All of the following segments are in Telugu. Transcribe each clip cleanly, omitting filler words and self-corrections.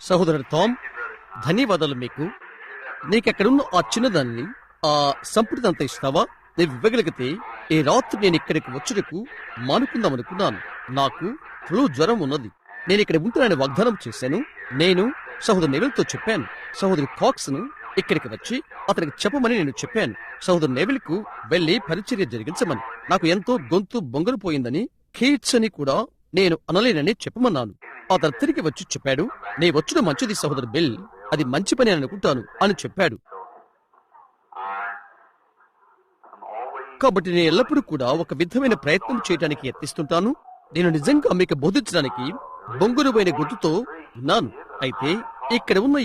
సహోదరుడు టామ్, ధన్యవాదాలు మీకు. నీకెక్కడున్న ఆ చిన్నదాన్ని, ఆ సంపుటిదంతా ఇస్తావా? నీవు ఇవ్వగలిగితే ఈ రాత్రి నేను ఇక్కడికి వచ్చుటకు మానుకుందామనుకున్నాను. నాకు ఫ్లూ జ్వరం ఉన్నది. నేను ఇక్కడ ఉంటున్నానని వాగ్దానం చేశాను. నేను సహోదరు నెవిల్తో చెప్పాను. సహోదరు కాక్స్ ను ఇక్కడికి వచ్చి అతనికి చెప్పమని నేను చెప్పాను. సహోదరు నెవిల్ కు వెళ్లి పరిచర్య జరిగించమని. నాకు ఎంతో గొంతు బొంగరుపోయిందని, కీట్స్ అని కూడా నేను అనలేనని చెప్పమన్నాను. అతను తిరిగి వచ్చి చెప్పాడు, నీ వచ్చుడు మంచిది సహోదరు బిల్, అది మంచి పని అని అనుకుంటాను అని చెప్పాడు. కాబట్టి నేను ఎల్లప్పుడూ కూడా ఒక విధమైన ప్రయత్నం చేయడానికి యత్నిస్తుంటాను. నేను నిజంగా మీకు బోధించడానికి బొంగురుపోయిన గుర్తుతో ఉన్నాను. అయితే ఇక్కడ ఉన్న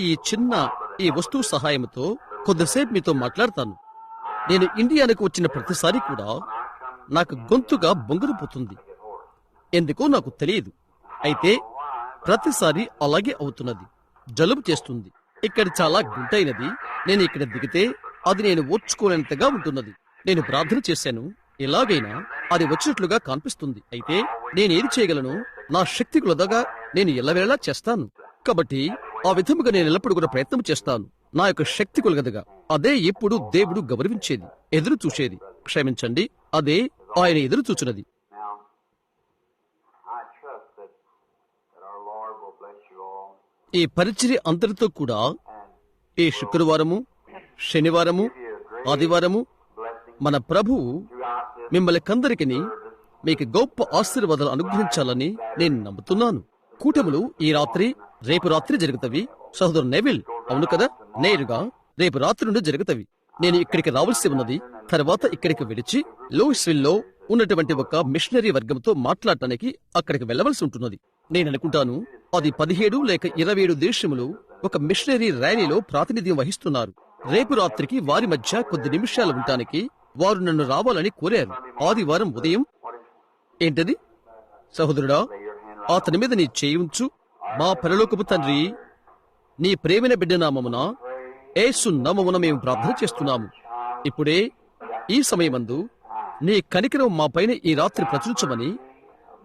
ఈ వస్తువు సహాయంతో కొద్దిసేపు మీతో మాట్లాడతాను. నేను ఇండియాకు వచ్చిన ప్రతిసారి కూడా నాకు గొంతుగా బొంగురుపోతుంది. ఎందుకో నాకు తెలియదు. అయితే ప్రతిసారి అలాగే అవుతున్నది. జలుబు చేస్తుంది. ఇక్కడ చాలా గుంటైనది. నేను ఇక్కడ దిగితే అది నేను ఓర్చుకోలేనంతగా ఉంటున్నది. నేను ప్రార్థన చేశాను, ఎలాగైనా అది వచ్చినట్లుగా కనిపిస్తుంది. అయితే నేనేది చేయగలను? నా శక్తి కొలదగా నేను ఎల్లవేళలా చేస్తాను. కాబట్టి ఆ విధముగా నేను ఎల్లప్పుడూ కూడా ప్రయత్నం చేస్తాను. నా యొక్క శక్తి కొలగదగా. అదే ఇప్పుడు దేవుడు గౌరవించేది, ఎదురు చూసేది. క్షమించండి, అదే ఆయన ఎదురు చూచినది. ఈ పరిచర్య అంతటితో కూడా ఈ శుక్రవారము, శనివారము, ఆదివారము మన ప్రభువు మిమ్మల్ని కందరికిని మీకు గొప్ప ఆశీర్వాదాలు అనుగ్రహించాలని నేను నమ్ముతున్నాను. కూటములు ఈ రాత్రి, రేపు రాత్రి జరుగుతవి. సహోదరు నెవిల్, అవును కదా, నేరుగా రేపు రాత్రి నుండి జరుగుతవి. నేను ఇక్కడికి రావాల్సి ఉన్నది. తర్వాత ఇక్కడికి విడిచి లూయిస్విల్ లో ఉన్నటువంటి ఒక మిషనరీ వర్గంతో మాట్లాడటానికి అక్కడికి వెళ్లవలసి ఉంటున్నది. నేను అనుకుంటాను అది 17 లేక 27 దేశములు ఒక మిషనరీ ర్యాలీలో ప్రాతినిధ్యం వహిస్తున్నారు. రేపు రాత్రికి వారి మధ్య కొద్ది నిమిషాలు ఉండటానికి వారు నన్ను రావాలని కోరారు. ఆదివారం ఉదయం. ఏంటది? సహోదరుడా, అతని మీద నీ చేయి ఉంచు. మా పరలోకపు తండ్రి, నీ ప్రేమైన బిడ్డ నామమున, యేసు నామమున మేము ప్రార్థన చేస్తున్నాము. ఇప్పుడే ఈ సమయమందు నీ కనికరం మా పైన ఈ రాత్రి ప్రచురించమని,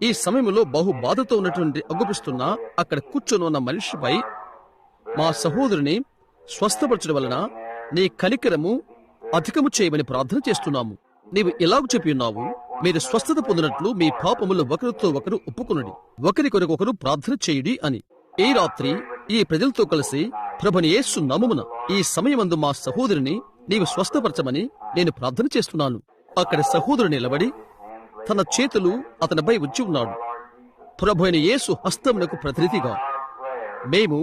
ఈ సమయంలో బహు బాధతో ఉన్నటువంటి అగుపిస్తున్న అక్కడ కూర్చొని ఉన్న మనిషిపై మా సహోదరుని స్వస్థపరచడం వలన నీ కనికరము అధికము చేయమని ప్రార్థన చేస్తున్నాము. నీవు ఇలాగ చెప్పి ఉన్నావు, మీరు స్వస్థత పొందినట్లు మీ పాపములు ఒకరితో ఒకరు ఒప్పుకొనుడి, ఒకరి కొరకు ఒకరు ప్రార్థన చేయుడి అని. ఈ రాత్రి ఈ ప్రజలతో కలిసి ప్రభుని యేసు నామమున ఈ సమయమందు మా సహోదరుని నీవు స్వస్థపరచమని నేను ప్రార్థన చేస్తున్నాను. అక్కడ సహోదరుడు నిలబడి తన చేతులు అతనిపై ఉంచి ఉన్నాడు. ప్రభు అయిన యేసు హస్తమునకు ప్రతినిధిగా మేము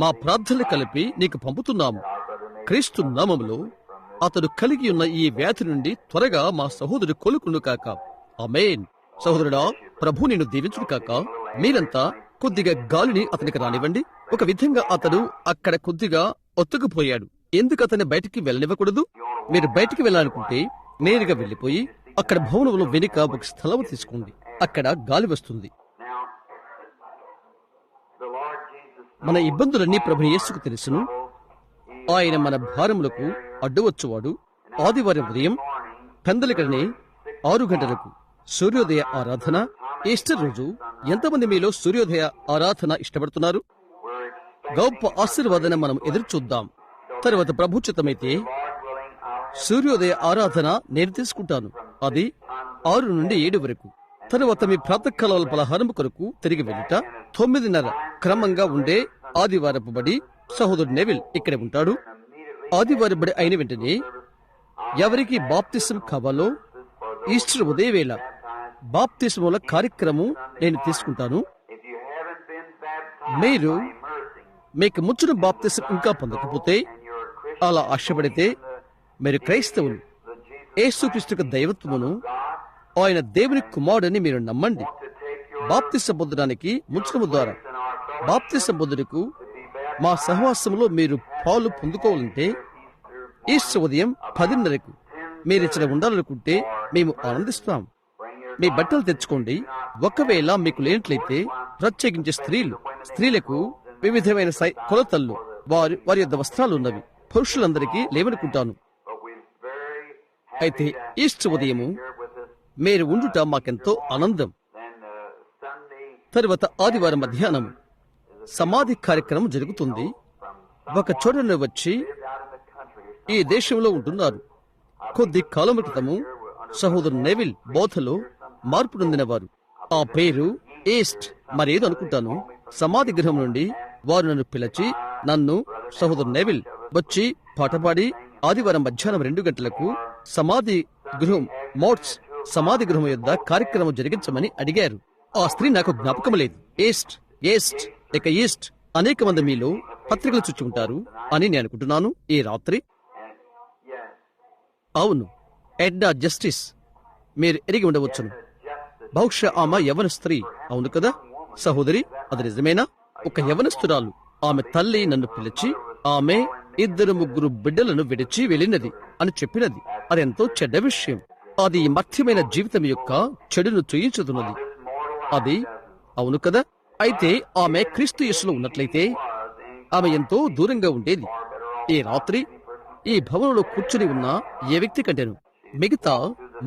మా ప్రార్థనలు కలిపి నీకు పంపుతున్నాము. క్రీస్తు నామములో అతడు కలిగి ఉన్న ఈ వ్యాధి నుండి త్వరగా మా సహోదరుడు కోలుకుండు కాక. ఆమేన్. సహోదరుడా, ప్రభు నిన్ను దీవించును కాక. మీరంతా కొద్దిగా గాలిని అతనికి రానివ్వండి. ఒక విధంగా అతడు అక్కడ కొద్దిగా ఒత్తుకుపోయాడు. ఎందుకు అతన్ని బయటికి వెళ్ళనివ్వకూడదు? మీరు బయటికి వెళ్ళాలనుకుంటే నేరుగా వెళ్లిపోయి అక్కడ భవనంలో వెనుక ఒక స్థలం తీసుకోండి. అక్కడ గాలి వస్తుంది. మన ఇబ్బందులన్నీ ప్రభు యేసుకు తెలుసును. ఆయన మన భారములకు అడ్డువచ్చువాడు. ఆదివారం ఉదయం పెందలికడనే 6 గంటలకు సూర్యోదయ ఆరాధన. ఈస్టర్ రోజు ఎంతమంది మీలో సూర్యోదయ ఆరాధన ఇష్టపడుతున్నారు? గొప్ప ఆశీర్వాదన మనం ఎదురు చూద్దాం. తరువాత ప్రభుచితమైతే సూర్యోదయ ఆరాధన నేను తీసుకుంటాను. అది 6 నుండి 7 వరకు. తరువాత మీ ప్రాతకాల పలహారం కొరకు తిరిగి వెళ్ళుట 9:30 క్రమంగా ఉండే ఆదివారపు బడి. సహోదరుడు నెవిల్ ఇక్కడ ఉంటాడు. ఆదివారం బడి అయిన వెంటనే ఎవరికి బాప్తిసం కావాలో ఈస్టర్ ఉదయవేళ బాప్తిసముల కార్యక్రమం నేను తీసుకుంటాను. మీకు ముచ్చిన బాప్తిసం ఇంకా పొందకపోతే, అలా ఆశపడితే మీరు క్రైస్తవులు, యేసుక్రీస్తు దైవత్వమును, ఆయన దేవుని కుమారుడని మీరు నమ్మండి. బాప్తిసం పొందడానికి ముచ్చటము ద్వారా బాప్తిసం పొందుటకు మా సహవాసంలో మీరు పాలు పొందుకోవాలంటే ఈస్టర్ ఉదయం 10:30కు మీరు ఇక్కడ ఉండాలనుకుంటే మేము ఆనందిస్తాం. మీ బట్టలు తెచ్చుకోండి. ఒకవేళ మీకు లేనట్లయితే ప్రత్యేకించి స్త్రీలకు వివిధమైన కొలతల్లో వారి యొద్ద వస్త్రాలు ఉన్నవి. పురుషులందరికీ లేవనుకుంటాను. అయితే ఈస్టర్ ఉదయము మీరు ఉండుట మాకెంతో ఆనందం. తరువాత ఆదివారం మధ్యాహ్నం సమాధి కార్యక్రమం జరుగుతుంది. ఒక చోట నుండి వచ్చి ఈ దేశంలో ఉంటున్నారు. కొద్ది కాలం క్రితము సహోదరు నెవిల్ బోధలో మార్పు నొందినవారు. ఆ పేరు ఈస్ట్ మరేదో అనుకుంటాను. సమాధి గృహం నుండి వారు నన్ను పిలిచి, నన్ను సహోదరు నెవిల్ వచ్చి పాట పాడి ఆదివారం మధ్యాహ్నం 2 గంటలకు సమాధి గృహం మోట్స్ సమాధి గృహం యొద్ద కార్యక్రమం జరిగించమని అడిగారు. ఆ స్త్రీ నాకు జ్ఞాపకం లేదు. ఈస్ట్ అనేక మంది మీలో పత్రికలు చుచ్చుకుంటారు అని నేను అనుకుంటున్నాను. ఈ రాత్రి అవును, ఎడ్డా జస్టిస్ మీరు ఎరిగి ఉండవచ్చును. బహుశా ఆమె యవన స్త్రీ, అవును కదా సహోదరి? అది నిజమేనా? ఒక యవనస్తురాలు. ఆమె తల్లి నన్ను పిలిచి ఆమె 2-3 బిడ్డలను విడిచి వెళ్ళినది అని చెప్పినది. అదెంతో చెడ్డ విషయం. అది మధ్యమైన జీవితం యొక్క చెడును చూయించుతున్నది. అది అవును కదా? అయితే ఆమె క్రీస్తు యేసులో ఉన్నట్లయితే ఆమె ఎంతో దూరంగా ఉండేది. ఈ రాత్రి ఈ భవనంలో కూర్చుని ఉన్న ఏ వ్యక్తి కంటేను మిగతా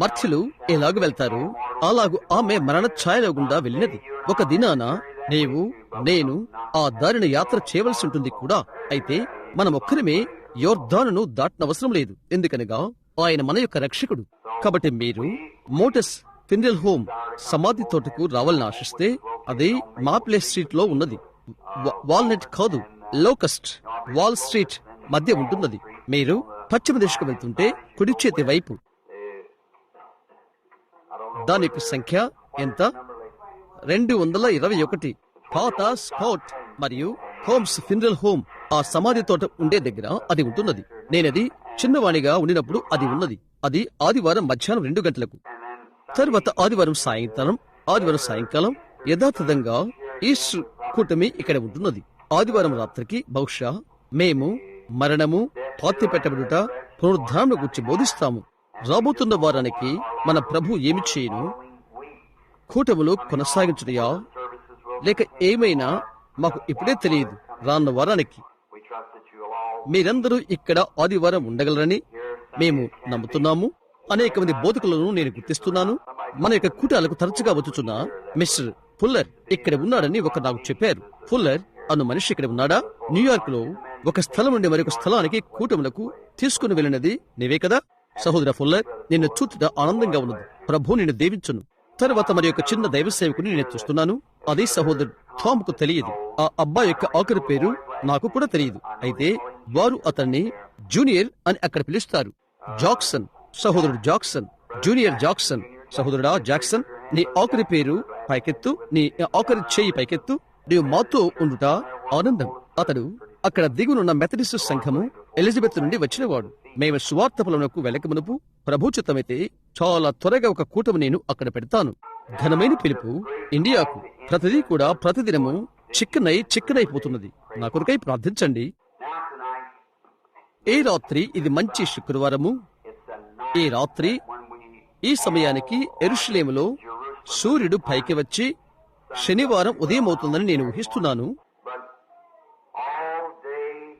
మర్చులు ఎలాగ వెళ్తారు అలాగూ ఆమె మరణ ఛాయలో గుండా వెళ్ళినది. ఒక దినాన నేను ఆ దారిని యాత్ర చేయవలసి ఉంటుంది కూడా. అయితే మనమొక్కరమే యోర్దానును దాటనవసరం లేదు, ఎందుకనగా ఆయన మన యొక్క రక్షకుడు. కాబట్టి మీరు మోటస్ ఫినరల్ హోమ్ సమాధి తోటకు రావాలని ఆశిస్తే అది మాప్లే స్ట్రీట్ లో ఉన్నది. వాల్నట్ కాదు, లోకస్ట్ వాల్ స్ట్రీట్ మధ్య ఉంటున్నది. మీరు పశ్చిమ దిశకు వెళ్తుంటే కుడి చేతి వైపు. దాని యొక్క సంఖ్య ఎంత? 221. పాత స్కాట్ మరియు హోమ్స్ ఫినరల్ హోమ్ ఆ సమాధి తోట ఉండే దగ్గర అది ఉంటున్నది. నేనది చిన్నవాణిగా ఉండినప్పుడు అది ఉన్నది. అది ఆదివారం మధ్యాహ్నం 2 గంటలకు. తరువాత ఆదివారం సాయంకాలం యథాతథంగా ఈస్టర్ కూటమి ఇక్కడ ఉంటున్నది. ఆదివారం రాత్రికి బహుశా మేము మరణము, పాతి పెట్టబడుట, పునరుద్ధానం గురించి బోధిస్తాము. రాబోతున్న వారానికి మన ప్రభు ఏమి చేయను? కూటములు కొనసాగించుటయా లేక ఏమైనా మాకు ఇప్పుడే తెలియదు. రాన్న వారానికి మీరందరూ ఇక్కడ ఆదివారం ఉండగలరని మేము నమ్ముతున్నాము. అనేక మంది బోధకులను నేను గుర్తిస్తున్నాను. మన యొక్క కూటాలకు తరచుగా వచ్చుచున్న మిస్టర్ ఫుల్లర్ ఇక్కడ ఉన్నాడని నాకు చెప్పారు. ఫుల్లర్ అను మనిషి ఇక్కడ ఉన్నాడా? న్యూయార్క్ లో ఒక స్థలం నుండి మరొక స్థలానికి కూటములకు తీసుకుని వెళ్ళినది నీవే కదా సహోదర ఫుల్లర్? నిన్ను చూచుట ఆనందంగా ఉన్నది. ప్రభు నిన్ను దీవించును. తర్వాత మరి యొక్క చిన్న దైవ సేవకుని నేను చూస్తున్నాను. అది సహోదరు థామ్ కు తెలియదు. ఆ అబ్బాయి యొక్క ఆఖరి పేరు నాకు కూడా తెలియదు. అయితే వారు అతన్ని జూనియర్ అని అక్కడ పిలుస్తారు. జాక్సన్, సహోదరుడు జాక్సన్, జూనియర్ జాక్సన్. సహోదరుడా జాక్సన్, నీ ఆఖరి పేరు పైకెత్తు, నీ ఆఖరి చేయి పైకెత్తు. నీవు మాతో ఉండుట ఆనందం. అతడు అక్కడ దిగునున్న మెథడిస్టు సంఘము ఎలిజబెత్ నుండి వచ్చినవాడు. మేము సువార్త పొలంకు వెళ్ళక మునుపు ప్రభుచితమైతే చాలా త్వరగా ఒక కూటమి నేను అక్కడ పెడతాను. ఘనమైన పిలుపు ఇండియాకు. ప్రతిదీ కూడా ప్రతిదినము చిక్కనైపోతున్నది. నా కొరకై ప్రార్థించండి. ఈ రాత్రి ఇది మంచి శుక్రవారము. ఈ రాత్రి ఈ సమయానికి యెరూషలేములో సూర్యుడు పైకి వచ్చి శనివారం ఉదయం అవుతుందని నేను ఊహిస్తున్నాను.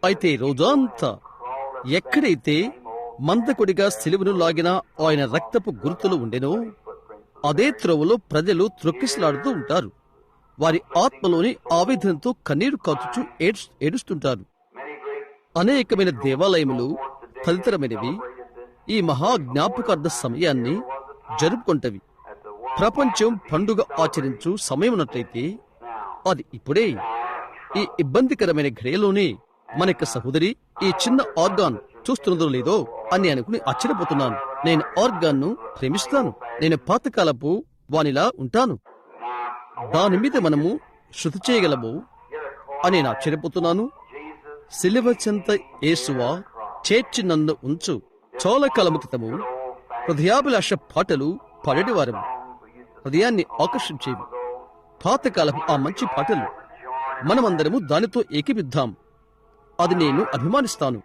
అయితే రోజంతా ఎక్కడైతే మందకొడిగా సిలువను లాగిన ఆయన రక్తపు గుర్తులు ఉండెనో అదే త్రోవలో ప్రజలు త్రొక్కిసలాడుతూ ఉంటారు. వారి ఆత్మలోని ఆవేదనతో కన్నీరు కాచుచూ ఏడుస్తుంటారు. అనేకమైన దేవాలయములు తదితరమైనవి ఈ మహా జ్ఞాపకార్థ సమయాన్ని జరుపుకుంటవి. ప్రపంచం పండుగ ఆచరించు సమయం ఉన్నట్లయితే అది ఇప్పుడే. ఈ ఇబ్బందికరమైన ఘడియలోనే మన యొక్క సహోదరి ఈ చిన్న ఆర్గాన్ చూస్తున్నదో లేదో అని అనుకుని ఆశ్చర్యపోతున్నాను. నేను ఆర్గాన్ ను ప్రేమిస్తాను. నేను పాతకాలపు వానిలా ఉంటాను. దాని మీద మనము శృతి చేయగలము అని నేను ఆశ్చర్యపోతున్నాను. సిలువ చెంత యేసువా చేర్చి నన్ను ఉంచు. చాలా కాలము క్రితము హృదయాభిలాష పాటలు పాడేటివారము. హృదయాన్ని ఆకర్షించేవి పాతకాలపు ఆ మంచి పాటలు. మనమందరము దానితో ఏకీభిద్దాం. అది నేను అభిమానిస్తాను.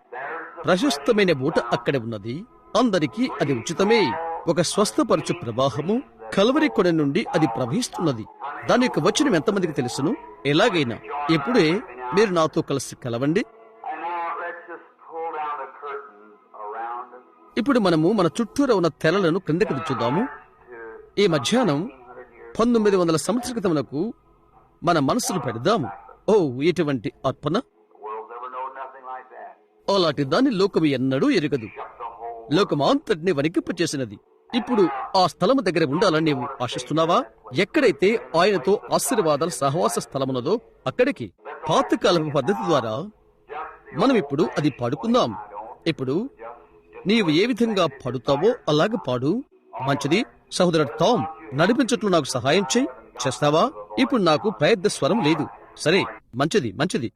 ప్రశస్తమైన ఊట అక్కడ ఉన్నది. అందరికీ అది ఉచితమే. ఒక స్వస్థపరచు ప్రవాహము కల్వరి కొడ నుండి అది ప్రవహిస్తున్నది. దాని యొక్క వచనం ఎంతమందికి తెలుసును? ఎలాగైనా ఇప్పుడే మీరు నాతో కలిసి కలవండి. ఇప్పుడు మనము మన చుట్టూరా ఉన్న తెరలను క్రిందకి దించుదాము. ఈ మధ్యాహ్నం 1900 సంవత్సరాల క్రితమునకు మన మనసులు పెడదాము. ఓ, ఎటువంటి అర్పణ! The world's never known nothing like that. అలాంటి దాన్ని లోకము ఎన్నడూ ఎరుగదు. Shut the whole లోకమాంతటిని వణికింపచేసినది. ఇప్పుడు ఆ స్థలము దగ్గర ఉండాలని నీవు ఆశిస్తున్నావా? ఎక్కడైతే ఆయనతో ఆశీర్వాదాల సహవాస స్థలమున్నదో అక్కడికి పాతకాలపు పద్ధతి ద్వారా మనం ఇప్పుడు అది పాడుకుందాం. ఇప్పుడు నీవు ఏ విధంగా పాడుతావో అలాగే పాడు. మంచిది. సహోదరుడు టామ్, నడిపించట్లు నాకు సహాయం చేయి. చేస్తావా? ఇప్పుడు నాకు ప్రయత్న స్వరం లేదు. సరే, మంచిది మంచిది.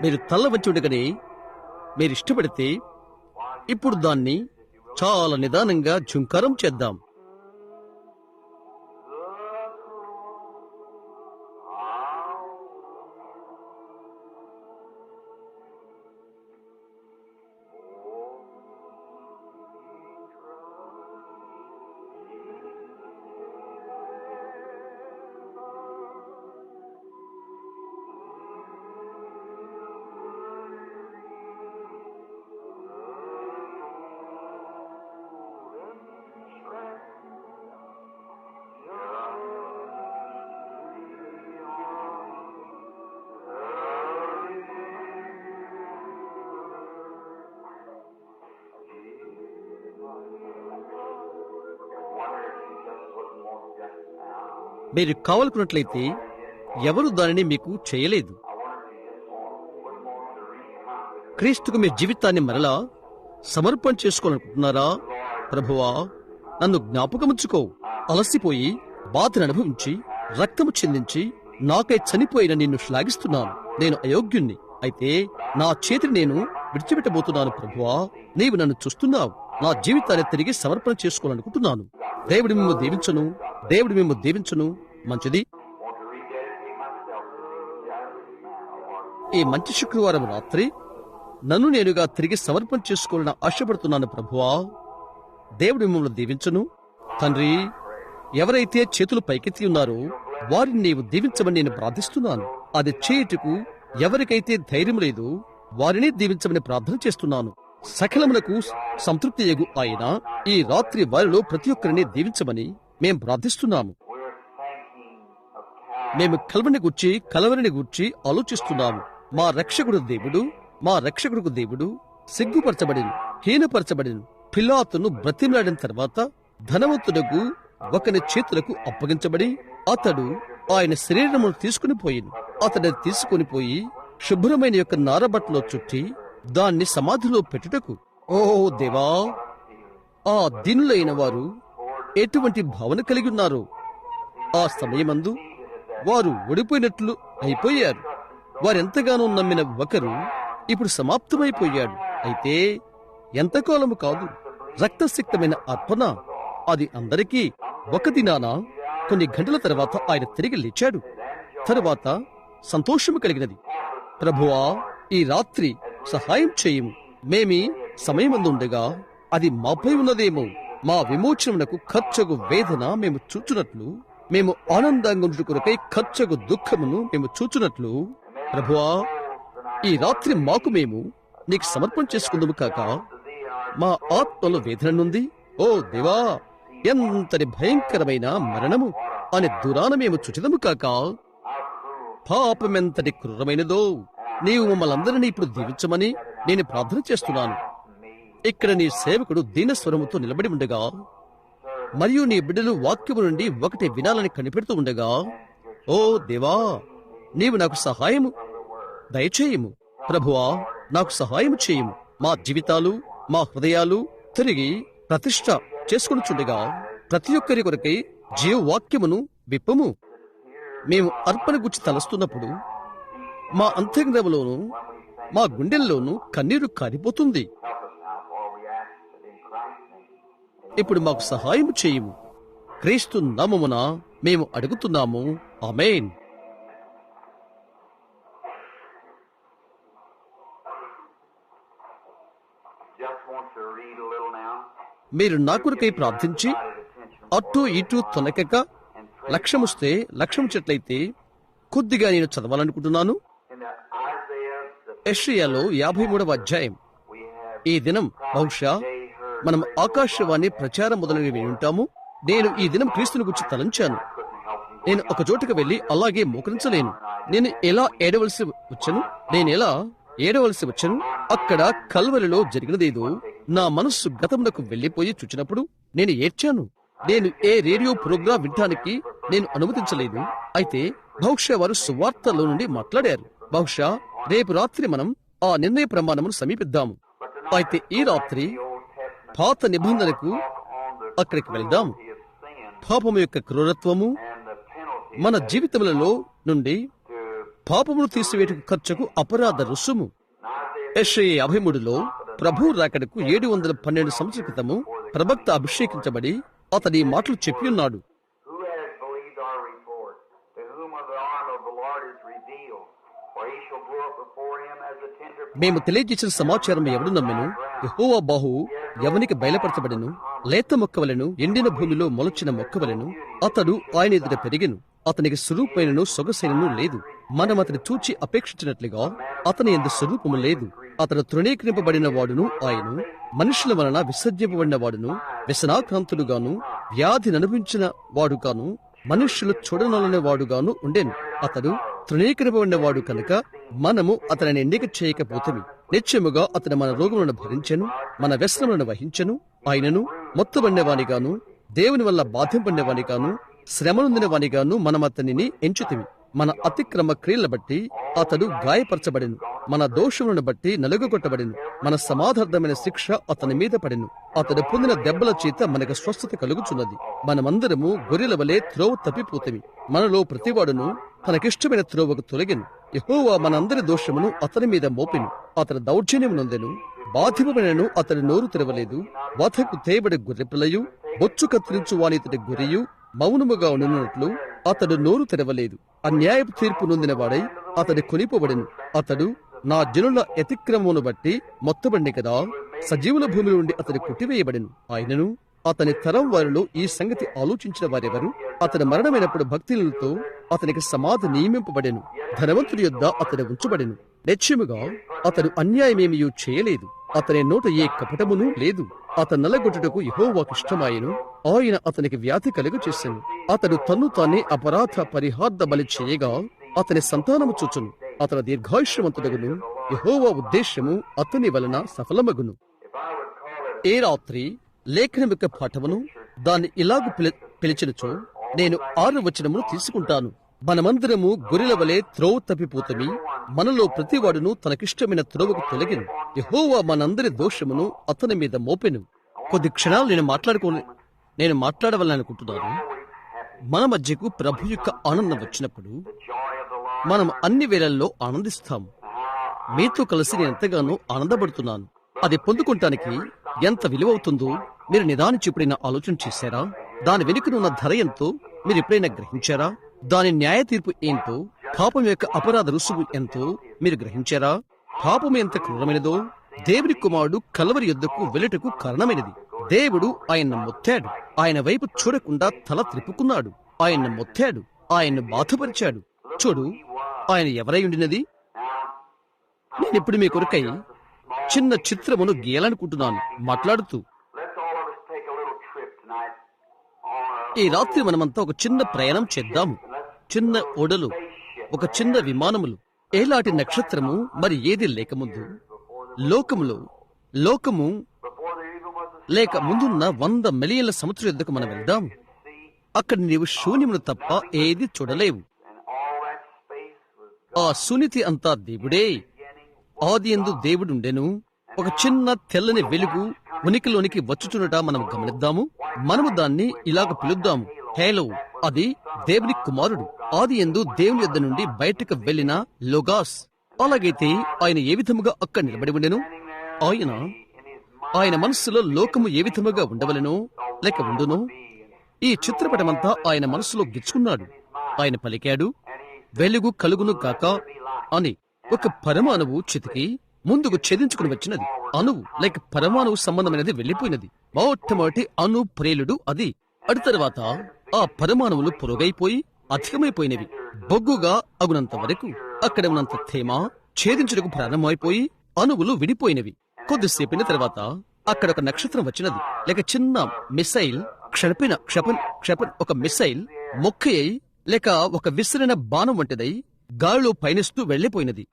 మీరు తల్ల వచ్చి ఉండగానే మీరు ఇష్టపడితే ఇప్పుడు దాన్ని చాలా నిదానంగా ఝుంకారం చేద్దాం. మీరు కావాలనుకున్నట్లయితే ఎవరు దానిని మీకు చేయలేదు. క్రీస్తుకు మీ జీవితాన్ని మరలా సమర్పణ చేసుకోవాలనుకుంటున్నారా? ప్రభువా, నన్ను జ్ఞాపకముంచుకో. అలసిపోయి బాధను అనుభవించి రక్తము చిందించి నాకై చనిపోయిన నిన్ను శ్లాఘిస్తున్నాను. నేను అయోగ్యుణ్ణి. అయితే నా చేతిని నేను విడిచిపెట్టబోతున్నాను. ప్రభువా, నీవు నన్ను చూస్తున్నావు. నా జీవితాన్ని తిరిగి సమర్పణ చేసుకోవాలనుకుంటున్నాను. దేవుడు మిమ్ము దీవించును. దేవుడు మిమ్ము దీవించును. మంచిది. ఈ మంచి శుక్రవారం రాత్రి నన్ను నేనుగా తిరిగి సమర్పణ చేసుకోవాలని ఆశపడుతున్నాను. ప్రభువా, దేవుడు మిమ్మల్ని దీవించును. తండ్రి, ఎవరైతే చేతులు పైకెత్తి ఉన్నారో వారిని నీవు దీవించమని నేను ప్రార్థిస్తున్నాను. అది చేయుటకు ఎవరికైతే ధైర్యం లేదో వారిని దీవించమని ప్రార్థన చేస్తున్నాను. సకలమునకు సంతృప్తి యగు ఆయన ఈ రాత్రి వారిలో ప్రతి ఒక్కరిని దీవించమని మేం ప్రార్థిస్తున్నాము. మేము కలవరిని గూర్చి ఆలోచిస్తున్నాము. మా రక్షకుడు దేవుడు సిగ్గుపరచబడిను, హీనపరచబడిను. పిలాతును బ్రతిమలాడిన తర్వాత ధనవంతుడకు ఒకని చేతులకు అప్పగించబడి అతడు ఆయన శరీరమును తీసుకుని పోయిను. అతడిని తీసుకుని పోయి శుభ్రమైన యొక్క నారబట్టలో చుట్టి దాన్ని సమాధిలో పెట్టుటకు. ఓ దేవా, ఆ దీనులైన వారు ఎటువంటి భావన కలిగి ఉన్నారు! ఆ సమయమందు వారు ఓడిపోయినట్లు అయిపోయారు. వారెంతగానో నమ్మిన ఒకరు ఇప్పుడు సమాప్తమైపోయాడు. అయితే ఎంతకాలము కాదు, రక్తసిక్తమైన అర్పణ అది అందరికీ. ఒక దినాన కొన్ని గంటల తర్వాత ఆయన తిరిగి లేచాడు. తరువాత సంతోషము కలిగినది. ప్రభువా, ఈ రాత్రి సహాయం చేయము. మేమీ సమయమందుండగా అది మాపై ఉన్నదేమో. మా విమోచనకు ఖర్చగు వేదన మేము చూచున్నట్లు, మేము ఆనందంగా ఉండుట కొరకై ఖర్చగు దుఃఖమును మేము చూచున్నట్లు, ప్రభువా, ఈ రాత్రి మాకు మేము నీకు సమర్పణ చేసుకుందుము కాక మా ఆత్మలో వేదన నుండి. ఓ దేవా, ఎంతటి భయంకరమైన మరణము అని దూరాన మేము చుచిదము కాక పాపమెంతటి క్రూరమైనదో. నీవు మమ్మల్ని అందరినీ ఇప్పుడు దీవించమని నేను ప్రార్థన చేస్తున్నాను. ఇక్కడ నీ సేవకుడు దీనస్వరముతో నిలబడి ఉండగా మరియు నీ బిడ్డలు వాక్యము నుండి ఒకటి వినాలని కనిపెడుతూ ఉండగా, ఓ దేవా, నీవు నాకు సహాయము దయచేయము. ప్రభువా, నాకు సహాయం చేయము. మా జీవితాలు, మా హృదయాలు తిరిగి ప్రతిష్ట చేసుకొనుచుండగా ప్రతి ఒక్కరి కొరకై జీవవాక్యమును విప్పము. మేము అర్పణ గురించి తలస్తున్నప్పుడు మా అంతరంగంలోను మా గుండెల్లోనూ కన్నీరు కారిపోతుంది. ఇప్పుడు మాకు సహాయం చేయము. క్రీస్తు నామమున మేము అడుగుతున్నాము. ఆమేన్. Just want to read a little now. మీరు నా కొరకై ప్రార్థించి అటు ఇటు తొనకక లక్ష్యముస్తే లక్ష్యం చెట్లయితే కొద్దిగా నేను చదవాలనుకుంటున్నాను. In the Isaiah, the యెషయాలో 53వ అధ్యాయం. we have ఈ దినం బహుశా మనం ఆకాశవాణి ప్రచారం మొదలైనవి విని ఉంటాము. నేను ఈ దినం క్రీస్తుని గురించి తలంచాను. నేను ఒక చోటుకు వెళ్లి అలాగే మోకరించలేను. నేను ఎలా ఏడవలసి వచ్చను. అక్కడ కల్వరిలో జరిగినదేదో నా మనస్సు గతమునకు వెళ్లిపోయి చూచినప్పుడు నేను ఏడ్చాను. నేను ఏ రేడియో ప్రోగ్రాం వినటానికి నేను అనుమతించలేదు. అయితే బహుశా వారు సువార్తలో నుండి మాట్లాడారు. బహుశా రేపు రాత్రి మనం ఆ నిర్ణయ ప్రమాణమును సమీపిద్దాము. అయితే ఈ రాత్రి పాత నిబంధనకు అక్కడికి వెళ్దాం. పాపము యొక్క క్రూరత్వము మన జీవితములలో నుండి పాపమును తీసివేటుకు ఖర్చుకు అపరాధ రుసుము. యెషయా 53లో ప్రభు రాకడకు 712 సంవత్సరాల క్రితము ప్రవక్త అభిషేకించబడి అతడి మాటలు చెప్పి ఉన్నాడు. who has believed our report, to whom of the arm of the Lord is revealed, for he shall grow up before him as a tender మేము తెలియజేసిన సమాచారం ఎవడు నమ్మెను? యెహోవా బాహువు ఎవనికి బయలుపరచబడెను. లేత మొక్కవలెను, ఎండిన భూమిలో మొలచిన మొక్కవలెను. అతడు ఆయన ఎదుట పెరిగెను. అతనికి స్వరూపమైనను సొగసైనను లేదు. మనం అతని చూచి అపేక్షించినట్లుగా అతని యందు స్వరూపము లేదు. అతడు తృణీకరింపబడిన వాడును, ఆయను మనుషుల వలన విసర్జింపబడిన వాడును, వ్యసనాక్రాంతుడుగాను, వ్యాధిని అనుభవించిన వాడుగాను, మనుష్యులు చూడనలనే వాడుగాను ఉండెను. అతడు తృణీకరింపబడిన వాడు కనుక మనము అతనిని ఎన్నిక చేయకపోతేమి. నిత్యముగా అతడు మన రోగములను భరించెను, మన వ్యసనములను వహించెను. ఆయనను మొత్తబడిన వానిగాను, దేవుని వల్ల బాధింపబడిన వానిగాను, శ్రమనొందిన వానిగాను మనం అతనిని ఎంచుతిమి. మన అతిక్రమ క్రియలను బట్టి అతడు గాయపరచబడెను, మన దోషములను బట్టి నలుగగొట్టబడెను. మన సమాధార్థమైన శిక్ష అతని మీద పడెను. అతడు పొందిన దెబ్బల చేత మనకు స్వస్థత కలుగుచున్నది. మనమందరము గొర్రెల వలె త్రోవ తప్పిపోతమి. మనలో ప్రతివాడును తనకిష్టమైన త్రోవకు తొలగెను. యెహోవా మనందరి దోషమును అతని మీద మోపెను. అతని దౌర్జన్యం నొందెను, బాధింపబడినను అతడు నోరు తెరవలేదు. వధకు తేబడి గొర్రెపిల్లయు, బొచ్చు కత్తిరించు వానితడి గొర్రెయు మౌనముగా ఉండినట్లు అతడు నోరు తెరవలేదు. అన్యాయపు తీర్పు నొందిన వాడై అతడు కొనిపోబడెను. అతడు నా జనుల అతిక్రమమును బట్టి మొత్తబడిన కదా. సజీవుల భూమి నుండి అతడు కొట్టివేయబడెను. ఆయనను అతని తరం వారిలో ఈ సంగతి ఆలోచించిన వారెవరు? అతడు మరణమైనప్పుడు భక్తులతో అతనికి సమాధి నియమింపబడెను. ధనవంతుడి యొద్ద అతడు ఉంచబడెను. నిశ్చయముగా అతడు అన్యాయమేమీ చేయలేదు. అతని నోట ఏ కపటమును లేదు. అతను నల్లగొట్టుటకు యెహోవాకు ఇష్టమాయెను. ఆయన అతనికి వ్యాధి కలుగ చేసెను. అతడు తన్ను తానే అపరాధ పరిహార్థ బలి చేయగా అతని సంతానము చూచును. అతని దీర్ఘాయుష్యవంతుడగును. యెహోవా ఉద్దేశ్యము అతని వలన సఫలమగును. ఏ రాత్రి లేఖనం యొక్క పాఠమును దాన్ని ఇలాగు పిలిచినచో నేను 6వ వచనమును తీసుకుంటాను. మనమందరము గొర్రెల వలె త్రోవ తప్పిపోతమి. మనలో ప్రతివాడును తనకిష్టమైన త్రోవకు తొలగిను. యెహోవా మనందరి దోషమును అతని మీద మోపెను. కొద్ది క్షణాలు నేను మాట్లాడవాలనుకుంటున్నాను. మన మధ్యకు ప్రభు యొక్క ఆనందం వచ్చినప్పుడు మనం అన్ని వేళల్లో ఆనందిస్తాము. మీతో కలిసి నేను ఎంతగానో ఆనందపడుతున్నాను. అది పొందుకుంటానికి ఎంత విలువవుతుందో మీరు నిదానించి ఎప్పుడైనా ఆలోచన చేశారా? దాని వెనుకనున్న ధర ఎంతో మీరు ఎప్పుడైనా గ్రహించారా? దాని న్యాయ తీర్పు ఏంటో, పాపం యొక్క అపరాధ రుసుము ఎంతో మీరు గ్రహించారా? పాపం ఎంత క్రూరమైనదో దేవుని కుమారుడు కల్వరి యొద్దకు వెళ్ళుటకు కారణమైనది. దేవుడు ఆయన్ను మొత్తాడు. ఆయన వైపు చూడకుండా తల త్రిప్పుకున్నాడు. ఆయన్ను మొత్తాడు. ఆయన్ను బాధపరిచాడు. చూడు, ఆయన ఎవరై ఉండినది. నేనిప్పుడు మీ కొరకై చిన్న చిత్రమును గీయాలనుకుంటున్నాను. మాట్లాడుతూ Let's all of us take a little trip tonight ఈ రాత్రి మనమంతా ఒక చిన్న ప్రయాణం చేద్దాము. చిన్న ఓడలు, ఒక చిన్న విమానములు, ఏలాంటి నక్షత్రము మరి ఏది లేకముందు లోకము లేక ముందున్న 100 మిలియన్ల సంవత్సరాల యుద్ధకు మనం వెళ్దాం. అక్కడ నీవు శూన్యమును తప్ప ఏది చూడలేవు. ఆ సునితి అంతా దేవుడే. ఆదియందు దేవుడుండెను. ఒక చిన్న తెల్లని వెలుగు ఉనికిలోనికి వచ్చుచున్నట మనం గమనిద్దాము. మనము దాన్ని ఇలాగ పిలుద్దాము, హేలో. అది దేవుని కుమారుడు, ఆదియందు దేవుని యొద్ద నుండి బయటకు వెళ్లిన లోగాస్. అలాగైతే ఆయన ఏ విధముగా అక్కడ నిలబడి ఉండెను? ఆయన మనస్సులో లోకము ఏ విధముగా ఉండవలెనో లేక ఉండునో ఈ చిత్రపటమంతా ఆయన మనస్సులో గిచ్చుకున్నాడు. ఆయన పలికాడు, వెలుగు కలుగును కాక అని. ఒక పరమాణువు చితికి ముందుకు ఛేదించుకుని వచ్చినది. అణువు లేక పరమాణువు సంబంధమైనది వెళ్లిపోయినది. మొట్టమొదటి అణు ప్రేలుడు అది. అటు తర్వాత ఆ పరమాణువులు పొరుగైపోయి అధికమైపోయినవి. బొగ్గుగా అగునంత వరకు అక్కడ ఉన్నంత తేమ ఛేదించుటకు ప్రారంభమైపోయి అణువులు విడిపోయినవి. కొద్దిసేపిన తర్వాత అక్కడ ఒక నక్షత్రం వచ్చినది, లేక చిన్న మిసైల్ ఒక మిసైల్ మొక్కయ్యి లేక ఒక విసిరిన బాణం వంటిదై గాలిలో పయనిస్తూ వెళ్లిపోయినది.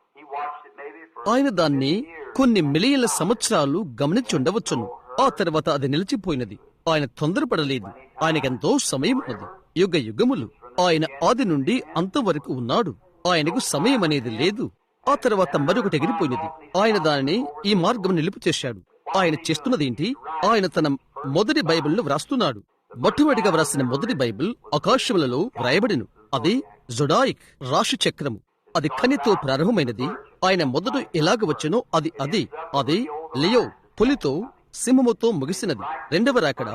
ఆయన దాన్ని కొన్ని మిలియన్ల సంవత్సరాలు గమనించి ఉండవచ్చును. ఆ తర్వాత అది నిలిచిపోయినది. ఆయన తొందరపడలేదు. ఆయనకెంతో సమయం ఉన్నది. యుగ యుగములు ఆయన ఆది నుండి అంతం వరకు ఉన్నాడు. ఆయనకు సమయం అనేది లేదు. ఆ తర్వాత మరొకటి ఎగిరిపోయినది. ఆయన దానిని ఈ మార్గం నిలుపు చేశాడు. ఆయన చేస్తున్నదేంటి? ఆయన తన మొదటి బైబిల్ను వ్రాస్తున్నాడు. మొట్టమొదటిగా వ్రాసిన మొదటి బైబిల్ ఆకాశములలో వ్రాయబడిను. అది జొడాయిక్ రాశి చక్రము. అది కనితో ప్రారంభమైనది. ఆయన మొదట ఎలాగ వచ్చనో అది లియో పులితో సింహముతో ముగిసినది. రెండవ రాకడ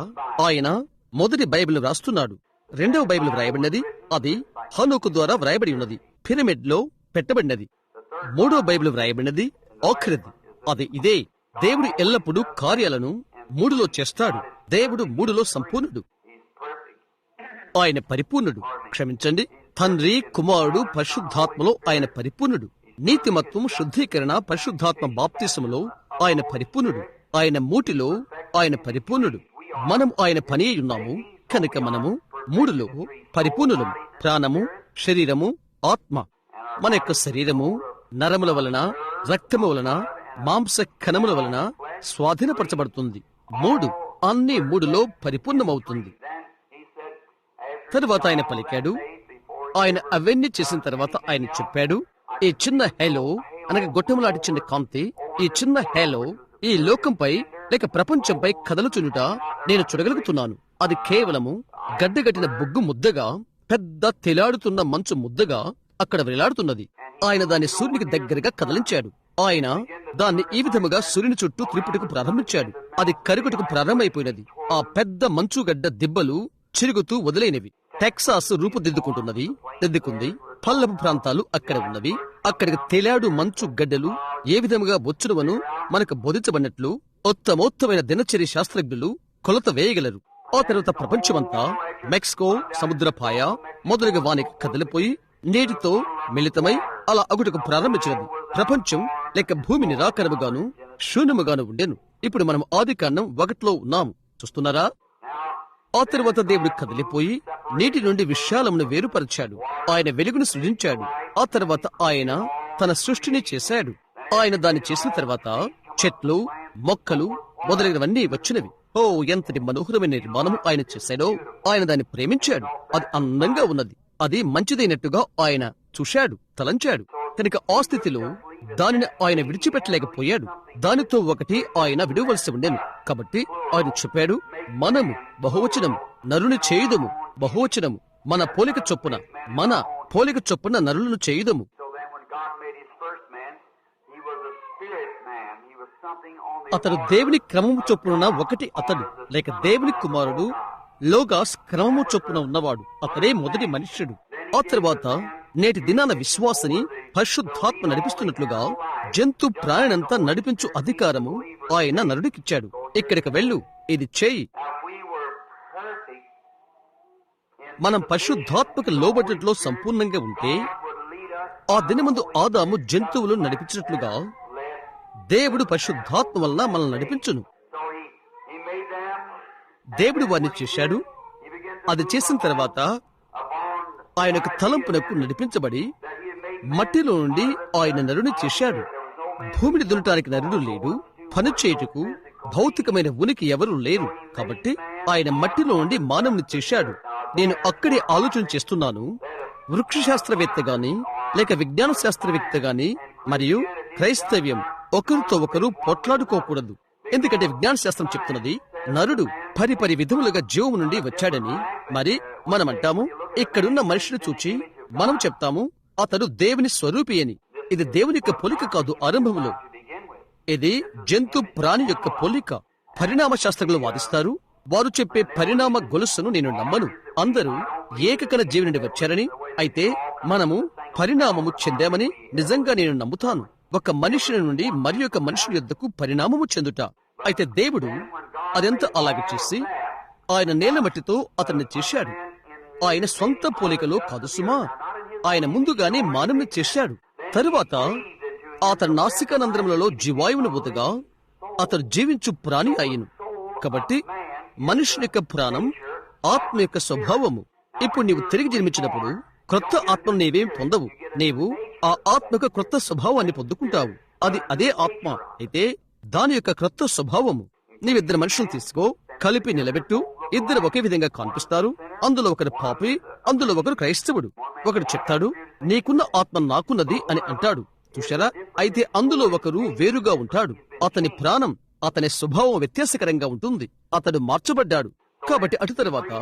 ఆయన మొదటి బైబిల్ వ్రాస్తున్నాడు. రెండవ బైబిల్ వ్రాయబడినది. అది హనోకు ద్వారా వ్రాయబడి ఉన్నది, పిరమిడ్ లో పెట్టబడినది. మూడవ బైబిల్ వ్రాయబడినది, ఆఖరిది. అది ఇదే. దేవుడు ఎల్లప్పుడూ కార్యాలను 3లో చేస్తాడు. దేవుడు 3లో సంపూర్ణుడు. ఆయన పరిపూర్ణుడు. క్షమించండి, తండ్రి, కుమారుడు, పరిశుద్ధాత్మలో ఆయన పరిపూర్ణుడు. నీతిమత్వం, శుద్ధీకరణ, పరిశుద్ధాత్మ బాప్తిసములో ఆయన పరిపూర్ణుడు. ఆయన మూటిలో ఆయన పరిపూర్ణుడు. మనం ఆయన పని ఉన్నాము కనుక మనము 3లో పరిపూర్ణులం. ప్రాణము, శరీరము, ఆత్మ. మన యొక్క శరీరము నరముల వలన, రక్తము వలన, మాంస కణముల వలన స్వాధీనపరచబడుతుంది. 3 అన్ని 3లో పరిపూర్ణమవుతుంది. తరువాత ఆయన పలికాడు. ఆయన అవన్నీ చేసిన తర్వాత ఆయన చెప్పాడు, ఈ చిన్న హేలో అనగా గొట్టములాంటి చిన్న కాంతి, ఈ చిన్న హేలో ఈ లోకంపై లేక ప్రపంచంపై కదలుచునుట నేను చూడగలుగుతున్నాను. అది కేవలము గడ్డగట్టిన బొగ్గు ముద్దగా, పెద్ద తెలాడుతున్న మంచు ముద్దగా అక్కడ వేలాడుతున్నది. ఆయన దాన్ని సూర్యునికి దగ్గరగా కదిలించాడు. ఆయన దాన్ని ఈ విధముగా సూర్యుని చుట్టూ త్రిపుటకు ప్రారంభించాడు. అది కరుగుటకు ప్రారంభమైపోయినది. ఆ పెద్ద మంచుగడ్డ దిబ్బలు చిరుగుతూ వదిలేనివి. టెక్సాస్ దిద్దుకుంది. పల్లపు ప్రాంతాలు అక్కడ ఉన్నవి. అక్కడికి తేలాడు మంచు గడ్డలు ఏ విధముగా వచ్చునువను మనకు బోధించబడినట్లు ఉత్తమోత్తమైన దినచర్య శాస్త్రజ్ఞులు కొలత వేయగలరు. ఆ తర్వాత ప్రపంచమంతా మెక్సికో సముద్రపాయ మొదలుగా వానికి కదిలిపోయి నీటితో మిళితమై అలా అగుటకు ప్రారంభించినది. ప్రపంచం లేక భూమి నిరాకరముగాను శూన్యముగాను ఉండెను. ఇప్పుడు మనం ఆదికాండం 1లో ఉన్నాము. చూస్తున్నారా? ఆ తరువాత దేవుడు కదిలిపోయి నీటి నుండి విశాలమును వేరుపరిచాడు. ఆయన వెలుగును సృజించాడు. ఆ తర్వాత ఆయన తన సృష్టిని చేశాడు. ఆయన దాన్ని చేసిన తర్వాత చెట్లు, మొక్కలు మొదలైనవన్నీ వచ్చినవి. ఓ, ఎంతటి మనోహరమైన నిర్మాణము ఆయన చేశాడో! ఆయన దాన్ని ప్రేమించాడు. అది అందంగా ఉన్నది. అది మంచిదైనట్టుగా ఆయన చూశాడు, తలంచాడు. కనుక ఆ స్థితిలో దానిని ఆయన విడిచిపెట్టలేకపోయాడు. దానితో ఒకటి ఆయన విడవలసి ఉండేను. కాబట్టి ఆయన చెప్పాడు, మనము బహువచనము నరుని చేయుదము. బహువచనము మన పోలిక చొప్పున నరులను చేయుదము. అతడు దేవుని క్రమము చొప్పున ఒకటి అతడు, లేక దేవుని కుమారుడు లోగాస్ క్రమము చొప్పున ఉన్నవాడు. అతడే మొదటి మనుష్యుడు. ఆ తర్వాత నేటి దినాన విశ్వాసని పరిశుద్ధాత్మ నడిపిస్తున్నట్లుగా జంతు ప్రాణినంతా నడిపించు అధికారము ఆయన నరుడికిచ్చాడు. ఇక్కడికి వెళ్ళు, ఇది చేయి. మనం పరిశుద్ధాత్మకు లోబడినట్లో సంపూర్ణంగా ఉంటే, ఆ దినమందు ఆదాము జంతువులు నడిపించినట్లుగా దేవుడు పరిశుద్ధాత్మ వలన మనల్ని నడిపించును. దేవుడు వారిని చేశాడు. అది చేసిన తర్వాత ఆయన యొక్క తలంపునకు నడిపించబడి మట్టిలో నుండి ఆయన నరుని చేశాడు. భూమిని దున్నటానికి నరుడు లేడు, పని చేయుటకు భౌతికమైన ఉనికి ఎవరూ లేరు. కాబట్టి ఆయన మట్టిలో నుండి మానవుని చేశాడు. నేను అక్కడే ఆలోచన చేస్తున్నాను, వృక్షశాస్త్రవేత్త గాని లేక విజ్ఞాన శాస్త్రవేత్త గాని మరియు క్రైస్తవ్యం ఒకరితో ఒకరు పొట్లాడుకోకూడదు. ఎందుకంటే విజ్ఞాన శాస్త్రం చెప్తున్నది నరుడు పరిపరి విధములుగా జీవము నుండి వచ్చాడని. మరి మనమంటాము, ఇక్కడున్న మనిషిని చూచి మనం చెప్తాము అతడు దేవుని స్వరూపి అని. ఇది దేవుని యొక్క పోలిక కాదు. ఆరంభంలో ఇది జంతు ప్రాణి యొక్క పోలిక. పరిణామ శాస్త్రజ్ఞులు వాదిస్తారు. వారు చెప్పే పరిణామ గొలుసును నేను నమ్మను. అందరూ ఏకకణ జీవి నుండి వచ్చారని, అయితే మనము పరిణామము చెందామని నిజంగా నేను నమ్ముతాను. ఒక మనిషి నుండి మరి ఒక మనిషి యొద్దకు పరిణామము చెందుట. అయితే దేవుడు అదంతా అలాగే చేసి ఆయన నేల మట్టితో అతన్ని చేశాడు. ఆయన స్వంత పోలికలో కాదు సుమా, ఆయన ముందుగానే మానవుని చేశాడు. తరువాత అతని నాసికానంద్రములలో జీవాయువును ఊదగా అతడు జీవించు ప్రాణి అయ్యను. కాబట్టి మనుషుని యొక్క ప్రాణం ఆత్మ యొక్క స్వభావము. ఇప్పుడు నీవు తిరిగి జన్మించినప్పుడు క్రొత్త ఆత్మను నీవేం పొందవు. నీవు ఆ ఆత్మకు క్రొత్త స్వభావాన్ని పొందుకుంటావు. అది అదే ఆత్మ అయితే దాని యొక్క క్రొత్త స్వభావము. నీవిద్దరు మనుషులు తీసుకో, కలిపి నిలబెట్టు. ఇద్దరు ఒకే విధంగా కనిపిస్తారు. అందులో ఒకరు పాపి, అందులో ఒకరు క్రైస్తవుడు. ఒకడు చెప్తాడు, నీకున్న ఆత్మ నాకున్నది అని అంటాడు. చూశారా? అయితే అందులో ఒకరు వేరుగా ఉంటాడు. అతని ప్రాణం, అతని స్వభావం వ్యత్యాసకరంగా ఉంటుంది. అతడు మార్చబడ్డాడు. కాబట్టి అటు తర్వాత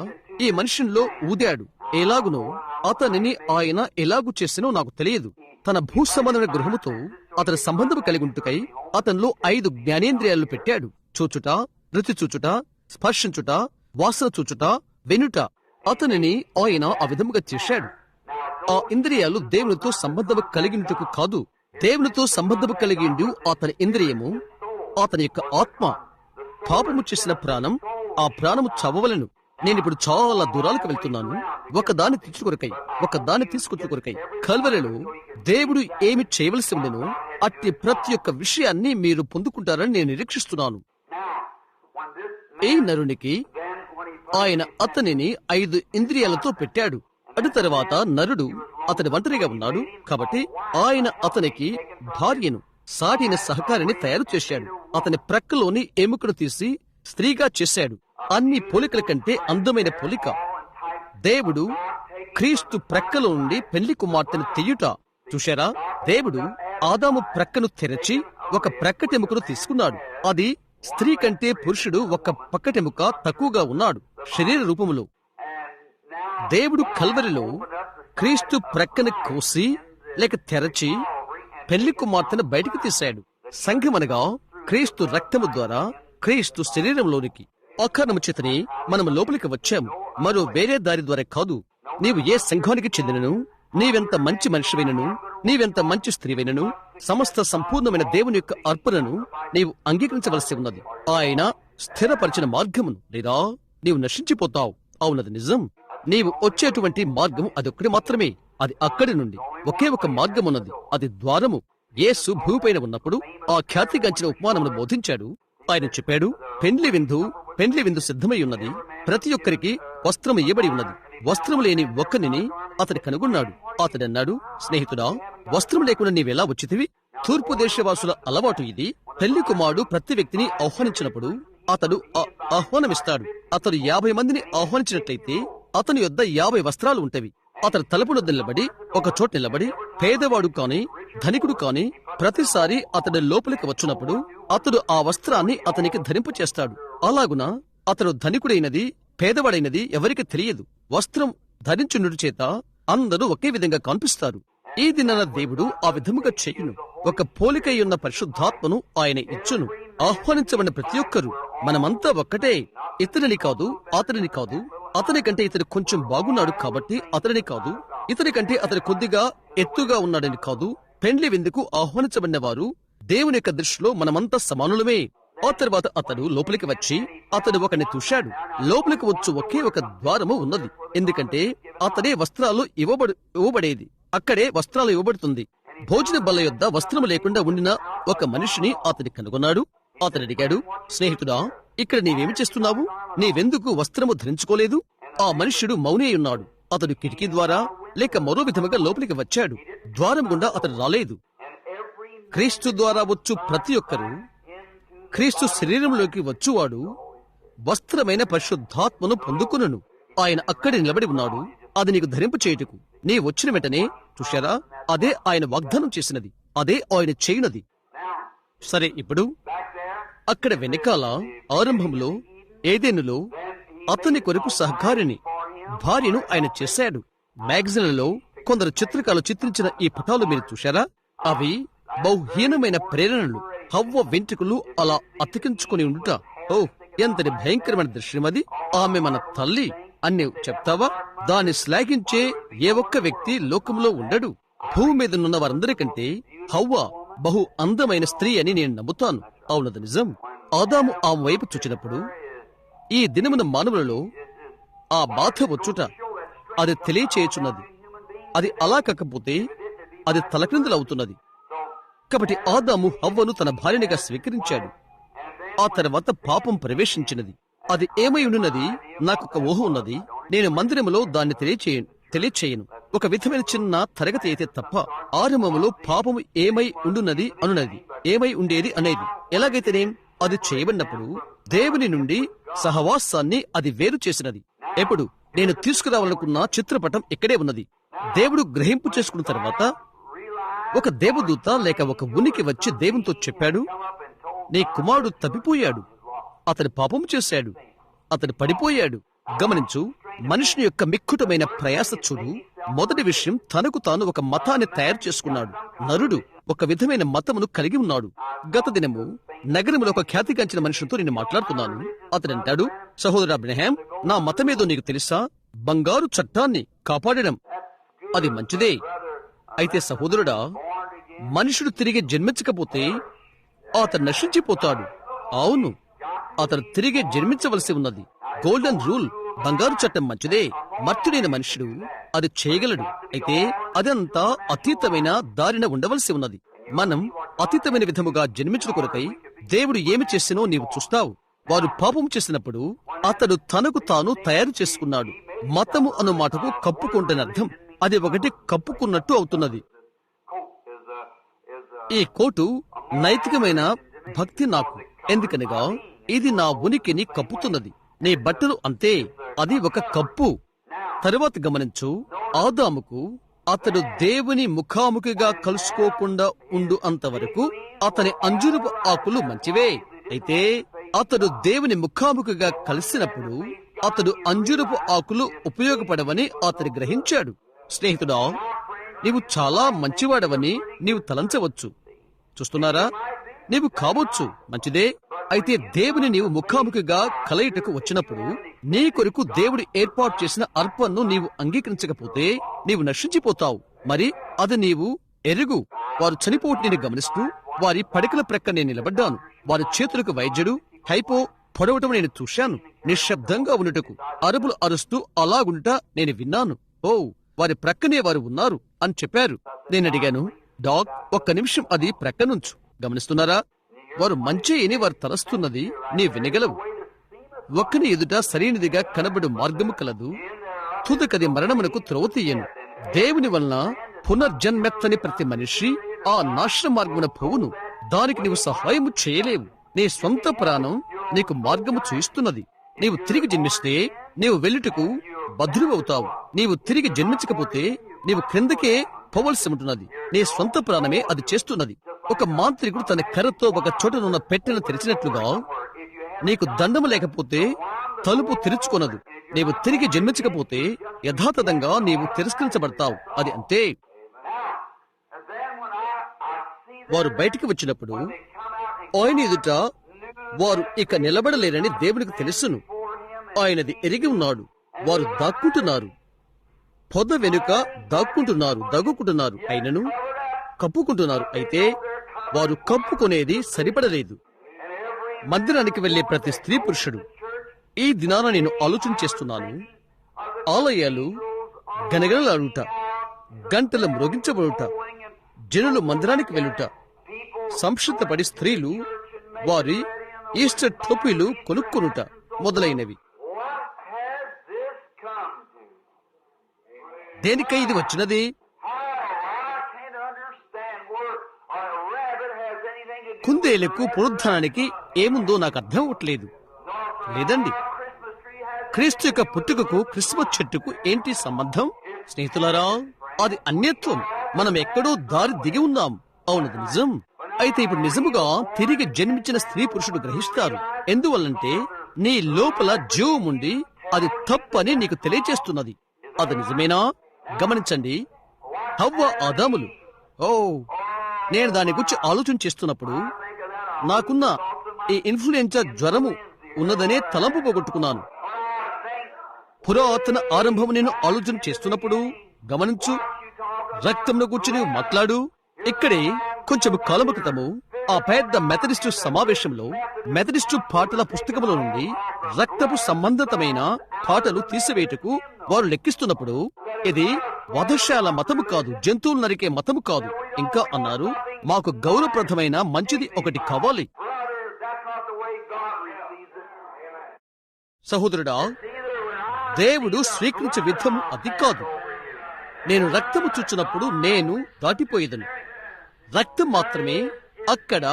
ఈ మనుషుల్లో ఊదాడు. ఎలాగునో అతనిని ఆయన ఎలాగు చేసినో నాకు తెలియదు. తన భూసంబంధమైన గృహముతో అతని సంబంధము కలిగి ఉంటుకై అతనిలో 5 జ్ఞానేంద్రియాలు పెట్టాడు. చూచుట, రుచి చూచుట, స్పర్శించుట, వాసన చూచుట, వెనుట. అతనిని ఆయన ఆ విధముగా చేశాడు. ఆ ఇంద్రియాలు దేవునితో సంబంధము కలిగినట్టుకు కాదు. దేవునితో సంబంధము కలిగిండు అతని ఇంద్రియము, అతని యొక్క ఆత్మ. పాపము చేసిన ప్రాణం, ఆ ప్రాణము చవవలను. నేనిప్పుడు చాలా దూరాలకు వెళ్తున్నాను. ఒకదాన్ని తీసుకొచ్చుకొరకై కల్వరిలో దేవుడు ఏమి చేయవలసి ఉండెనో అట్టి ప్రతి ఒక్క విషయాన్ని మీరు పొందుకుంటారని నేను నిరీక్షిస్తున్నాను. ఈ నరునికి ఆయన అతనిని 5 ఇంద్రియాలతో పెట్టాడు. అటు తర్వాత నరుడు అతని ఒంటరిగా ఉన్నాడు. కాబట్టి ఆయన అతనికి భార్యను, సాటిన సహకారిని తయారు చేశాడు. అతని ప్రక్కలోని ఎముకను తీసి స్త్రీగా చేశాడు. అన్ని పోలికల కంటే అందమైన పోలిక. దేవుడు క్రీస్తు ప్రక్కలో నుండి పెళ్లి కుమార్తెను తెయ్యుట. చూశారా? దేవుడు ఆదాము ప్రక్కను తెరచి ఒక ప్రక్కటెముకను తీసుకున్నాడు. అది స్త్రీ కంటే పురుషుడు ఒక పక్కటెముక తక్కువగా ఉన్నాడు శరీర రూపములో. దేవుడు కల్వరిలో క్రీస్తు ప్రక్కను కోసి లేక తెరచి పెళ్లి కుమార్తెను బయటికి తీశాడు. సంఘమనగా క్రీస్తు రక్తము ద్వారా క్రీస్తు శరీరంలోనికి అకారణము చేతనే మనము లోపలికి వచ్చాము. మరో వేరే దారి ద్వారా కాదు. నీవు ఏ సంఘానికి చెందినను, నీవెంత మంచి మనిషివైనను, నీవెంత మంచి స్త్రీవైనను, సమస్త సంపూర్ణమైన దేవుని యొక్క అర్పణను నీవు అంగీకరించవలసి ఉన్నది. ఆయన స్థిరపరిచిన మార్గమును, లేదా నీవు నశించిపోతావు. అవునది నిజం. నీవు వచ్చేటువంటి మార్గము అదొక్కటి మాత్రమే. అది అక్కడి నుండి ఒకే ఒక మార్గం ఉన్నది. అది ద్వారము. యేసు భూమిపైన ఉన్నప్పుడు ఆ ఖ్యాతిగాంచిన ఉపమానమును బోధించాడు. ఆయన చెప్పాడు, పెండ్లి విందు సిద్ధమై ఉన్నది. ప్రతి ఒక్కరికి వస్త్రం ఇయ్యబడి ఉన్నది. వస్త్రము లేని ఒక్కనిని అతడు కనుగొన్నాడు. అతడన్నాడు, స్నేహితుడా, వస్త్రం లేకుండా నీవెలా వచ్చితివి? తూర్పు దేశవాసుల అలవాటు ఇది. పెళ్లి కుమారుడు ప్రతి వ్యక్తిని ఆహ్వానించినప్పుడు అతడు ఆహ్వానమిస్తాడు. అతడు 50 మందిని ఆహ్వానించినట్లయితే అతని యొద్ద 50 వస్త్రాలు ఉంటవి. అతడు తలుపునొద్ద నిలబడి ఒక చోట నిలబడి పేదవాడు కాని ధనికుడు కాని ప్రతిసారి అతడు లోపలికి వచ్చినప్పుడు అతడు ఆ వస్త్రాన్ని అతనికి ధరింపు చేస్తాడు. అలాగున అతడు ధనికుడైనది పేదవాడైనది ఎవరికి తెలియదు. వస్త్రం ధరించుండు చేత అందరూ ఒకే విధంగా కనిపిస్తారు. ఈ దినాన దేవుడు ఆ విధముగా చేయును. ఒక పోలికై ఉన్న పరిశుద్ధాత్మను ఆయన ఇచ్చును. ఆహ్వానించబడిన ప్రతి ఒక్కరు మనమంతా ఒక్కటే. ఇతనిని కాదు, అతనిని కాదు, అతని కంటే ఇతడు కొంచెం బాగున్నాడు కాబట్టి అతనిని కాదు, ఇతని కంటే అతడు కొద్దిగా ఎత్తుగా ఉన్నాడని కాదు. పెండ్లి విందుకు ఆహ్వానించబడిన వారు దేవుని యొక్క దృష్టిలో మనమంతా సమానులమే. ఆ తర్వాత అతడు లోపలికి వచ్చి అతడు ఒకని చూశాడు. లోపలికి వచ్చు ఒకే ఒక ద్వారము ఉన్నది. ఎందుకంటే అతడే వస్త్రాలు ఇవ్వబడేది. అక్కడే వస్త్రాలు ఇవ్వబడుతుంది. భోజన బల్ల యొద్ద వస్త్రము లేకుండా ఉండిన ఒక మనిషిని అతడి కనుగొన్నాడు. అతడు అడిగాడు, స్నేహితుడా, ఇక్కడ నీవేమి చేస్తున్నావు? నీవెందుకు వస్త్రము ధరించుకోలేదు? ఆ మనుష్యుడు మౌనే ఉన్నాడు. అతడు కిటికీ ద్వారా లేక మరో విధముగా లోపలికి వచ్చాడు. ద్వారం గుండా అతడు రాలేదు. క్రీస్తు ద్వారా వచ్చు ప్రతి ఒక్కరూ, క్రీస్తు శరీరంలోకి వచ్చువాడు వస్త్రమైన పరిశుద్ధాత్మను పొందుకును. ఆయన అక్కడే నిలబడి ఉన్నాడు. అది నీకు ధరింపు చేయుటకు నీ వచ్చిన వెంటనే చూశారా, అదే ఆయన వాగ్దానం చేసినది, అదే ఆయన చేయనది. సరే, ఇప్పుడు అక్కడ వెనకాల ఆరంభంలో ఏదెనులో అతని కొరకు సహకారిని భార్యను ఆయన చేశాడు. మ్యాగజైన్లలో కొందరు చిత్రకారులు చిత్రించిన ఈ పటాలు మీరు చూశారా? అవి బహుహీనమైన ప్రేరణలు. హవ్వ వెంట్రుకలు అలా అతికించుకుని ఉండుట. ఓ, ఎంతటి భయంకరమైన దృశ్యం అది. ఆమె మన తల్లి అని నీవు చెప్తావా? దాన్ని శ్లాఘించే ఏ ఒక్క వ్యక్తి లోకంలో ఉండడు. భూమి మీద ఉన్న వారందరికంటే హవ్వ బహు అందమైన స్త్రీ అని నేను నమ్ముతాను. అవునది నిజం. ఆదాము ఆమె వైపు చూచినప్పుడు ఈ దినమున మానవులలో ఆ బాధ వచ్చుట అది తెలియచేయుచున్నది. అది అలా కాకపోతే అది తలక్రిందులవుతున్నది. కాబట్టి ఆదాము హవ్వను తన భార్యనిగా స్వీకరించాడు. ఆ తర్వాత పాపం ప్రవేశించినది. అది ఏమై ఉండున్నది? నాకొక ఊహ ఉన్నది. నేను మందిరములో దాన్ని తెలియచేయను. ఒక విధమైన చిన్న తరగతి అయితే తప్ప ఆరంభములో పాపము ఏమై ఉండున్నది అనున్నది, ఏమై ఉండేది అనేది. ఎలాగైతేనేం అది చేయబడినప్పుడు దేవుని నుండి సహవాసాన్ని అది వేరు చేసినది. ఎప్పుడు నేను తీసుకురావాలనుకున్న చిత్రపటం ఇక్కడే ఉన్నది. దేవుడు గ్రహింపు చేసుకున్న తర్వాత ఒక దేవదూత లేక ఒక ఉనికి వచ్చి దేవునితో చెప్పాడు, నీ కుమారుడు తప్పిపోయాడు, అతడు పాపం చేశాడు, అతడు పడిపోయాడు. గమనించు, మనుషుని యొక్క మిక్కుటమైన ప్రయాస చూడు. మొదటి విషయం, తనకు తాను ఒక మతాన్ని తయారు చేసుకున్నాడు. నరుడు ఒక విధమైన మతమును కలిగి ఉన్నాడు. గత దినము నగరంలో ఒక ఖ్యాతిగాంచిన మనుషులతో నేను మాట్లాడుతున్నాను. అతడంటాడు, సహోదరు అబ్రహాం, నా మతమేదో నీకు తెలుసా? బంగారు చట్టాన్ని కాపాడడం. అది మంచిదే. అయితే సహోదరుడా, మనుషుడు తిరిగి జన్మించకపోతే అతను నశించిపోతాడు. అవును, అతను తిరిగి జన్మించవలసి ఉన్నది. గోల్డెన్ రూల్, బంగారు చట్టం మంచిదే. మర్తుడైన మనుషుడు అది చేయగలడు. అయితే అదంతా అతీతమైన దారిన ఉండవలసి ఉన్నది. మనం అతీతమైన విధముగా జన్మించిన కొరకై దేవుడు ఏమి చేసినో నీవు చూస్తావు. వారు పాపం చేసినప్పుడు అతడు తనకు తాను తయారు చేసుకున్నాడు. మతము అను మాటకు కప్పుకుంటున్న అర్థం. అది ఒకటి కప్పుకున్నట్టు అవుతున్నది. ఈ కోటు నైతికమైన భక్తి నాకు, ఎందుకనగా ఇది నా ఉనికిని కప్పుతున్నది. నీ బట్టలు అంతే, అది ఒక కప్పు. తరువాత గమనించు, ఆదాముకు అతడు దేవుని ముఖాముఖిగా కలుసుకోకుండా ఉండు అంతవరకు అతని అంజూరపు ఆకులు మంచివే. అయితే అతడు దేవుని ముఖాముఖిగా కలిసినప్పుడు అతడు అంజూరపు ఆకులు ఉపయోగపడవని అతడు గ్రహించాడు. స్నేహితుడా, నీవు చాలా మంచివాడవని నీవు తలంచవచ్చు. చూస్తున్నారా? నీవు కావచ్చు, మంచిదే. అయితే దేవుని నీవు ముఖాముఖిగా కలయిటకు వచ్చినప్పుడు నీ కొరకు దేవుడు ఏర్పాటు చేసిన అర్పణను నీవు అంగీకరించకపోతే నీవు నశించిపోతావు. మరి అది నీవు ఎరుగు. వారు చనిపోవటం నేను గమనిస్తూ వారి పడకల ప్రక్క నేను నిలబడ్డాను. వారి చేతులకు వైద్యుడు హైపో పొడవటం నేను చూశాను. నిశ్శబ్దంగా ఉండుటకు అరుపులు అరుస్తూ అలాగుంట నేను విన్నాను. ఓ, వారి ప్రక్కనే వారు ఉన్నారు అని చెప్పారు. నేను అడిగాను, డాగ్, ఒక్క నిమిషం అది ప్రక్కనుంచు. గమనిస్తున్నారా? వారు మంచి అని వారు తలస్తున్నది నీ వినగలవు. ఒక్కని ఎదుట సరైనదిగా కనబడు మార్గము కలదు. తుదకది మరణమునకు త్రోవ తీయను. దేవుని వలన పునర్జన్మెత్తని ప్రతి మనిషి ఆ నాశన మార్గమున పోవును. దానికి నీవు సహాయము చేయలేవు. నీ స్వంత ప్రాణం నీకు మార్గము చూయిస్తున్నది. నీవు తిరిగి జన్మిస్తే నీవు వెళ్ళుటకు బద్రువవుతావు. నీవు తిరిగి జన్మించకపోతే నీవు క్రిందకే పోవలసి ఉంటున్నది. నీ స్వంత ప్రాణమే అది చేస్తున్నది. ఒక మాంత్రికుడు తన కర్రతో ఒక చోటనున్న పెట్టెను తెరిచినట్లుగా నీకు దండము లేకపోతే తలుపు తెరుచుకొనదు. నీవు తిరిగి జన్మించకపోతే యథాతథంగా నీవు తిరస్కరించబడతావు. అది అంతే. వారు బయటికి వచ్చినప్పుడు ఆయన ఎదుట వారు ఇక నిలబడలేరని దేవునికి తెలుసును. ఆయనది ఎరిగి ఉన్నాడు. వారు దాక్కుంటున్నారు, పొద వెనుక దగ్గుకుంటున్నారు, అయినను కప్పుకుంటున్నారు. అయితే వారు కప్పుకునేది సరిపడలేదు. మందిరానికి వెళ్లే ప్రతి స్త్రీ పురుషుడు ఈ దినాన నేను ఆలోచన చేస్తున్నాను. ఆలయాలు గనగనలాడుట, గంటలు మ్రోగించబడుట, జనులు మందిరానికి వెళ్ళుట, సంక్షిప్తపడి స్త్రీలు వారి ఈస్టర్ టోపీలు కొనుక్కునుట మొదలైనవి. దేనికై ఇది వచ్చినది? కుందేలుకు పునరుద్ధానానికి ఏముందో నాకు అర్థం అవ్వట్లేదు. లేదండి, క్రీస్తు యొక్క పుట్టుకకు క్రిస్మస్ చెట్టుకు ఏంటి సంబంధం? స్నేహితులారా, అది అన్యత్వం. మనం ఎక్కడో దారి దిగి ఉన్నాం. అవునది నిజం. అయితే ఇప్పుడు నిజముగా తిరిగి జన్మించిన స్త్రీ పురుషుడు గ్రహిస్తారు. ఎందువల్లంటే నీ లోపల జీవం ఉండి అది తప్పని నీకు తెలియచేస్తున్నది. అది నిజమేనా? గమనించండి, హవ్వ ఆదాములు. ఓ, నేను దాని గురించి ఆలోచన చేస్తున్నప్పుడు నాకున్న ఈ ఇన్ఫ్లుయెన్జా జ్వరము ఉన్నదనే తలంపు పోగొట్టుకున్నాను. పురాతన ఆరంభము నేను ఆలోచన చేస్తున్నప్పుడు గమనించు, రక్తంలో కూర్చుని నీవు మాట్లాడు. ఇక్కడే కొంచెం కాలము క్రితము ఆ పెద్ద మెథడిస్టు సమావేశంలో మెథడిస్టు పాటల పుస్తకములో నుండి రక్తపు సంబంధితమైన పాటలు తీసివేయటకు వారు లెక్కిస్తున్నప్పుడు ఇది వధశాల మతము కాదు, జంతువులు నరికే మతము కాదు. ఇంకా అన్నారు, మాకు గౌరవప్రదమైన మంచిది ఒకటి కావాలి. సహోదరుడా, దేవుడు స్వీకరించే విధము అది కాదు. నేను రక్తము చూచినప్పుడు నేను దాటిపోయేదను. రక్తం మాత్రమే అక్కడ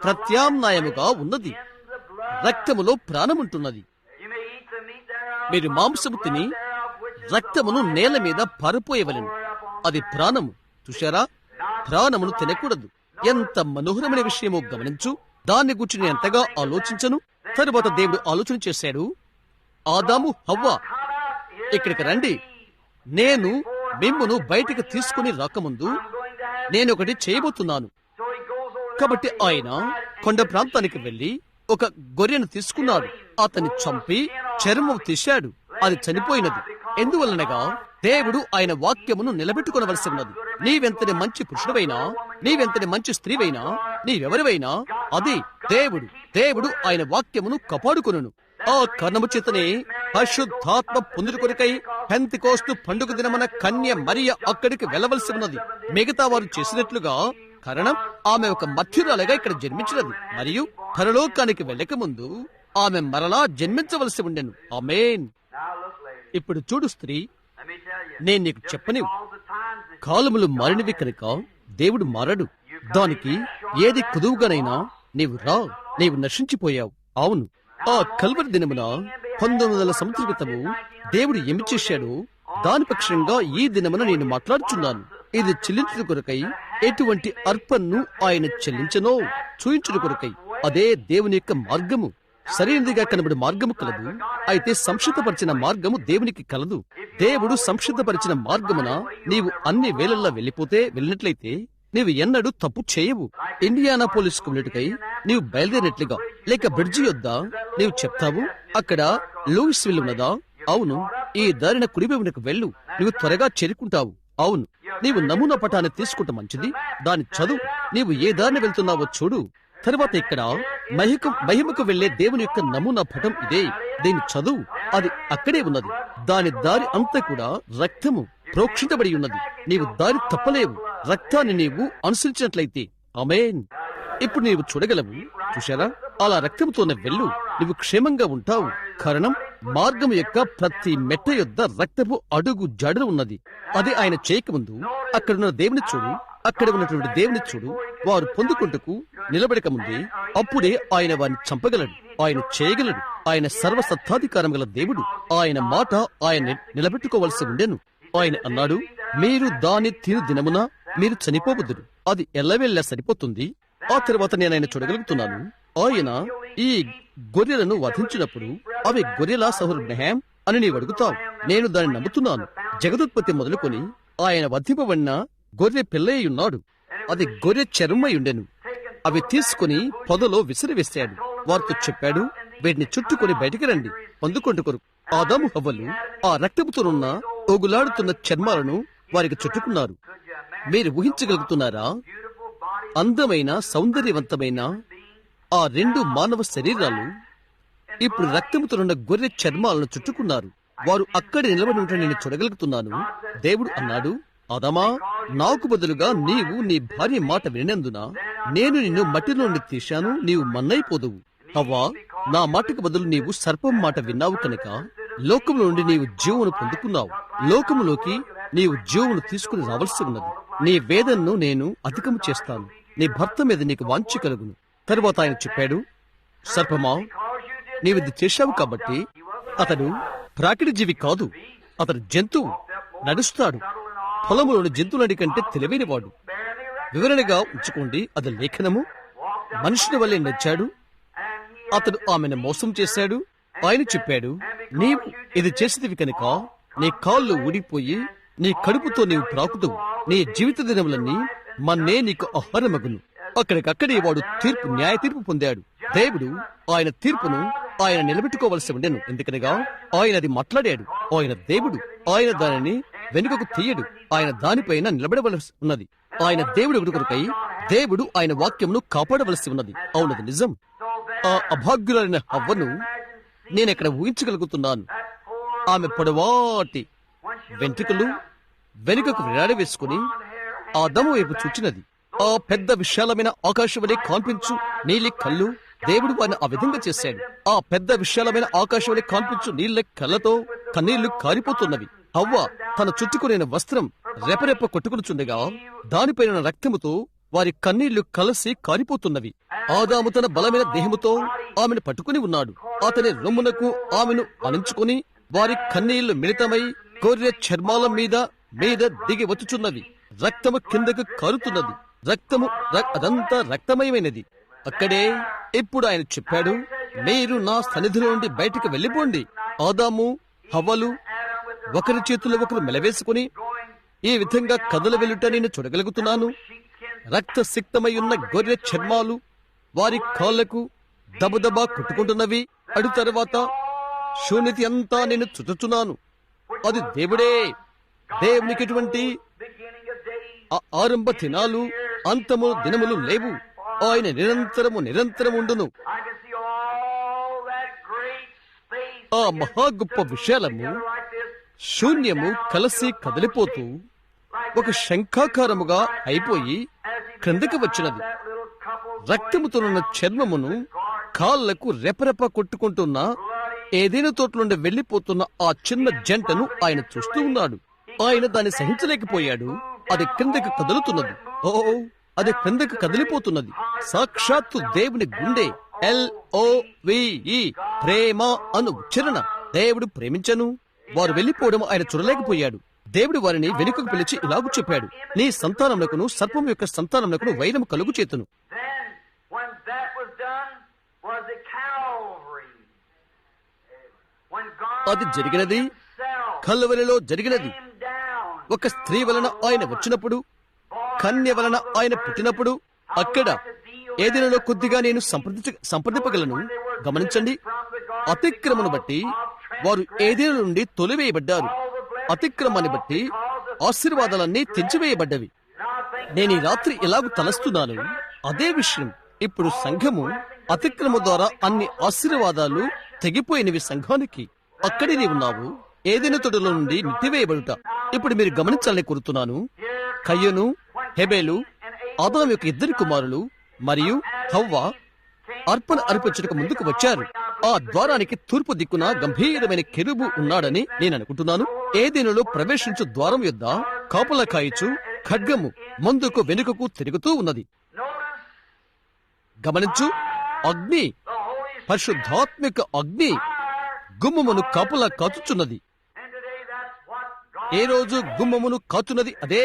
ప్రత్యామ్నాయముగా ఉన్నది. రక్తములో ప్రాణముంటున్నది. మీరు మాంసము తిని రక్తమును నేల మీద పారిపోయవలెను. అది ప్రాణము. చూశారా? ప్రాణమును తినకూడదు. ఎంత మనోహరమైన విషయమో గమనించు. దాన్ని గురించి నేను ఎంతగా ఆలోచించను. తరువాత దేవుడు ఆలోచన చేశాడు, ఆదాము, హవ్వ, ఇక్కడికి రండి. నేను మిమ్మును బయటికి తీసుకుని రాకముందు నేను ఒకటి చేయబోతున్నాను. కాబట్టి ఆయన కొండ ప్రాంతానికి వెళ్లి ఒక గొర్రెను తీసుకున్నాడు. అతన్ని చంపి చర్మం తీశాడు. అది చనిపోయినది. ఎందువలనగా దేవుడు ఆయన వాక్యమును నిలబెట్టుకునవలసి ఉన్నది. నీవెంతటి మంచి పురుషుడవైనా, నీవెంతటి మంచి స్త్రీవైనా, నీవెవరివైనా, అది దేవుడు ఆయన వాక్యమును కాపాడుకొనును. ఆ కారణము చేతనే పరిశుద్ధాత్మ పొందుట కొరకై పెంతెకోస్తు పండుగ దినమున కన్య మరియ అక్కడికి వెళ్ళవలసి ఉన్నది. మిగతా వారు చేసినట్లుగా. కారణం, ఆమె ఒక మధ్యురాలుగా ఇక్కడ జన్మించినది మరియు పరలోకానికి వెళ్ళక ముందు ఆమె మరలా జన్మించవలసి ఉండెను. ఆమేన్. ఇప్పుడు చూడు స్త్రీ, నేను నీకు చెప్పనివు, కాలములు మారినవి కనుక దేవుడు మారడు. దానికి ఏది కుదువుగానైనా నీవు రా, నీవు నశించిపోయావు. అవును, ఆ కల్వరి దినమున 1900 సంవత్సరాల క్రితము దేవుడు ఏమి చేశాడో దాని పక్షంగా ఈ దినమున నేను మాట్లాడుచున్నాను. ఇది చెల్లించుట కొరకై ఎటువంటి అర్పణను ఆయన చెల్లించనో చూయించుట కొరకై. అదే దేవుని యొక్క మార్గము. సరైనదిగా కనబడి మార్గము కలదు, అయితే సంక్షిప్తపరిచిన మార్గము దేవునికి కలదు. దేవుడు సంక్షిప్తపరిచిన మార్గమున నీవు అన్ని వేళల్లో వెళ్ళినట్లయితే నీవు ఎన్నడూ తప్పు చేయవు. ఇండియానాపోలిస్ కు వెళ్ళుటకై నీవు బయలుదేరినట్లుగా, లేక బ్రిడ్జి యొద్ద నీవు చెప్తావు, అక్కడ లూయిస్ విల్ ఉన్నదా? అవును, ఈ దారిన కుడివైపునకు వెళ్ళు, నువ్వు త్వరగా చేరుకుంటావు. అవును, నీవు నమూనా పటాన్ని తీసుకుంటే మంచిది. దాని చదువు, నీవు ఏ దారిని వెళ్తున్నావో చూడు. తరువాత ఇక్కడ మహిమకు వెళ్లే దేవుని యొక్క నమూనా పటం ఇదే. దీని చదువు, అది అక్కడే ఉన్నది. దాని దారి అంతా కూడా రక్తము ప్రోక్షించబడి ఉన్నది. నీవు దారి తప్పలేవు, రక్తాన్ని నీవు అనుసరించినట్లయితే. ఆమేన్. ఇప్పుడు నీవు చూడగలవు. చూశారా? అలా రక్తముతోనే వెళ్ళు, నీవు క్షేమంగా ఉంటావు. కారణం, మార్గము యొక్క ప్రతి మెట్ట యొద్ద రక్తపు అడుగు జాడలు ఉన్నది. అది ఆయన చేయకముందు అక్కడున్న దేవుని చూడు, అక్కడ ఉన్నటువంటి దేవుని చూడు. వారు పొందుకుంటకు నిలబడక ముందే అప్పుడే ఆయన వారిని చంపగలడు, ఆయన చేయగలడు. ఆయన సర్వసత్తాధికారం గల దేవుడు. ఆయన మాట ఆయన నిలబెట్టుకోవలసి ఉండెను. ఆయన అన్నాడు, మీరు దాని తిను దినమున మీరు చనిపోవద్దురు. అది ఎల్లవెల్లా సరిపోతుంది. ఆ తర్వాత నేను ఆయన చూడగలుగుతున్నాను. ఆయన ఈ గొర్రెలను వధించినప్పుడు అవి గొర్రెల సహోదరుడహం అని నీవు అడుగుతావు. నేను దాన్ని నమ్ముతున్నాను. జగదుత్పత్తి మొదలుకొని ఆయన వధింపబడిన గొర్రె పిల్లయ్యున్నాడు. అది గొర్రె చర్మై ఉండెను. అవి తీసుకుని పొదలో విసిరివేశాడు. వారితో చెప్పాడు, వీటిని చుట్టుకొని బయటికి రండి, పొందుకొంటు కొరకు. ఆదాము హవ్వలు ఆ రక్తముతోనున్న తోగులాడుతున్న చర్మాలను వారికి చుట్టుకున్నారు. మీరు ఊహించగలుగుతున్నారా? అందమైన సౌందర్యవంతమైన ఆ 2 మానవ శరీరాలు ఇప్పుడు రక్తముతోనున్న గొర్రె చర్మాలను చుట్టుకున్నారు. వారు అక్కడే నిలబడి ఉంటే నేను చూడగలుగుతున్నాను. దేవుడు అన్నాడు, ఆదామా, నాకు బదులుగా నీవు నీ భార్య మాట వినందున నేను నిన్ను మట్టి నుండి తీశాను, నీవు మన్నైపోదువు. హవ్వా, నా మాటకు బదులు నీవు సర్పం మాట విన్నావు కనుక లోకం నుండి నీవు జీవమును పొందుకున్నావు. లోకములోకి నీవు జీవమును తీసుకుని రావాల్సి ఉన్నది. నీ వేదనను నేను అధికము చేస్తాను. నీ భర్త మీద నీకు వాంఛ కలుగును. తరువాత ఆయన చెప్పాడు, సర్పమా, నీవిది చేశావు కాబట్టి అతడు ప్రాకిడి జీవి కాదు, అతడు జంతువు, నడుస్తాడు. పొలములోని జంతువులడి కంటే తెలివైనవాడు. వివరణగా ఉంచుకోండి, అది లేఖనము. మనుషుని వల్లే నచ్చాడు. అతడు ఆమెను మోసం చేశాడు. ఆయన చెప్పాడు, నీవు ఇది చేసేదివి కనుక నీ కాళ్ళు ఊడిపోయి నీ కడుపుతో నీవు ప్రాకుతావు. నీ జీవిత దినములన్నీ మన్నే నీకు ఆహారమగును. అక్కడికక్కడే వాడు న్యాయ తీర్పు పొందాడు. దేవుడు ఆయన తీర్పును ఆయన నిలబెట్టుకోవలసి ఉండెను. ఎందుకనగా ఆయన అది మాట్లాడాడు. ఆయన దేవుడు. ఆయన దానిని వెనుకకు తీయడు. ఆయన దానిపైన నిలబడవలసి ఉన్నది. ఆయన దేవుడు కొరకై దేవుడు ఆయన వాక్యమును కాపాడవలసి ఉన్నది. అవునది నిజం. ఆ అభాగ్యులైన హవ్వను నేనెక్కడ ఊహించగలుగుతున్నాను. ఆమె పొడవాటి వెంట్రుకలు వెనుకకు వేలాడవేసుకుని ఆదాము వైపు చూచినది. ఆ పెద్ద విశాలమైన ఆకాశం వలె కాన్పించు నీలి కళ్ళు దేవుడు వారిని ఆ విధంగా చేశాడు. ఆ పెద్ద విశాలమైన ఆకాశం వలె కాన్పించు నీళ్ళ కళ్ళతో కన్నీళ్లు కారిపోతున్నవి. హవ్వ తన చుట్టుకునే వస్త్రం రెపరెప్ప కొట్టుకునిచుండగా దానిపైన రక్తముతో వారి కన్నీళ్లు కలిసి కారిపోతున్నవి. ఆదాము తన బలమైన దేహముతో ఆమెను పట్టుకుని ఉన్నాడు. అతని రొమ్మునకు ఆమెను అణించుకుని వారి కన్నీళ్లు మిళితమై గొర్రె చర్మాల మీద దిగి వచ్చుచున్నవి. రక్తము కిందకు కారుతున్నది. రక్తము అదంతా రక్తమయమైనది. అక్కడే ఇప్పుడు ఆయన చెప్పాడు, మీరు నా సన్నిధిలో నుండి బయటికి వెళ్ళిపోండి. ఆదాము హవ్వలు ఒకరి చేతుల్లో ఒకరు మెలవేసుకుని ఈ విధంగా కదల వెలుట నేను చూడగలుగుతున్నాను. రక్తసిక్తమై ఉన్న గొర్రె చర్మాలు వారి కాళ్లకు దబదబా కొట్టుకుంటున్నవి. అడు తర్వాత శూన్యత అంతా నేను చుట్టుచున్నాను. అది దేవుడే. దేవునికి ఎటువంటి ఆరంభ దినాలు అంతము దినములు లేవు. ఆయన నిరంతరము ఉండును. ఆ మహా గొప్ప విశాలము శూన్యము కలిసి కదిలిపోతూ ఒక శంఖాకారముగా అయిపోయి క్రిందకి వచ్చినది. రక్తముతోనున్న చర్మమును కాళ్లకు రెపరెప కొట్టుకుంటున్న ఏదైనా తోటలుండి వెళ్లిపోతున్న ఆ చిన్న జంటను ఆయన చూస్తూ ఉన్నాడు. ఆయన దాన్ని సహించలేకపోయాడు. అది క్రిందకి కదులుతున్నది. అది క్రిందకి కదిలిపోతున్నది. సాక్షాత్తు దేవుని గుండె. LOVE ప్రేమ అను ఉచ్చరణ. దేవుడు ప్రేమించను. వారు వెళ్లిపోవడం ఆయన చూడలేకపోయాడు. దేవుడు వారిని వెనుకకు పిలిచి ఇలాగు చెప్పాడు, నీ సంతానమునకును సర్పం యొక్క సంతానమునకును వైరము కలుగు చేతును. అది జరిగినది, కల్వరిలో జరిగినది. ఒక స్త్రీ వలన ఆయన వచ్చినప్పుడు, కన్య వలన ఆయన పుట్టినప్పుడు, అక్కడ ఏదైనాలో కొద్దిగా నేను సంప్రదింపగలను. గమనించండి, అతిక్రమను బట్టి వారు ఏదైనా నుండి తొలివేయబడ్డారు. అతిక్రమాన్ని బట్టి ఆశీర్వాదాలన్నీ తెంచివేయబడ్డవి. నేను ఈ రాత్రి ఎలాగూ తలస్తున్నాను, అదే విషయం. ఇప్పుడు సంఘము అతిక్రమ ద్వారా అన్ని ఆశీర్వాదాలు తెగిపోయినవి సంఘానికి. అక్కడే నీవు ఉన్నావు, ఏదైనా తొడలో నుండి నెట్టివేయబడుట. ఇప్పుడు మీరు గమనించాలని కోరుతున్నాను. కయ్యను, హెబేలు, ఆదాము యొక్క 2 కుమారులు మరియు హవ్వ అర్పణ అర్పించడానికి ముందుకు వచ్చారు. ఆ ద్వారానికి తూర్పు దిక్కున గంభీరమైన కెరూబు ఉన్నాడని నేను అనుకుంటున్నాను. ఏదైనాలో ప్రవేశించు ద్వారం యొద్ద కాపుల కాయచు ఖడ్గము ముందుకు వెనుకకు తిరుగుతూ ఉన్నది. గమనించు, అగ్ని, పరిశుద్ధాత్మిక అగ్ని గుమ్మమును కాపులా కాచుచున్నది. ఏ రోజు గుమ్మమును కాచున్నది అదే.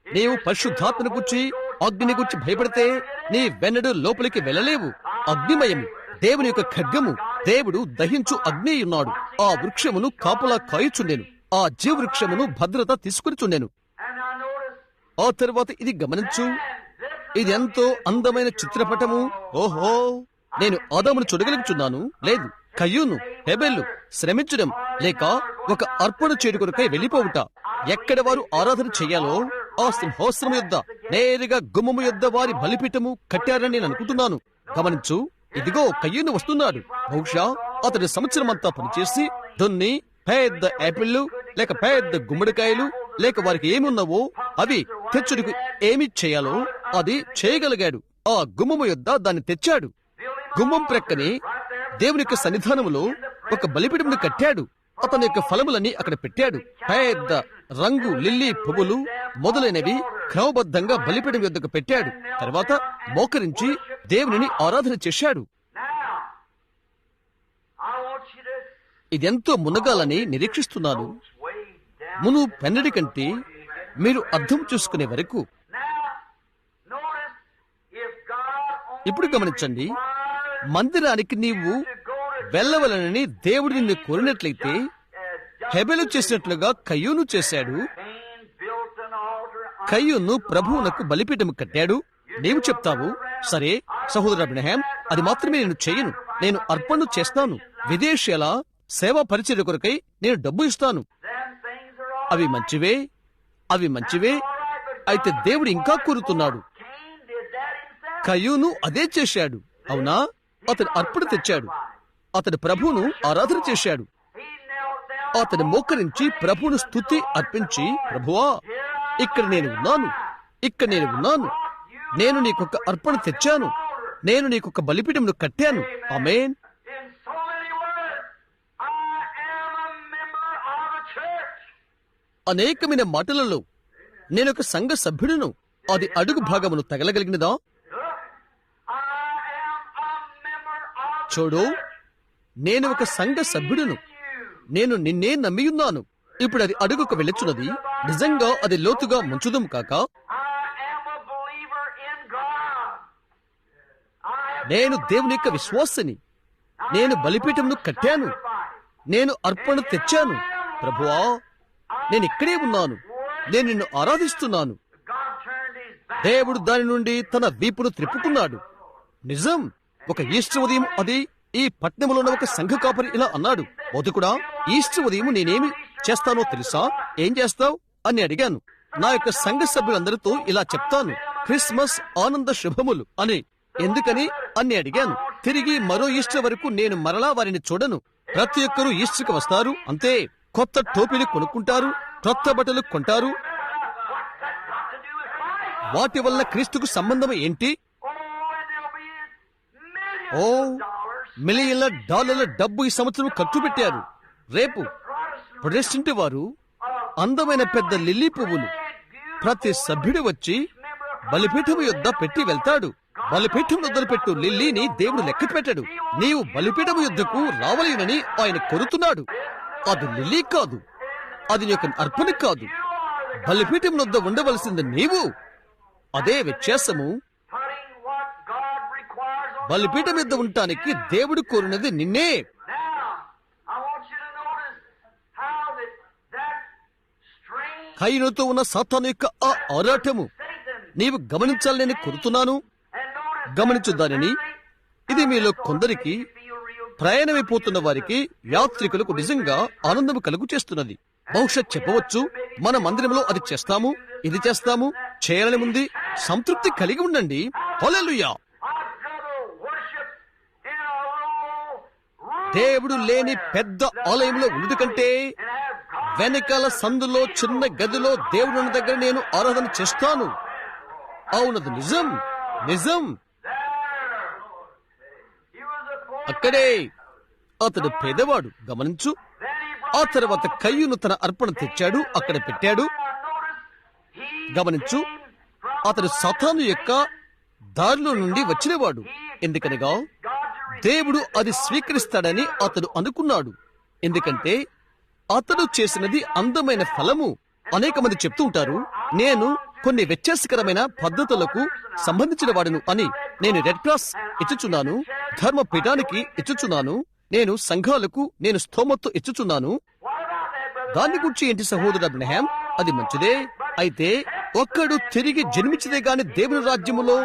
నీవు పరిశుద్ధాత్మను గుర్చి అగ్నిని గుర్చి భయపడితే నీ వెన్నడు లోపలికి వెళ్ళలేవు. అగ్నిమయము దేవుని యొక్క ఖడ్గము. దేవుడు దహించు అగ్ని ఉన్నాడు. ఆ వృక్షమును కాపులా కాయుచుండెను. ఆ జీవవృక్షమును భద్రత తీసుకుని చుండెను. ఆ తరువాత ఇది గమనించు, ఇది ఎంతో అందమైన చిత్రపటము. ఓహో, నేను ఆదామును చూడగలుగుచున్నాను. లేదు, కయ్యూను, హెబెలు శ్రమించడం లేక ఒక అర్పణ చేడుకొరకై వెళ్లిపోవుట. ఎక్కడ వారు ఆరాధన చెయ్యాలో ఆ సింహాసనం యొద్ద నేరుగా గుమ్మము యొద్ద వారి బలిపీఠము కట్టారని నేను అనుకుంటున్నాను. గమనించు, ఇదిగో కయ్యూను వస్తున్నాడు. బహుశా అతడు సంవత్సరం అంతా పనిచేసి దున్ని పెద్ద యాపిళ్లు లేక పెద్ద గుమ్మడికాయలు లేక వారికి ఏమున్నావో అవి తెచ్చుడికి ఏమి చేయాలో అది చేయగలిగాడు. ఆ గుమ్మము యొద్ద దాన్ని తెచ్చాడు. గుమ్మం ప్రక్కనే దేవుని యొక్క సన్నిధానములో ఒక బలిపీఠమును కట్టాడు. అతని యొక్క ఫలములన్నీ అక్కడ పెట్టాడు. పెద్ద రంగు లిల్లీ పువ్వులు మొదలైనవి క్రమబద్ధంగా బలిపీఠం యొద్దకు పెట్టాడు. తర్వాత మోకరించి దేవునిని ఆరాధన చేశాడు. ఇదెంతో మునగాలని నిరీక్షిస్తున్నాను. మును పెన్నడి కంటే మీరు అర్థం చేసుకునే వరకు. ఇప్పుడు గమనించండి, మందిరానికి నీవు వెళ్ళవలనని దేవుడు నిన్ను కోరినట్లయితే హెబెలు చేసినట్లుగా కయ్యూను చేశాడు. కయ్యూను ప్రభువునకు బలిపీఠము కట్టాడు. నీవు చెప్తావు, సరే సహోదరు అబ్రహాం, అది మాత్రమే నేను చేయను, నేను అర్పణ చేస్తాను, విదేశీయుల సేవా పరిచర్య కొరకై నేను డబ్బు ఇస్తాను. అవి మంచివే, అవి మంచివే. అయితే దేవుడు ఇంకా కోరుతున్నాడు. కయ్యూను అదే చేశాడు, అవునా? అతడు అర్పణ తెచ్చాడు, అతడు ప్రభువును ఆరాధన చేశాడు. అతడు మోకరించి ప్రభువును స్తుతి అర్పించి, ప్రభువా, ఇక్కడ నేను ఉన్నాను, ఇక్కడ నేను ఉన్నాను, నేను నీకొక అర్పణ తెచ్చాను, నేను నీకొక బలిపీఠమును కట్టాను. ఆమేన్. అనేకమైన మాటలలో నేనొక సంఘ సభ్యుడును. అది అడుగు భాగమును తగలగలిగినదా? చూడు, నేను ఒక సంఘ సభ్యుడును, నేను నిన్నే నమ్మియున్నాను. ఇప్పుడు అది అడుగుకు వెళ్ళుచున్నది. నిజంగా అది లోతుగా ముంచుదం కాక, నేను దేవుని యొక్క విశ్వాసిని, నేను బలిపీఠమును కట్టాను, నేను అర్పణ తెచ్చాను. ప్రభువా, నేను ఇక్కడే ఉన్నాను, నేను నిన్ను ఆరాధిస్తున్నాను. దేవుడు దాని నుండి తన వీపును త్రిప్పుకున్నాడు. నిజం. ఒక ఈస్టర్ ఉదయం అది ఈ పట్టణంలో ఉన్న ఒక సంఘ కాపరి ఇలా అన్నాడు, బోధకుడా, ఈస్టర్ ఉదయం నేనేమి చేస్తానో తెలుసా? ఏం చేస్తావు అని అడిగాను. నా యొక్క సంఘ సభ్యులందరితో ఇలా చెప్తాను, క్రిస్మస్ ఆనంద శుభములు అని. ఎందుకని అని అడిగాను. తిరిగి మరో ఈస్టర్ వరకు నేను మరలా వారిని చూడను. ప్రతి ఒక్కరూ ఈస్టర్కి వస్తారు, అంతే. కొత్త టోపీలు కొనుక్కుంటారు, కొత్త బట్టలు కొంటారు. వాటి వల్ల క్రీస్తుకు సంబంధం ఏంటి? ఓ, మిలియన్ల డాలర్ల డబ్బు ఈ సంవత్సరం ఖర్చు పెట్టారు. రేపు ప్రొటెస్టెంట్ వారు అందమైన పెద్ద లిల్లీ పువ్వులు ప్రతి సభ్యుడు వచ్చి బలిపీఠం యొద్ద పెట్టి వెళ్తాడు. బలిపీఠం వద్దలు పెట్టు లిల్లీని దేవుడు లెక్క పెట్టాడు. నీవు బలిపీఠం యుద్ధకు రావలేనని ఆయన కోరుతున్నాడు. అది లిల్లీ కాదు, అది నీ యొక్క అర్పణ కాదు. బలిపీఠం వద్ద ఉండవలసింది నీవు. అదే వ్యత్యాసము. బలిపీఠం మీద ఉండటానికి దేవుడు కోరినది నిన్నే. కయ్యూనుతో ఉన్న సాతాను యొక్క ఆ ఆరాటము నీవు గమనించాలని కోరుతున్నాను. గమనించు దానిని. ఇది మీలో కొందరికి, ప్రయాణమైపోతున్న వారికి, యాత్రికులకు నిజంగా ఆనందము కలుగు చేస్తున్నది. బహుశా చెప్పవచ్చు, మన మందిరంలో అది చేస్తాము, ఇది చేస్తాము, చేయాలని ఉంది. సంతృప్తి కలిగి ఉండండి. హల్లెలూయా. దేవుడు లేని పెద్ద ఆలయంలో ఉండుట కంటే వెనకాల సందులో చిన్న గదిలో దేవుడు ఉన్న దగ్గర నేను ఆరాధన చేస్తాను. అవునది నిజం, నిజం. అక్కడే అతడు పేదవాడు, గమనించు. ఆ తర్వాత కయ్యూను తన అర్పణ తెచ్చాడు, అక్కడ పెట్టాడు. గమనించు, అతడు సాతాను యొక్క దారిలో నుండి వచ్చినవాడు. ఎందుకనగా దేవుడు అది స్వీకరిస్తాడని అతడు అనుకున్నాడు. ఎందుకంటే అతడు చేసినది అందమైన ఫలము. అనేక మంది చెప్తూ ఉంటారు, నేను కొన్ని వ్యత్యాసకరమైన పద్ధతులకు సంబంధించిన వాడును అని. నేను రెడ్ క్రాస్ ఇచ్చుచున్నాను, ధర్మపీఠానికి ఇచ్చుచున్నాను, నేను సంఘాలకు నేను స్తోమత్తు ఇచ్చుచున్నాను. దాన్ని గురించి ఏంటి సహోదరుడు అబ్రహాం? అది మంచిదే. అయితే ఒక్కడు తిరిగి జన్మించదే గాని దేవుని రాజ్యములో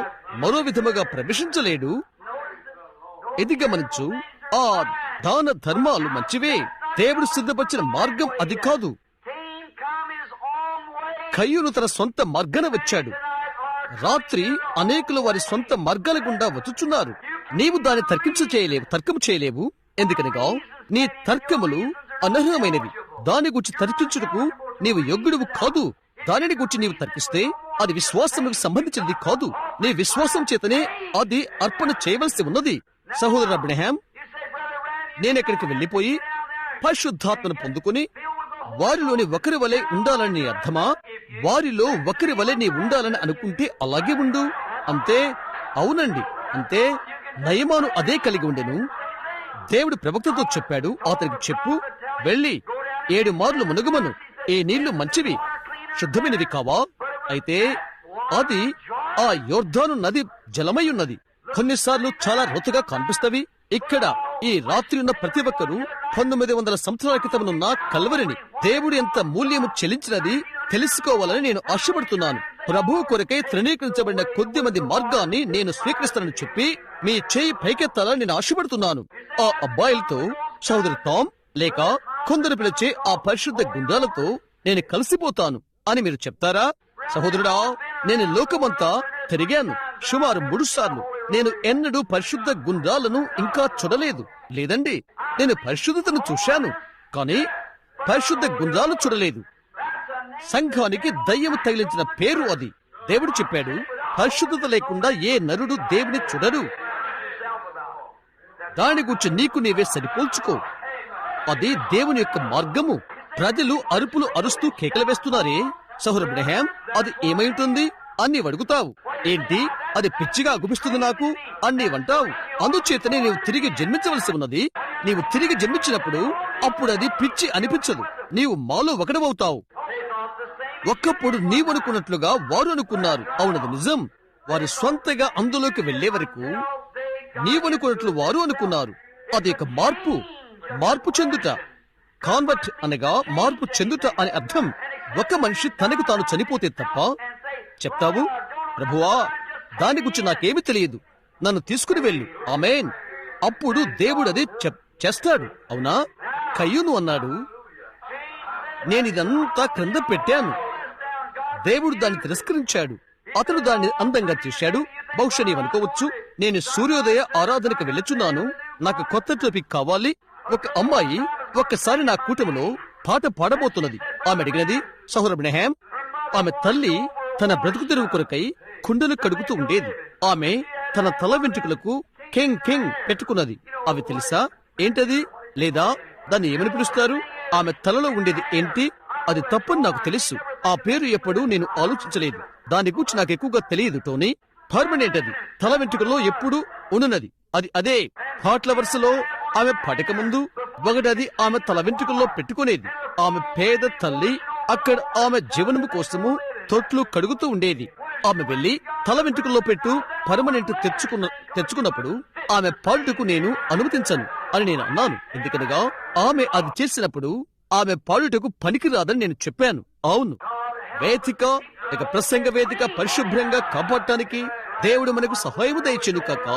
మరో విధముగా ప్రవేశించలేడు. ఇది గమనించు. ఆ దాన ధర్మాలు మంచివే, దేవుడు సిద్ధపరిచిన మార్గం అది కాదు. కయ్యూను తన సొంత మార్గాన వచ్చాడు. రాత్రి అనేకులు వారి సొంత మార్గాల గుండా వచ్చుచున్నారు. నీవు దాన్ని తర్కము చేయలేవు. ఎందుకనగా నీ తర్కములు అనర్హమైనవి. దాని గురించి తర్కించుటకు నీవు యోగ్యుడువు కాదు. దానిని గురించి నీవు తర్కిస్తే అది విశ్వాసములకు సంబంధించినది కాదు. నీ విశ్వాసం చేతనే అది అర్పణ చేయవలసి ఉన్నది. సహోదరు అబ్రహాం, నేనెక్కడికి వెళ్లిపోయి పరిశుద్ధాత్మను పొందుకుని వారిలోని ఒకరి వలె ఉండాలని అర్థమా? వారిలో ఒకరి వలె నీ ఉండాలని అనుకుంటే అలాగే ఉండు. అంతే. అవునండి, అంతే. నయమాను అదే కలిగి ఉండెను. దేవుడు ప్రవక్తతో చెప్పాడు, అతనికి చెప్పు, వెళ్ళి 7 మార్లు మునుగుమను. ఈ నీళ్లు మంచివి, శుద్ధమైనవి కావా? అయితే అది ఆ యోర్దాను నది జలమై ఉన్నది. కొన్నిసార్లు చాలా లోతుగా కనిపిస్తవి. ఇక్కడ ఈ రాత్రి ఉన్న ప్రతి ఒక్కరూ 1900 సంవత్సరాల క్రితమునున్న కల్వరిని దేవుడు ఎంత మూల్యము చెల్లించినది తెలుసుకోవాలని నేను ఆశపడుతున్నాను. ప్రభువు కొరకై తృణీకరించబడిన కొద్ది మంది మార్గాన్ని నేను స్వీకరిస్తానని చెప్పి మీ చేయి పైకెత్తాలని నేను ఆశపడుతున్నాను. ఆ అబ్బాయిలతో, సోదరు టామ్ లేక కొందరు పిలిచే ఆ పరిశుద్ధ గుండాలతో నేను కలిసిపోతాను అని మీరు చెప్తారా? సహోదరుడా, నేను లోకమంతా తిరిగాను సుమారు 3 సార్లు. నేను ఎన్నడూ పరిశుద్ధ గుండాలను ఇంకా చూడలేదు. లేదండి, నేను పరిశుద్ధతను చూశాను, కానీ పరిశుద్ధ గుండాలు చూడలేదు. సంఘానికి దయ్యము తగిలించిన పేరు అది. దేవుడు చెప్పాడు, పరిశుద్ధత లేకుండా ఏ నరుడు దేవుని చూడరు. దాని గురించి నీకు నీవే సరిపోల్చుకో. అది దేవుని యొక్క మార్గము. ప్రజలు అరుపులు అరుస్తూ కేకలు వేస్తున్నారే, సహోదరు అబ్రహాం, అది ఏమైంటుంది అని అడుగుతావు. ఏంటి, అది పిచ్చిగా అగుపిస్తుంది నాకు అని నీవంటావు. అందుచేతనే నీవు తిరిగి జన్మించవలసి ఉన్నది. నీవు తిరిగి జన్మించినప్పుడు అప్పుడు అది పిచ్చి అనిపించదు. నీవు మాలో ఒకడవవుతావు. ఒక్కప్పుడు నీవనుకున్నట్లుగా వారు అనుకున్నారు. అవునది నిజం. వారి స్వంతగా అందులోకి వెళ్లే వరకు నీవనుకున్నట్లు వారు అనుకున్నారు. అది ఒక మార్పు చెందుట. కాన్వర్ట్ అనగా మార్పు చెందుట అని అర్థం. ఒక మనిషి తనకు తాను చనిపోతే తప్ప చెప్తావు, ప్రభువా దాని గురించి నాకేమి తెలియదు, నన్ను తీసుకుని వెళ్ళు, ఆమేన్. అప్పుడు దేవుడు అది చేస్తాడు. అవునా? కయ్యూను అన్నాడు, నేనిదంతా క్రింద పెట్టాను. దేవుడు దాన్ని తిరస్కరించాడు. అతడు దాన్ని అందంగా చేశాడు. బహుశా నీవనుకోవచ్చు, నేను సూర్యోదయ ఆరాధనకు వెళ్ళుచున్నాను, నాకు కొత్త టాపిక్ కావాలి. ఒక అమ్మాయి ఒక్కసారి నా కూటమిలో పాట పాడబోతున్నది. ఆమె అడిగినది, సహోదరు అబ్రహాం, ఆమె తల్లి తన బ్రతుకు తెరువు కొరకై కుండలు కడుగుతూ ఉండేది. ఆమె తన తల వెంట్రుకలకు కింగ్ పెట్టుకున్నది. అవి తెలుసా? ఏంటది? లేదా దాన్ని ఏమని పిలుస్తారు? ఆమె తలలో ఉండేది ఏంటి? అది తప్పని నాకు తెలుసు. ఆ పేరు ఎప్పుడూ నేను ఆలోచించలేదు. దాని గురించి నాకు ఎక్కువగా తెలియదు టోనీ. పర్మనెంట్ అది. తల వెంట్రుకల్లో ఎప్పుడు ఉన్నది. అది అదే. హాట్ల వరుసలో ఆమె పడక ముందు ఒకటది ఆమె తల వెంట్రుకల్లో పెట్టుకునేది. ఆమె పేద తల్లి అక్కడ ఆమె జీవనము కోసము తొట్లు కడుగుతూ ఉండేది. ఆమె వెళ్లి తల వెంట్రుకల్లో పెట్టు పర్మనెంట్ తెచ్చుకున్నప్పుడు ఆమె పాడుటకు నేను అనుమతించను అని నేను అన్నాను. ఎందుకనగా ఆమె అది చేసినప్పుడు ఆమె పాడుటకు పనికిరాదని నేను చెప్పాను. అవును, వేదిక ఇక ప్రసంగ వేదిక పరిశుభ్రంగా కాపాడటానికి దేవుడు మనకు సహాయము దయచేను కాక.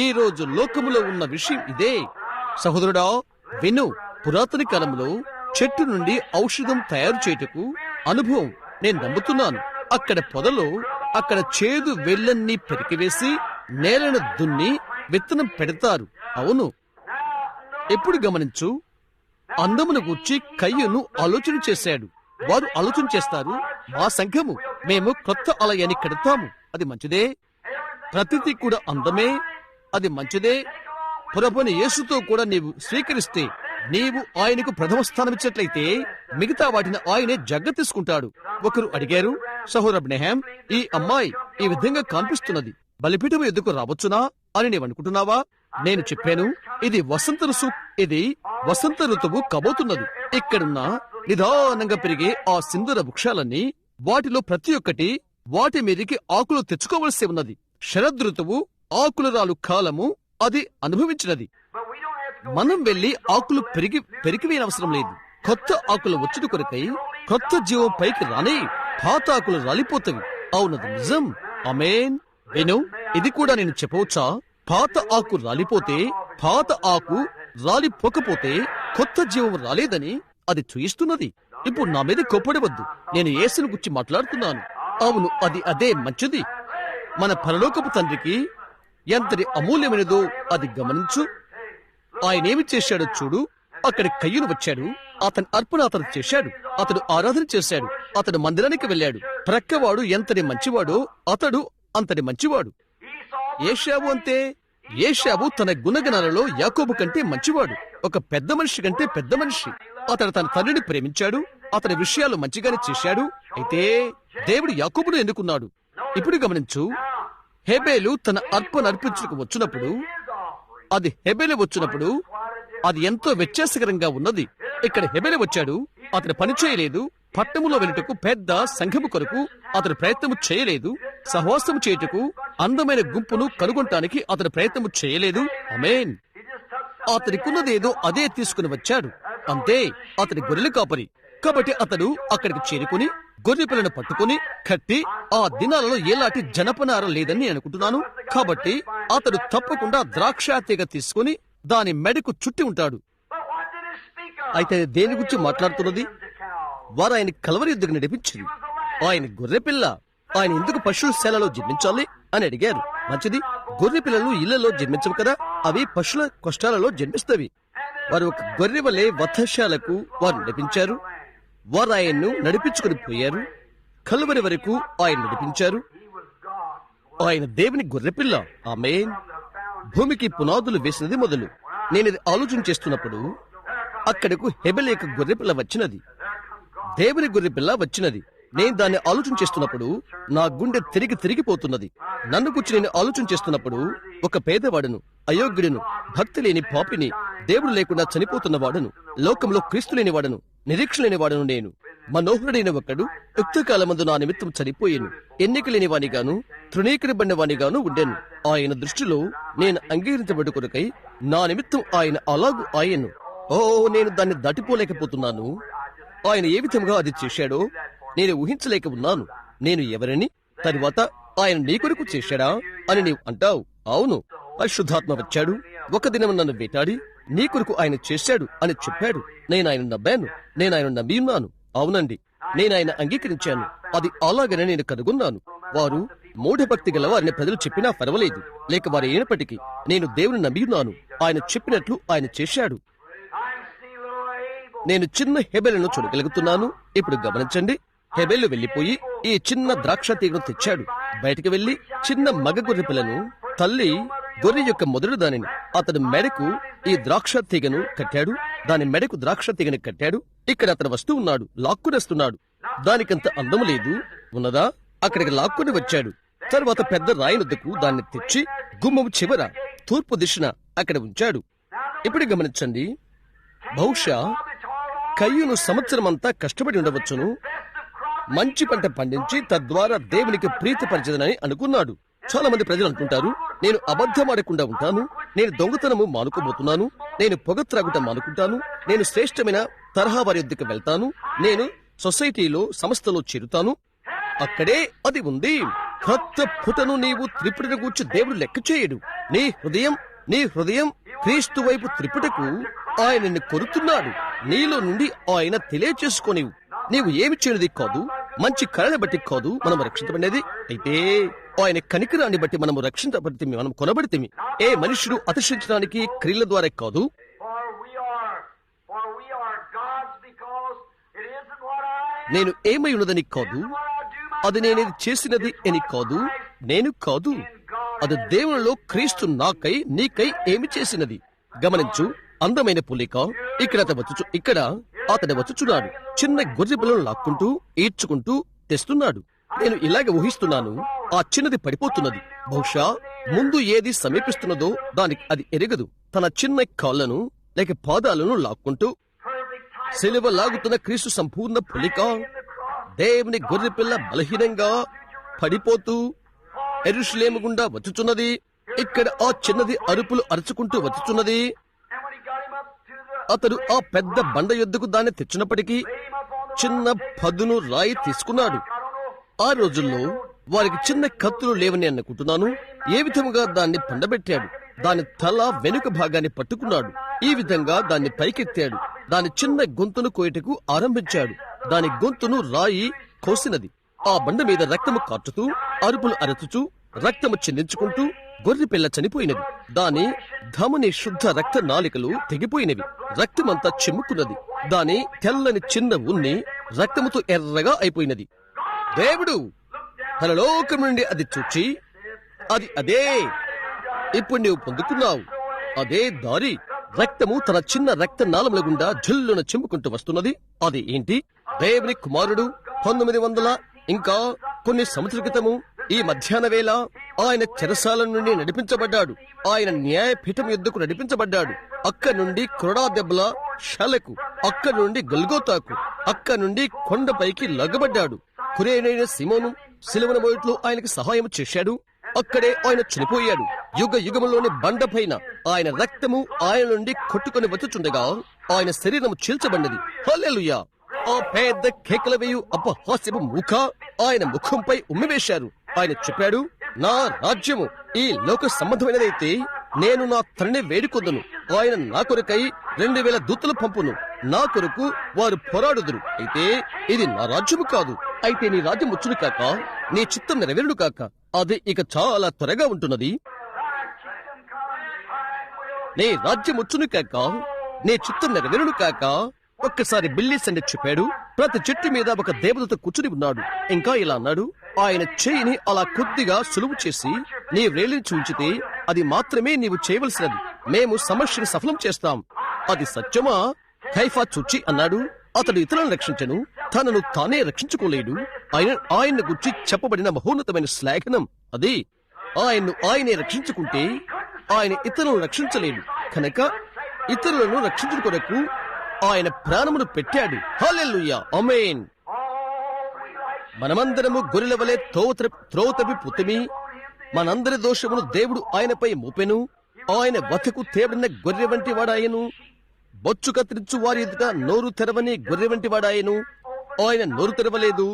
ఈ రోజు లోకములో ఉన్న విషయం ఇదే. సహోదరుడా విను, పురాతన కాలంలో చెట్టు నుండి ఔషధం తయారు చేయుటకు అనుభవం నేను నమ్ముతున్నాను. అక్కడ పొదలో అక్కడ చేదు వెల్లన్ని పెరికివేసి నేలను దున్ని విత్తనం పెడతారు. అవును, ఎప్పుడు గమనించు, అందమును గూర్చి కయ్యూను ఆలోచన చేశాడు. వారు ఆలోచన చేస్తారు, మా సంఘము మేము కొత్త ఆలయాన్ని కడతాము, అది మంచిదే. ప్రతిదీ కూడా అందమే, అది మంచిదే. ప్రభువైన యేసుతో కూడా నీవు స్వీకరిస్తే, నీవు ఆయనకు ప్రథమ స్థానం ఇచ్చినట్లయితే మిగతా వాటిని ఆయనే జగ్గ తీసుకుంటాడు. ఒకరు అడిగారు, సహోదరు అబ్రహాం, ఈ అమ్మాయి ఈ విధంగా కనిపిస్తున్నది, బలిపీఠం ఎద్దుకు రావచ్చునా అని నీవనుకుంటున్నావా? నేను చెప్పాను, ఇది వసంత ఋతువు కాబోతున్నది. ఇక్కడున్న నిదానంగా పెరిగే ఆ సింధూర వృక్షాలన్నీ, వాటిలో ప్రతి ఒక్కటి వాటి మీదకి ఆకులు తెచ్చుకోవలసి ఉన్నది. శరదృతువు ఆకులు రాలు కాలము అది అనుభవించినది. మనం వెళ్లి ఆకులు పెరికివేయనవసరం లేదు. కొత్త ఆకులు వచ్చుట కొరకై కొత్త జీవం పైకి రానే, పాత ఆకులు రాలిపోతవి. అవునది నిజం. ఆమేన్. విను, ఇది కూడా నేను చెప్పవచ్చా? పాత ఆకు రాలిపోతే, పాత ఆకు రాలిపోకపోతే కొత్త జీవం రాలేదని అది చూయిస్తున్నది. ఇప్పుడు నా మీద కోప్పడవద్దు, నేను యేసును గురించి మాట్లాడుతున్నాను. అవును, అది అదే మంచిది. మన పరలోకపు తండ్రికి ఎంతటి అమూల్యమైనదో అది గమనించు. ఆయనేమి చేశాడో చూడు. అక్కడ కయ్యూను వచ్చాడు, అతని అర్పణ అతను చేశాడు, అతడు ఆరాధన చేశాడు, అతడు మందిరానికి వెళ్ళాడు. ప్రక్కవాడు ఎంతటి మంచివాడో అతడు అంతటి మంచివాడు. ఏశావు అంతే. ఏశావు తన గుణగణాలలో యాకోబు కంటే మంచివాడు. ఒక పెద్ద మనిషి కంటే పెద్ద మనిషి. అతడు తన తండ్రిని ప్రేమించాడు, అతని విషయాలు మంచిగానే చేశాడు. అయితే దేవుడు యాకోబును ఎన్నుకున్నాడు. ఇప్పుడు గమనించు, హేబేలు తన అర్పణ అర్పించుకు వచ్చినప్పుడు, అది హేబేలు వచ్చినప్పుడు అది ఎంతో వ్యత్యాసకరంగా ఉన్నది. ఇక్కడ హేబేలు వచ్చాడు, అతను పని చేయలేదు. పట్టణములో వెనుటకు పెద్ద సంఘము కొరకు అతను ప్రయత్నము చేయలేదు. సహవాసము చేయుటకు అందమైన గుంపును కనుగొనటానికి అతను ప్రయత్నము చేయలేదు. ఆమేన్. అతనికున్నదేదో అదే తీసుకుని వచ్చాడు. అంతే, అతని గొర్రెల కాపరి. కాబట్టి అతడు అక్కడికి చేరుకుని గొర్రె పిల్లను పట్టుకుని కట్టి, ఆ దినాలలో ఎలాంటి జనపనారం లేదని నేను అనుకుంటున్నాను. కాబట్టి అతడు తప్పకుండా ద్రాక్ష తీగ తీసుకుని దాని మెడకు చుట్టి ఉంటాడు. అయితే దేని గురించి మాట్లాడుతున్నది? వారు ఆయన కలవరి యుద్ధకు నడిపించింది. ఆయన గొర్రె పిల్ల. ఆయన ఎందుకు పశువుల శాలలో జన్మించాలి అని అడిగారు. మంచిది, గొర్రె పిల్లలు ఇళ్లలో జన్మించవు కదా, అవి పశువుల కొష్టాలలో జన్మిస్తవి. వారు ఒక గొర్రె వలె వధశాలకు వారు నడిపించారు. వారు ఆయన్ను నడిపించుకుని పోయారు. కలువరి వరకు ఆయన నడిపించారు. ఆయన దేవుని గొర్రెపిల్ల. ఆమేన్. భూమికి పునాదులు వేసినది మొదలు. నేను ఇది ఆలోచన చేస్తున్నప్పుడు అక్కడకు హెబెల్ యొక్క గొర్రెపిల్ల వచ్చినది, దేవుని గొర్రెపిల్ల వచ్చినది. నేను దాన్ని ఆలోచన చేస్తున్నప్పుడు నా గుండె తిరిగిపోతున్నది. నన్ను గురించి నేను ఆలోచన చేస్తున్నప్పుడు ఒక పేదవాడును, అయోగ్యుడును, భక్తి లేని పాపిని, దేవుడు లేకుండా చనిపోతున్న వాడును, లోకంలో క్రీస్తు లేని వాడును, నిరీక్ష లేని వాడును నేను. మనోహరుడైన ఒకడు యుక్తకాలమందు నా నిమిత్తం చనిపోయాను. ఎన్నిక లేని వానిగాను, తృణీకరించబడిన వానిగాను ఉండెను. ఆయన దృష్టిలో నేను అంగీకరించబడు కొరకై నా నిమిత్తం ఆయన అలాగు ఆయను. ఓ, నేను దాన్ని దాటిపోలేకపోతున్నాను. ఆయన ఏ విధంగా అది చేశాడో నేను ఊహించలేక ఉన్నాను. నేను ఎవరని? తరువాత ఆయన నీ కొరకు చేశాడా అని నీవు అంటావు. అవును, పరిశుద్ధాత్మ వచ్చాడు, ఒక దినం నన్ను వేటాడి నీ కొరకు ఆయన చేశాడు అని చెప్పాడు. నేను ఆయన నమ్మాను, నేను ఆయన నమ్మి ఉన్నాను. అవునండి, నేను ఆయన అంగీకరించాను. అది అలాగనే నేను కనుగొన్నాను. వారు మూఢభక్తి గల వారిని ప్రజలు చెప్పినా పర్వాలేదు, లేక వారు అయినప్పటికీ నేను దేవుని నమ్మి ఉన్నాను. ఆయన చెప్పినట్లు ఆయన చేశాడు. నేను చిన్న హెబెలును చూడగలుగుతున్నాను. ఇప్పుడు గమనించండి, హెబెలు వెళ్లిపోయి ఈ చిన్న ద్రాక్ష తీగను తెచ్చాడు. బయటికి వెళ్లి చిన్న మగ గొర్రె పిల్లను, తల్లి గొర్రె యొక్క మొదటి దానిని, అతడు మెడకు ఈ ద్రాక్ష తీగను కట్టాడు. దాని మెడకు ద్రాక్ష తీగని కట్టాడు. ఇక్కడ అతను వస్తూ ఉన్నాడు, లాక్కునేస్తున్నాడు. దానికంత అందము లేదు ఉన్నదా? అక్కడికి లాక్కుని వచ్చాడు. తర్వాత పెద్ద రాయినొద్దకు దాన్ని తెచ్చి గుమ్మము చివర తూర్పు దిశన అక్కడ ఉంచాడు. ఇప్పుడు గమనించండి, బహుశా కయ్యూను సంవత్సరమంతా కష్టపడి ఉండవచ్చును, మంచి పంట పండించి తద్వారా దేవునికి ప్రీతిపరచదనని అనుకున్నాడు. చాలా మంది ప్రజలు అనుకుంటారు, నేను అబద్ధమాడకుండా ఉంటాను, నేను దొంగతనము మానుకోబోతున్నాను, నేను పొగ త్రాగుట మానుకుంటాను, నేను శ్రేష్టమైన తరహా వారి యొద్దకు వెళ్తాను, నేను సొసైటీలో సంస్థలో చేరుతాను. అక్కడే అది ఉంది. క్రొత్త పుటను నీవు త్రిపుటను గూర్చి దేవుడు లెక్క చేయడు. నీ హృదయం క్రీస్తు వైపు త్రిపుటకు ఆయన నిన్ను కొరుతున్నాడు. నీలో నుండి ఆయన తెలియచేసుకోనివు. నీవు ఏమి చేయనిది కాదు, మంచి కళని బట్టి కాదు మనం రక్షించబడినది. అయితే ఆయన కనికరాన్ని బట్టి మనము రక్షించబడితే, మనం కొనబడితే. ఏ మనుషుడు అతిశయించడానికి క్రియల ద్వారా కాదు. నేను ఏమై ఉన్నదని కాదు, అది నేనేది చేసినది అని కాదు, నేను కాదు, అది దేవునిలో క్రీస్తు నాకై నీకై ఏమి చేసినది. గమనించు, అందమైన పులిక ఇక్కడ అతడు వచ్చుచున్నాడు. చిన్న గొర్రె పిల్లను లాక్కుంటూ ఈడ్చుకుంటూ తెస్తున్నాడు. నేను ఇలాగ ఊహిస్తున్నాను, ఆ చిన్నది పడిపోతున్నది. బహుశా ముందు ఏది సమీపిస్తున్నదో దానికి అది ఎరగదు. తన చిన్న కాళ్లను లేక పాదాలను లాక్కుంటూ సిలువ లాగుతున్న క్రీస్తు సంపూర్ణ పులిక, దేవుని గొర్రె పిల్ల బలహీనంగా పడిపోతూ యెరూషలేము గుండా వచ్చుచున్నది. ఇక్కడ ఆ చిన్నది అరుపులు అరుచుకుంటూ వచ్చుచున్నది. అతడు ఆ పెద్ద బండ యొద్దకు దాన్ని తెచ్చినప్పటికీ చిన్న పదును రాయి తీసుకున్నాడు. ఆ రోజుల్లో వారికి చిన్న కత్తులు లేవని అనుకుంటున్నాను. ఏ విధముగా దాన్ని పండబెట్టాడు. దాని తల వెనుక భాగాన్ని పట్టుకున్నాడు. ఈ విధంగా దాన్ని పైకెత్తాడు. దాని చిన్న గొంతును కోయటకు ఆరంభించాడు. దాని గొంతును రాయి కోసినది. ఆ బండ మీద రక్తము కాచుతూ అరుపులు అరచుచూ రక్తము చిందించుకుంటూ గొర్రె పిల్ల చనిపోయినది. దాని ధమని శుద్ధ రక్త నాలికలు తెగిపోయినవి. రక్తమంతా చిమ్ముకున్నది. దాని తెల్లని చిన్న ఉన్ని రక్తముతో ఎర్రగా అయిపోయినది. దేవుడు పరలోకం నుండి అది చూచి, అదే ఇప్పుడు నీవు పొందుకున్నావు, అదే దారి. రక్తము తన చిన్న రక్త నాళముల గుండా జల్లున చిమ్ముకుంటూ వస్తున్నది. అది ఏంటి? దేవుని కుమారుడు 1900 ఇంకా కొన్ని సంవత్సరాల క్రితము ఈ మధ్యాహ్న వేళ ఆయన చెరసాల నుండి నడిపించబడ్డాడు. ఆయన న్యాయపీఠం యుద్ధకు నడిపించబడ్డాడు. అక్క నుండి కొరడా దెబ్బల షాలకు, అక్క నుండి గల్గోతాకు, అక్క నుండి కొండపైకి లగ్గబడ్డాడు. కురేనైన సిమోను సిలువను మోయట్లో ఆయనకు సహాయం చేశాడు. అక్కడే ఆయన చనిపోయాడు. యుగ యుగములోని బండపైన ఆయన రక్తము ఆయన నుండి కొట్టుకొని వచ్చుచుండగా ఆయన శరీరము చీల్చబడినది. హల్లెలూయా! ఆ పెద్ద కేకల వేయు అపహాస్యపు ముఖ ఆయన ముఖంపై ఉమ్మివేశారు. ఆయన చెప్పాడు, నా రాజ్యము ఈ లోక సంబంధమైనదైతే నేను నా తండ్రిని వేడుకొందును. ఆయన నా కొరకై 2000 దూతలు పంపును. నా కొరకు వారు పోరాడుదురు. అయితే ఇది నా రాజ్యము కాదు. అయితే నీ రాజ్యం వచ్చును కాక, నీ చిత్తం నెరవేరును కాక. అది ఇక చాలా త్వరగా ఉంటున్నది. నీ రాజ్యం వచ్చును కాక, నీ చిత్తం నెరవేరును కాక. ఒక్కసారి బిల్లీ సండే చెప్పాడు, ప్రతి చెట్టు మీద ఒక దేవదూత కూర్చుని ఉన్నాడు. ఇంకా ఇలా అన్నాడు, ఆయన చేయిని అలా కొద్దిగా సులువు చేసి నీ వ్రేలిని చూంచితే అది మాత్రమే నీవు చేయవలసినది. మేము సమస్యను సఫలం చేస్తాం. అది సత్యమా? కైఫా చుచ్చి అన్నాడు. అతడు ఇతరులను రక్షించను, తనను తానే రక్షించుకోలేడు. ఆయన గురించి చెప్పబడిన మహోన్నతమైన శ్లాఘనం అది. ఆయనే రక్షించుకుంటే ఆయన ఇతరులను రక్షించలేడు. కనుక ఇతరులను రక్షించుట కొరకు ఆయన ప్రాణమును పెట్టాడు. హల్లెలూయా, ఆమేన్. మనమందరము గొర్రెల వలె త్రోవ తప్పి పుత్తిమి. మనందరి దోషమును దేవుడు ఆయనపై మోపెను. ఆయన వతకు తేబడిన గొర్రె వంటి వాడాయను. బొచ్చు కత్తిరించు వారి ఎదుట నోరు తెరవని గొర్రె వంటి వాడాయను. ఆయన నోరు తెరవలేదు.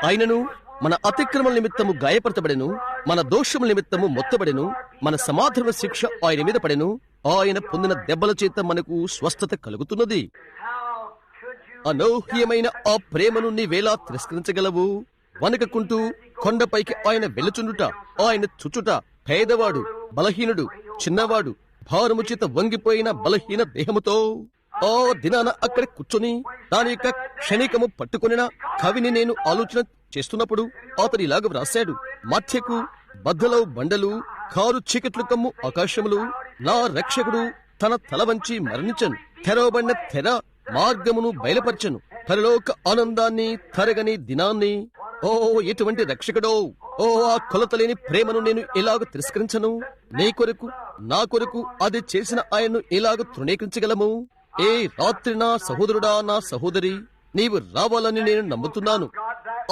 ఆయనను మన అతిక్రమల నిమిత్తము గాయపరచబడెను, మన దోషముల నిమిత్తము మొత్తబడెను. మన సమాధాన శిక్ష ఆయన మీద పడెను. ఆయన పొందిన దెబ్బల చేత మనకు స్వస్థత కలుగుతున్నది. అనూహ్యమైన ఆ ప్రేమను నీవేలా తిరస్కరించగలవు? వనకకుంటూ కొండపైకి ఆయన వెళ్ళుచుండుట, ఆయన చుచుట, పేదవాడు, బలహీనుడు, చిన్నవాడు, భారము చేత వంగిపోయిన బలహీన దేహముతో ఆ దినాన అక్కడ కూర్చొని దాని యొక్క క్షణికము పట్టుకొనిన కవిని నేను ఆలోచన చేస్తున్నప్పుడు అతడు ఇలాగ వ్రాశాడు, మధ్యకు బద్దలు బండలు, కారు చీకట్లు కమ్ము ఆకాశములు, నా రక్షకుడు తన తల వంచి మరణించను. తెరవబడిన తెర మార్గమును బయలుపరచను. పరలోక ఆనందాన్ని, తరగని దినాన్ని. ఓ ఎటువంటి రక్షకుడో! ఓ ఆ కొలతలేని ప్రేమను నేను ఎలాగ తిరస్కరించను? నీ కొరకు, నా కొరకు అది చేసిన ఆయన్ను ఎలాగ తృణీకరించగలము? ఏ రాత్రి నా సహోదరుడా, నా సహోదరి, నీవు రావాలని నేను నమ్ముతున్నాను.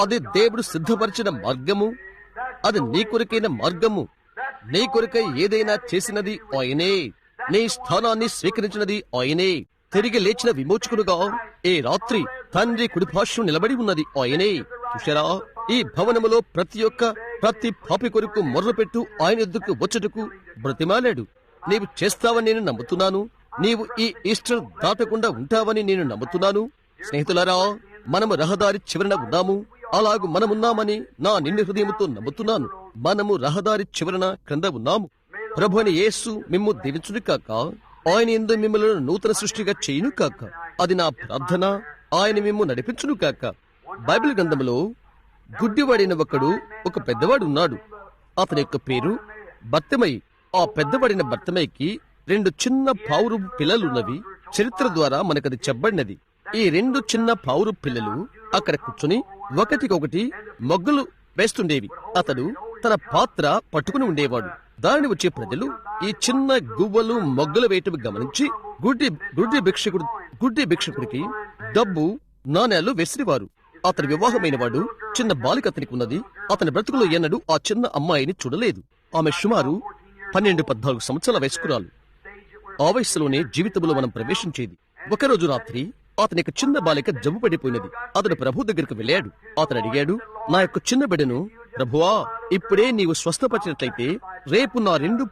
అది దేవుడు సిద్ధపరిచిన మార్గము. అది నీ కొరకైన మార్గము. నీ కొరకై ఏదైనా చేసినది ఆయనే. నీ స్థానాన్ని స్వీకరించినది ఆయనే. తిరిగి లేచిన విమోచకుడుగా ఏ రాత్రి తండ్రి కుడిపార్శ్వం నిలబడి ఉన్నది ఆయనే. చూశారా? ఈ భవనములో ప్రతి పాపి కొరకు మొర్రపెట్టు ఆయన ఎద్దుకు వచ్చుటకు బ్రతిమాలాడు. నీవు చేస్తావని నేను నమ్ముతున్నాను. నీవు ఈ ఈస్టర్ దాటకుండా ఉంటావని నేను నమ్ముతున్నాను. స్నేహితులారా, మనము రహదారి చివరన ఉన్నాము. అలాగూ మనమున్నామని నా నిండు హృదయముతో నమ్ముతున్నాను. మనము రహదారి చివరన క్రింద ఉన్నాము. ప్రభు అని యేసు మిమ్ము దీవించును కాక. ఆయన యందు మిమ్మల్ని నూతన సృష్టిగా చేయును కాక. అది నా ప్రార్థన. ఆయన మిమ్ము నడిపించును కాక. బైబిల్ గ్రంథములో గుడ్డివాడైన ఒక పెద్దవాడు ఉన్నాడు. అతని యొక్క పేరు బర్తిమయి. ఆ పెద్దవాడిన బర్తిమయికి 2 చిన్న పావురు పిల్లలున్నవి. చరిత్ర ద్వారా మనకది చెప్పబడినది. ఈ 2 చిన్న పావురు పిల్లలు అక్కడ కూర్చుని ఒకటికొకటి మొగ్గలు వేస్తుండేవి. అతడు తన పాత్ర పట్టుకుని ఉండేవాడు. దానిని వచ్చే ప్రజలు ఈ చిన్న గువ్వలు మొగ్గలు వేయటం గమనించి గుడ్డి భిక్షకుడికి డబ్బు నాణేలు వేసినవారు. అతని వివాహమైన వాడు చిన్న బాలిక అతనికి ఉన్నది. అతని బ్రతుకులో ఎన్నడూ ఆ చిన్న అమ్మాయిని చూడలేదు. ఆమె సుమారు 12-14 సంవత్సరాల వయస్కురాలు. ఆ వయస్సులోనే జీవితంలో మనం ప్రవేశించేది. ఒకరోజు రాత్రి అతని యొక్క చిన్న బాలిక జబ్బు పడిపోయినది. అతడు ప్రభు దగ్గరకు వెళ్ళాడు. అతను అడిగాడు, నా యొక్క చిన్న బిడ్డను ప్రభువా ఇప్పుడే నీవు స్వస్థపరిచినట్లయితే రేపు నా 2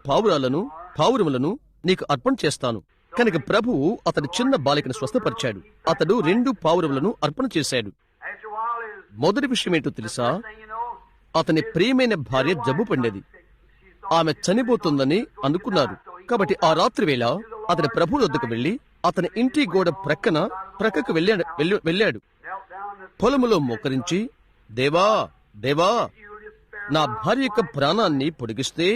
పావురములను నీకు అర్పణ చేస్తాను. కనుక ప్రభువు అతని చిన్న బాలికను స్వస్థపరిచాడు. అతడు 2 పావురములను అర్పణ చేశాడు. మొదటి విషయం ఏంటో తెలుసా? అతని ప్రియమైన భార్య జబ్బు పడినది. ఆమె చనిపోతుందని అనుకున్నారు. కాబట్టి ఆ రాత్రి వేళ అతని ప్రభు వద్దకు వెళ్లి అతని ఇంటి గోడ ప్రక్కకు వెళ్ళాడు. పొలములో మోకరించి, దేవా నా భార్య యొక్క ప్రాణాన్ని పొడిగిస్తే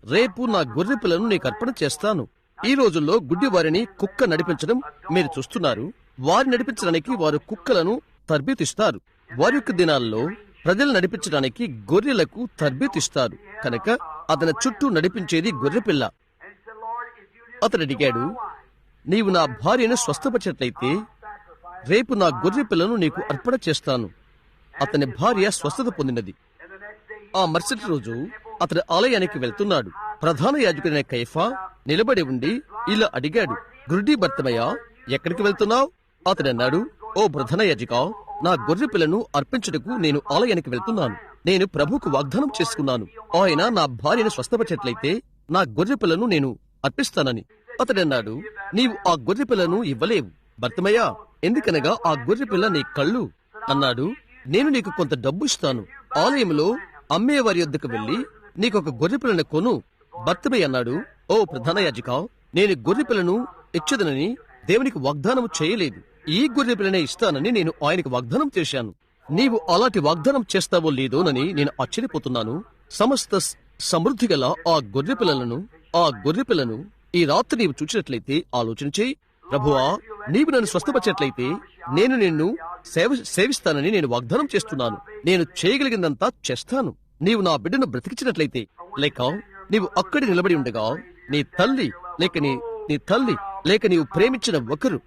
రేపు నా గొర్రె పిల్లను నీకు అర్పణ చేస్తాను. ఈ రోజుల్లో గుడ్డి వారిని కుక్క నడిపించడం మీరు చూస్తున్నారు. వారిని నడిపించడానికి వారు కుక్కలను తర్బీతిస్తారు. వారి యొక్క దినాల్లో ప్రజలు నడిపించడానికి గొర్రెలకు తర్బీతిస్తారు. కనుక అతని చుట్టూ నడిపించేది గొర్రెపిల్ల. అతడు అడిగాడు, నీవు నా భార్యను స్వస్థపరిచినట్లయితే రేపు నా గొర్రె పిల్లను నీకు అర్పణ చేస్తాను. అతని భార్య స్వస్థత పొందినది. ఆ మరుసటి రోజు అతడు ఆలయానికి వెళ్తున్నాడు. ప్రధాన యాజకుడైన కయఫా నిలబడి ఉండి ఇలా అడిగాడు, గురుడి భర్తమయ్య, ఎక్కడికి వెళ్తున్నావు? అతడు అన్నాడు, ఓ ప్రధాన యాజకా, నా గొర్రె పిల్లను అర్పించుటకు నేను ఆలయానికి వెళ్తున్నాను. నేను ప్రభుకు వాగ్దానం చేసుకున్నాను, ఆయన నా భార్యను స్వస్థపరిచినట్లయితే నా గొర్రె పిల్లను నేను అర్పిస్తానని. అతడన్నాడు, నీవు ఆ గొర్రె పిల్లను ఇవ్వలేవు భర్తమయ్య, ఎందుకనగా ఆ గొర్రె పిల్ల నీ కళ్ళు. అన్నాడు, నేను నీకు కొంత డబ్బు ఇస్తాను. ఆలయంలో అమ్మేవారి యొద్దకు వెళ్లి నీకొక గొర్రె పిల్లను కొను. భర్తమయ్య అన్నాడు, ఓ ప్రధాన యాజకా, నేను గొర్రె పిల్లను ఇచ్చదనని దేవునికి వాగ్దానం చేయలేదు. ఈ గొర్రె పిల్లనే ఇస్తానని నేను ఆయనకు వాగ్దానం చేశాను. నీవు అలాంటి వాగ్దానం చేస్తావో లేదోనని నేను ఆశ్చర్యపోతున్నాను. సమస్త సమృద్ధి గల ఆ గొర్రె పిల్లను ఈ రాత్రి నీవు చూచినట్లయితే ఆలోచన చేయి. ప్రభువా, నీవు నన్ను స్వస్థపరిచినట్లయితే నేను నిన్ను సేవిస్తానని నేను వాగ్దానం చేస్తున్నాను. నేను చేయగలిగిందంతా చేస్తాను. నీవు నా బిడ్డను బ్రతికించినట్లయితే, లేక నీవు అక్కడి నిలబడి ఉండగా నీ తల్లి లేక నీవు ప్రేమించిన ఒకరు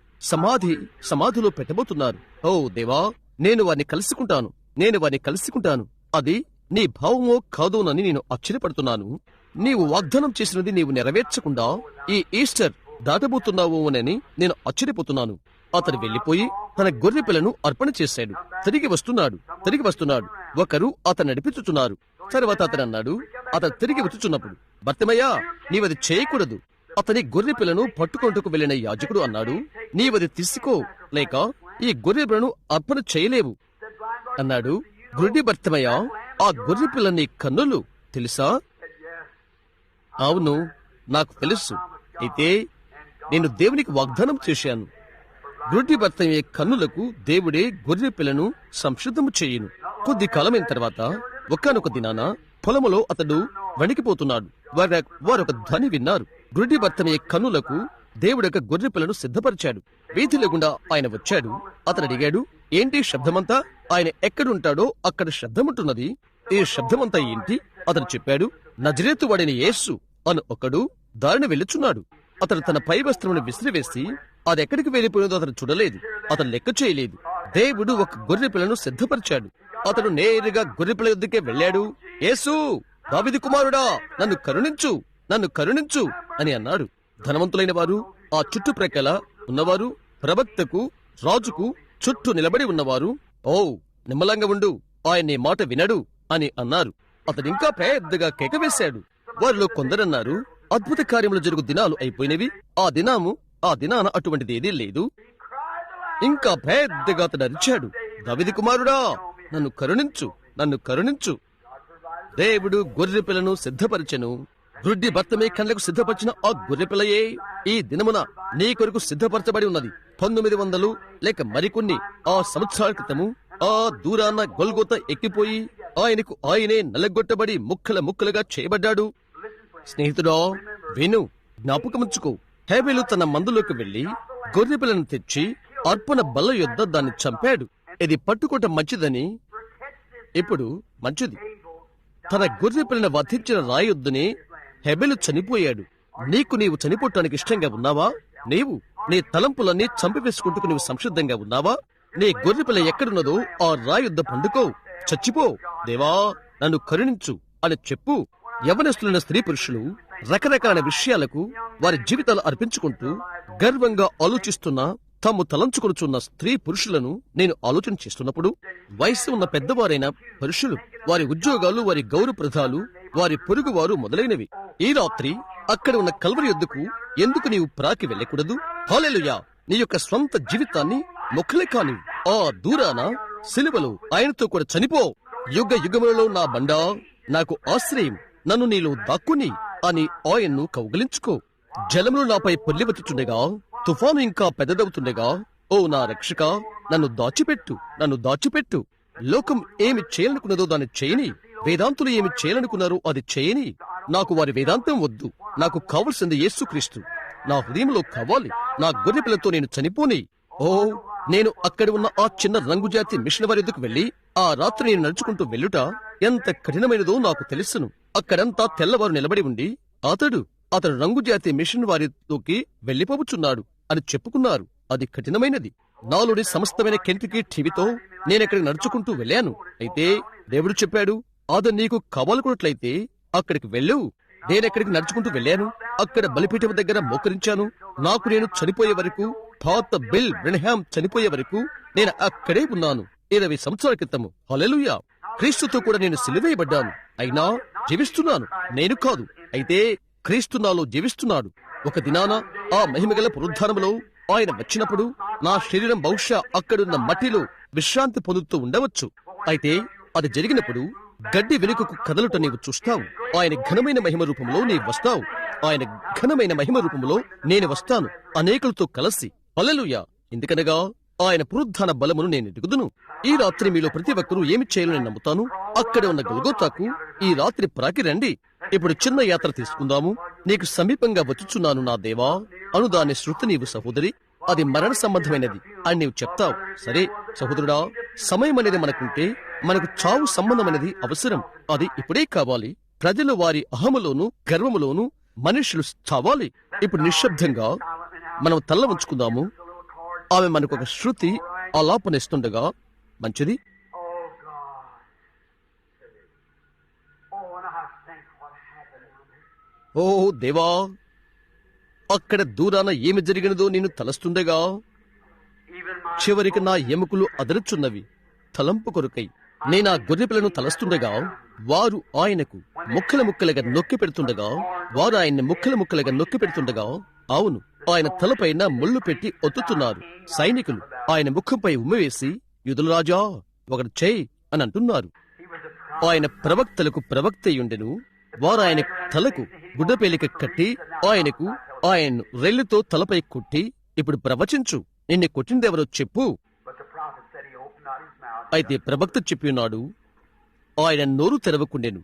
సమాధిలో పెట్టబోతున్నారు. ఓ దేవా, నేను వారిని కలుసుకుంటాను. అది నీ భావమో కాదోనని నేను ఆశ్చర్యపడుతున్నాను. నీవు వాగ్దానం చేసినది నీవు నెరవేర్చకుండా ఈ ఈస్టర్ దాటబోతున్నావు అని నేను ఆశ్చర్యపోతున్నాను. అతడు వెళ్లిపోయి తన గొర్రె పిల్లను అర్పణ చేశాడు. తిరిగి వస్తున్నాడు. ఒకరు అతను నడిపించుచున్నారు. తర్వాత అతను అన్నాడు, అతను తిరిగి వచ్చుచున్నప్పుడు, భర్తమయ్యా, నీవది చేయకూడదు. అతని గొర్రె పిల్లను పట్టుకొంటకు వెళ్లిన యాజకుడు అన్నాడు, నీవది తీసుకో, లేక ఈ గొర్రె పిల్లను అర్పణ చేయలేవు అన్నాడు. గుడ్డి భర్తమయ్యా, ఆ గొర్రె పిల్ల నీ కన్నులు తెలుసా? అవును, నాకు తెలుసు. అయితే నేను దేవునికి వాగ్దానం చేశాను, గుడ్డి భర్తయ్యే కన్నులకు దేవుడే గొర్రె పిల్లను సంశుద్ధము చేయును. కొద్ది కాలమైన తర్వాత ఒకానొక దినాన పొలములో అతడు వణికిపోతున్నాడు. వారొక ధ్వని విన్నారు. గుడ్డి భర్తయ్యే కన్నులకు దేవుడొక గొర్రె పిల్లను సిద్ధపరిచాడు. వీధిలో గుండా ఆయన వచ్చాడు. అతను అడిగాడు, ఏంటి శబ్దమంతా? ఆయన ఎక్కడుంటాడో అక్కడ శబ్దముంటున్నది. ఈ శబ్దమంతా ఏంటి? అతను చెప్పాడు, నజరేతు వాడిని యేసు అను ఒకడు దారిని వెళ్ళుచున్నాడు. అతడు తన పై వస్త్రమును విసిరివేసి అది ఎక్కడికి వెళ్ళిపోయిందో అతను చూడలేదు. అతను లెక్క చేయలేదు. దేవుడు ఒక గొర్రె పిల్లను సిద్ధపరిచాడు. అతడు నేరుగా గొర్రె పిల్ల యొద్దకే వెళ్ళాడు. యేసు, దావీదు కుమారుడా, నన్ను కరుణించు అని అన్నాడు. ధనవంతులైన వారు, ఆ చుట్టుప్రక్కల ఉన్నవారు, ప్రవక్తకు రాజుకు చుట్టూ నిలబడి ఉన్నవారు, ఓ నిమ్మలంగా ఉండు, ఆయన నీ మాట వినడు అని అన్నారు. అతడింకా పెద్దగా కేకవేశాడు. వారిలో కొందరన్నారు, అద్భుత కార్యములు జరుగు దినాలు అయిపోయినవి. ఆ దినాన అటువంటిది ఏదీ లేదు. ఇంకా పెద్దగా అతడు అరిచాడు, దావీదు కుమారుడా, నన్ను కరుణించు. దేవుడు గొర్రె పిల్లను సిద్ధపరిచెను. గుడ్డి భర్తమే కళ్ళకు సిద్ధపరిచిన ఆ గొర్రె పిల్లయే ఈ దినమున నీ కొరకు సిద్ధపరచబడి ఉన్నది. 1900 లేక మరికొన్ని ఆ సంవత్సరాల క్రితము ఆ దూరాన గొల్గోతా ఎక్కిపోయి ఆయనే నలగొట్టబడి ముక్కలుగా చేయబడ్డాడు. స్నేహితుడా, విను, జ్ఞాపకముంచుకో. హేబెలు తన మందులోకి వెళ్లి గొర్రె పిల్లను తెచ్చి అర్పణ బల్ల యొద్ద దాన్ని చంపాడు. ఇది పట్టుకోవటం మంచిదని. ఇప్పుడు మంచిది. తన గొర్రె పిల్లను వధించిన రాయొద్దునే హెబెలు చనిపోయాడు. నీవు చనిపోవటానికి ఇష్టంగా ఉన్నావా? నీ తలంపులన్నీ చంపివేసుకుంటూ నీవు సంసిద్ధంగా ఉన్నావా? నీ గొర్రె పిల్ల ఎక్కడున్నదో ఆ రాయొద్ద పండుకో, చచ్చిపో. దేవా, నన్ను కరుణించు అని చెప్పు. యవనస్తులైన స్త్రీ పురుషులు రకరకాల విషయాలకు వారి జీవితాలు అర్పించుకుంటూ గర్వంగా ఆలోచిస్తున్న, తాము తలంచుకొనుచున్న స్త్రీ పురుషులను నేను ఆలోచన చేస్తున్నప్పుడు, వయస్సు ఉన్న పెద్దవారైన పురుషులు, వారి ఉద్యోగాలు, వారి గౌరవప్రదాలు, వారి పొరుగువారు మొదలైనవి, ఈ రాత్రి అక్కడ ఉన్న కల్వరి యొద్దకు ఎందుకు నీవు ప్రాకి వెళ్ళకూడదు? హల్లెలూయా! నీ యొక్క స్వంత జీవితాన్ని మొక్కలే కాని ఆ దూరాన సిలువలో ఆయనతో కూడా చనిపో. యుగ యుగములలో నా బండా, నాకు ఆశ్రయం, నన్ను నీలో దాక్కుని అని ఆయన్ను కౌగిలించుకో. జలములు నాపై పొర్లివచ్చుచుండగా, తుఫాను ఇంకా పెద్దదవుతుండగా, ఓ నా రక్షక, నన్ను దాచిపెట్టు. లోకం ఏమి చేయాలనుకున్నదో దాన్ని చేయని, వేదాంతులు ఏమి చేయాలనుకున్నారో అది చేయని. నాకు వారి వేదాంతం వద్దు. నాకు కావలసింది యేసుక్రీస్తు. నా హృదయంలో కావాలి. నా గొర్రె పిల్లతో నేను చనిపోని. ఓ, నేను అక్కడ ఉన్న ఆ చిన్న రంగుజాతి మిషన్ వారి ఎదుకు వెళ్లి ఆ రాత్రి నేను నడుచుకుంటూ వెళ్ళుట ఎంత కఠినమైనదో నాకు తెలుసును. అక్కడంతా తెల్లవారు నిలబడి ఉండి అతడు రంగుజాతి మిషన్ వారితోకి వెళ్లిపోవచ్చున్నాడు అని చెప్పుకున్నారు. అది కఠినమైనది. నాలోని సమస్తమైన కెంటికి టీవీతో నేనెక్కడికి నడుచుకుంటూ వెళ్ళాను. అయితే దేవుడు చెప్పాడు, అది నీకు కావాలనుకున్నట్లయితే అక్కడికి వెళ్ళు. నేనెక్కడికి నడుచుకుంటూ వెళ్ళాను. అక్కడ బలిపీఠం దగ్గర మోకరించాను. నాకు నేను చనిపోయే వరకు, పాత బిల్ బ్రెన్హామ్ చనిపోయే వరకు నేను అక్కడే ఉన్నాను. 20 సంవత్సరాల క్రితము. హల్లెలూయా. క్రీస్తుతో కూడా నేను సిలువేయబడ్డాను. అయినా జీవిస్తున్నాను. నేను కాదు, అయితే క్రీస్తు నాలో జీవిస్తున్నాడు. ఒక దినాన ఆ మహిమగల పునరుద్ధానములో ఆయన వచ్చినప్పుడు నా శరీరం బహుశా అక్కడున్న మట్టిలో విశ్రాంతి పొందుతూ ఉండవచ్చు. అయితే అది జరిగినప్పుడు గడ్డి వెనుకకు కదలుట నీవు చూస్తావు. ఆయన ఘనమైన మహిమ రూపంలో నీవు వస్తావు. ఆయన ఘనమైన మహిమ రూపంలో నేను వస్తాను, అనేకులతో కలిసి. హల్లెలూయా. ఎందుకనగా ఆయన పునరుద్ధాన బలమును నేను ఎదుగుదును. ఈ రాత్రి మీలో ప్రతి ఒక్కరూ ఏమి చేయాలని నమ్ముతాను. అక్కడ ఉన్న గొల్గొతాకు ఈ రాత్రి ప్రాకి రండి. ఇప్పుడు చిన్న యాత్ర తీసుకుందాము. నీకు సమీపంగా వచ్చుచున్నాను నా దేవా అను దాని శృతి నీవు సహోదరి. అది మరణ సంబంధమైనది అని నీవు చెప్తావు. సరే సహోదరుడా, సమయం అనేది మనకుంటే మనకు చావు సంబంధమైనది అవసరం. అది ఇప్పుడే కావాలి. ప్రజలు వారి అహములోను గర్వములోను మనుషులు చావాలి. ఇప్పుడు నిశ్శబ్దంగా మనం తల్ల ఉంచుకుందాము. ఆమె మనకు ఒక శృతి ఆలాపనిస్తుండగా మంచిది. ఓ దేవా, అక్కడ దూరాన ఏమి జరిగినదో నేను తలస్తుండగా చివరికి నా ఎముకలు అదరుచున్నవి తలంపు కొరకై. నేనా గొర్రెపిల్లను తలస్తుండగా వారు ఆయనకు ముక్కల ముక్కలుగా నొక్కి పెడుతుండగా అవును, ఆయన తలపైన ముళ్ళు పెట్టి ఒత్తుతున్నారు. సైనికులు ఆయన ముఖంపై ఉమ్మివేసి, యూదుల రాజా ఒకటి చేయి అని అంటున్నారు. ఆయన ప్రవక్తలకు ప్రవక్తయుండెను. వారు ఆయన తలకు గుడ్డపేలిక కట్టి ఆయన్ను రెల్లుతో తలపై కొట్టి, ఇప్పుడు ప్రవచించు, నిన్ను కొట్టిందెవరో చెప్పు. అయితే ప్రవక్త చెప్పినాడు, ఆయన నోరు తెరవకుండెను.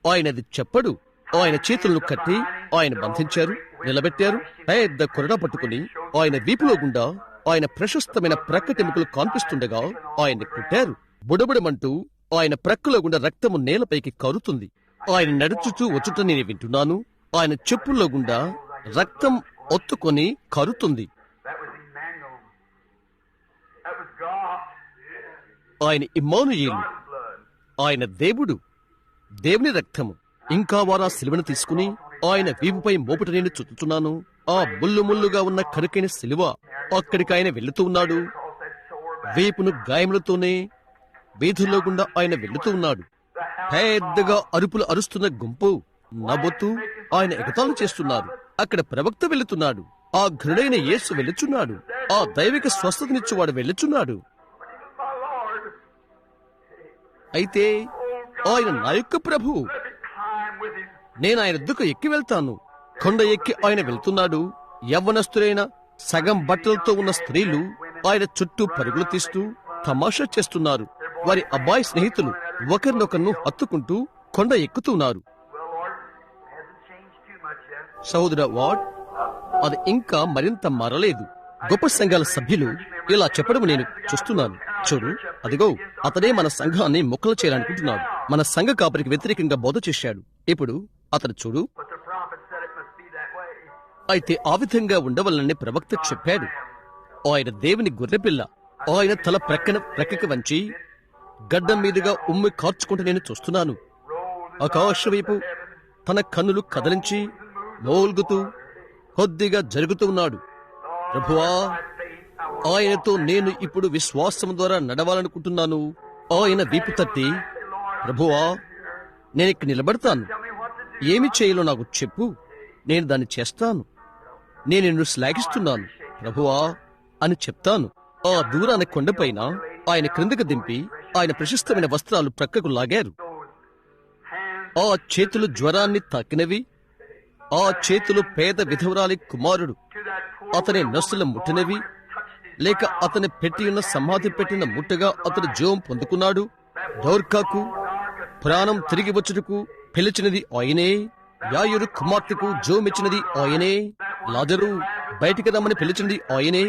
ఆయనది చెప్పడు. ఆయన చేతులను కట్టి ఆయన బంధించారు, నిలబెట్టారు. పెద్ద కొరడా పట్టుకుని ఆయన వీపులో గుండా ఆయన ప్రశస్తమైన ప్రక్కటెముకలు కాన్పిస్తుండగా ఆయన్ని కొట్టారు. బుడబుడమంటూ ఆయన ప్రక్కలో గుండా రక్తము నేలపైకి కరుతుంది. ఆయన నడుచుచూ వచ్చుట నేను వింటున్నాను. ఆయన చెప్పుల్లో గుండా రక్తం ఒత్తుకొని కరుతుంది. ఆయన ఇమ్మానుయేలు, ఆయన దేవుడు, దేవుని రక్తము. ఇంకా వారా సిలువను తీసుకుని ఆయన వీపుపై మోపుట నేను చుట్టుచున్నాను. ఆ ముల్లు ముల్లుగా ఉన్న కరుకైన సిలువ. అక్కడికి ఆయన వెళ్తూ ఉన్నాడు. వీపును గాయములతోనే వీధుల్లో గుండా ఆయన వెళ్తూ ఉన్నాడు. పెద్దగా అరుపులు అరుస్తున్న గుంపు నవ్వుతూ ఆయన ఎగతాళి చేస్తున్నారు. అక్కడ ప్రవక్త వెళుతున్నాడు. ఆ ఘృడైన యేసు వెళ్ళుచున్నాడు. ఆ దైవిక స్వస్థతనిచ్చువాడు వెళ్ళుచున్నాడు. అయితే ఆయన నా యొక్క ప్రభువు. నేను ఆయన ఎద్దుకు ఎక్కి వెళ్తాను. కొండ ఎక్కి ఆయన వెళ్తున్నాడు. యవ్వనస్తులైన సగం బట్టలతో ఉన్న స్త్రీలు ఆయన చుట్టూ పరుగులు తీస్తూ తమాషా చేస్తున్నారు. వారి అబ్బాయి స్నేహితులు ఒకరినొకరిను హత్తుకుంటూ కొండ ఎక్కుతున్నారు. సహోదర వాడ్, అది ఇంకా మరింత మారలేదు. గొప్ప సంఘాల సభ్యులు ఇలా చెప్పడం నేను చూస్తున్నాను. చూడు, అదిగో అతడే మన సంఘాన్ని ముక్కలు చేయాలనుకుంటున్నాడు. మన సంఘ కాపరికి వ్యతిరేకంగా బోధ చేశాడు. ఇప్పుడు అతను చూడు. అయితే ఆ విధంగా ఉండవలనని ప్రవక్త చెప్పాడు. ఆయన దేవుని గొర్రెపిల్ల. ఆయన తల ప్రక్కకి వంచి గడ్డం మీదుగా ఉమ్మి కార్చుకుంటూ నేను చూస్తున్నాను. ఆకాశవైపు తన కన్నులు కదలించి మోల్గుతూ కొద్దిగా జరుగుతూ ఉన్నాడు. ప్రభువా, ఆయనతో నేను ఇప్పుడు విశ్వాసం ద్వారా నడవాలనుకుంటున్నాను. ఆయన వీపు తట్టి, ప్రభువా, నేను ఇక్కడ నిలబడతాను. ఏమి చేయాలో నాకు చెప్పు, నేను దాన్ని చేస్తాను. నేను నిన్ను శ్లాఘిస్తున్నాను ప్రభువా అని చెప్తాను. ఆ దూరాన కొండపైన ఆయన క్రిందకు దింపి ఆయన ప్రశస్తమైన వస్త్రాలు ప్రక్కకు లాగారు. ఆ చేతులు జ్వరాన్ని తాకినవి. ఆ చేతులు పేద విధవరాలి కుమారుడు అతని నస్సులు ముట్టినవి, లేక అతని పెట్టియున్న సమాధి పెట్టిన ముట్టగా అతడు జీవం పొందుకున్నాడు. దౌర్కాకు ప్రాణం తిరిగి వచ్చుటకు పిలిచినది ఆయనే. యాయురు కుమార్తెకు జీవమిచ్చినది ఆయనే. లాజరు బయటికి రమ్మని పిలిచింది ఆయనే.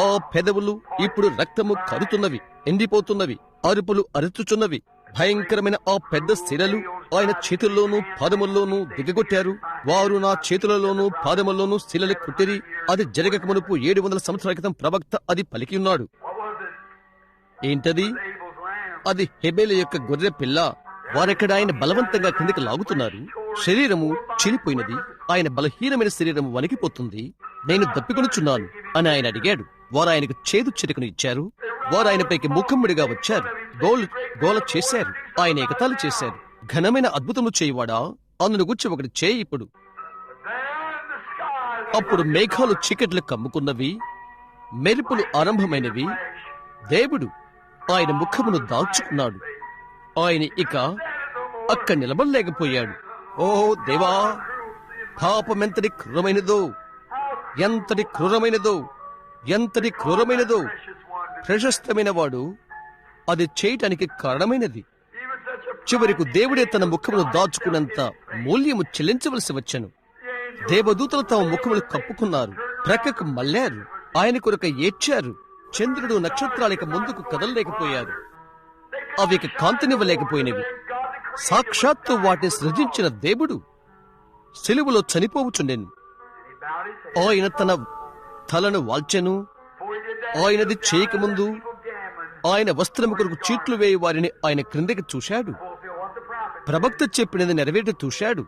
ఆ పెదవులు ఇప్పుడు రక్తము కరుతున్నవి, ఎండిపోతున్నవి, అరుపులు అరుచుచున్నవి. భయంకరమైన ఆ పెద్ద శిలలు ఆయన చేతుల్లోనూ పాదముల్లోనూ దిగగొట్టారు. వారు నా చేతులలోనూ పాదముల్లోనూ శిలలు కుట్టిరి. అది జరగక మునుపు 700 సంవత్సరాల క్రితం ప్రవక్త అది పలికి ఉన్నాడు. ఏంటది? అది హెబెలు యొక్క గొర్రె పిల్ల. వారెక్కడ ఆయన బలవంతంగా కిందకి లాగుతున్నారు. శరీరము చీలిపోయినది. ఆయన బలహీనమైన శరీరము వణికిపోతుంది. నేను దప్పికొనుచున్నాను అని ఆయన అడిగాడు. వారు ఆయనకు చేదు చిరుకును ఇచ్చారు. వారు ఆయనపైకి ముఖమ్ముడిగా వచ్చారు. గోల చేశారు. ఆయన ఎగతాళి చేశారు. ఘనమైన అద్భుతములు చేయువాడా, అందును గురించి ఒకటి చేయి ఇప్పుడు. అప్పుడు మేఘాలు చీకట్లు కమ్ముకున్నవి, మెరుపులు ఆరంభమైనవి. దేవుడు ఆయన ముఖమును దాల్చుకున్నాడు. ఆయన ఇక అక్కడ నిలబడలేకపోయాడు. ఓ దేవా, పాపమెంతటి క్రూరమైనదో, ఎంతటి క్రూరమైనదో, ఎంతటి క్రూరమైనదో. ప్రశస్తమైన వాడు అది చేయటానికి కారణమైనది. చివరకు దేవుడే తన ముఖమును దాచుకున్నంత మూల్యము చెల్లించవలసి వచ్చెను. దేవదూతలు తమ ముఖములు కప్పుకున్నారు, ప్రక్కకు మళ్లారు, ఆయన కొరకు ఏడ్చారు. చంద్రుడు నక్షత్రాలిక ముందుకు కదలలేకపోయారు. అవి ఇక కాంతినివ్వలేకపోయినవి. సాక్షాత్తు వాటిని సృజించిన దేవుడు సిలువలో చనిపోవుచుండెను. ఆయన తన తలను వాల్చెను. ఆయనది చేయకముందు ఆయన వస్త్రము కొరకు చీట్లు వేయి వారిని ఆయన క్రిందకి చూశాడు. ప్రవక్త చెప్పినది నెరవేర్చి చూశాడు.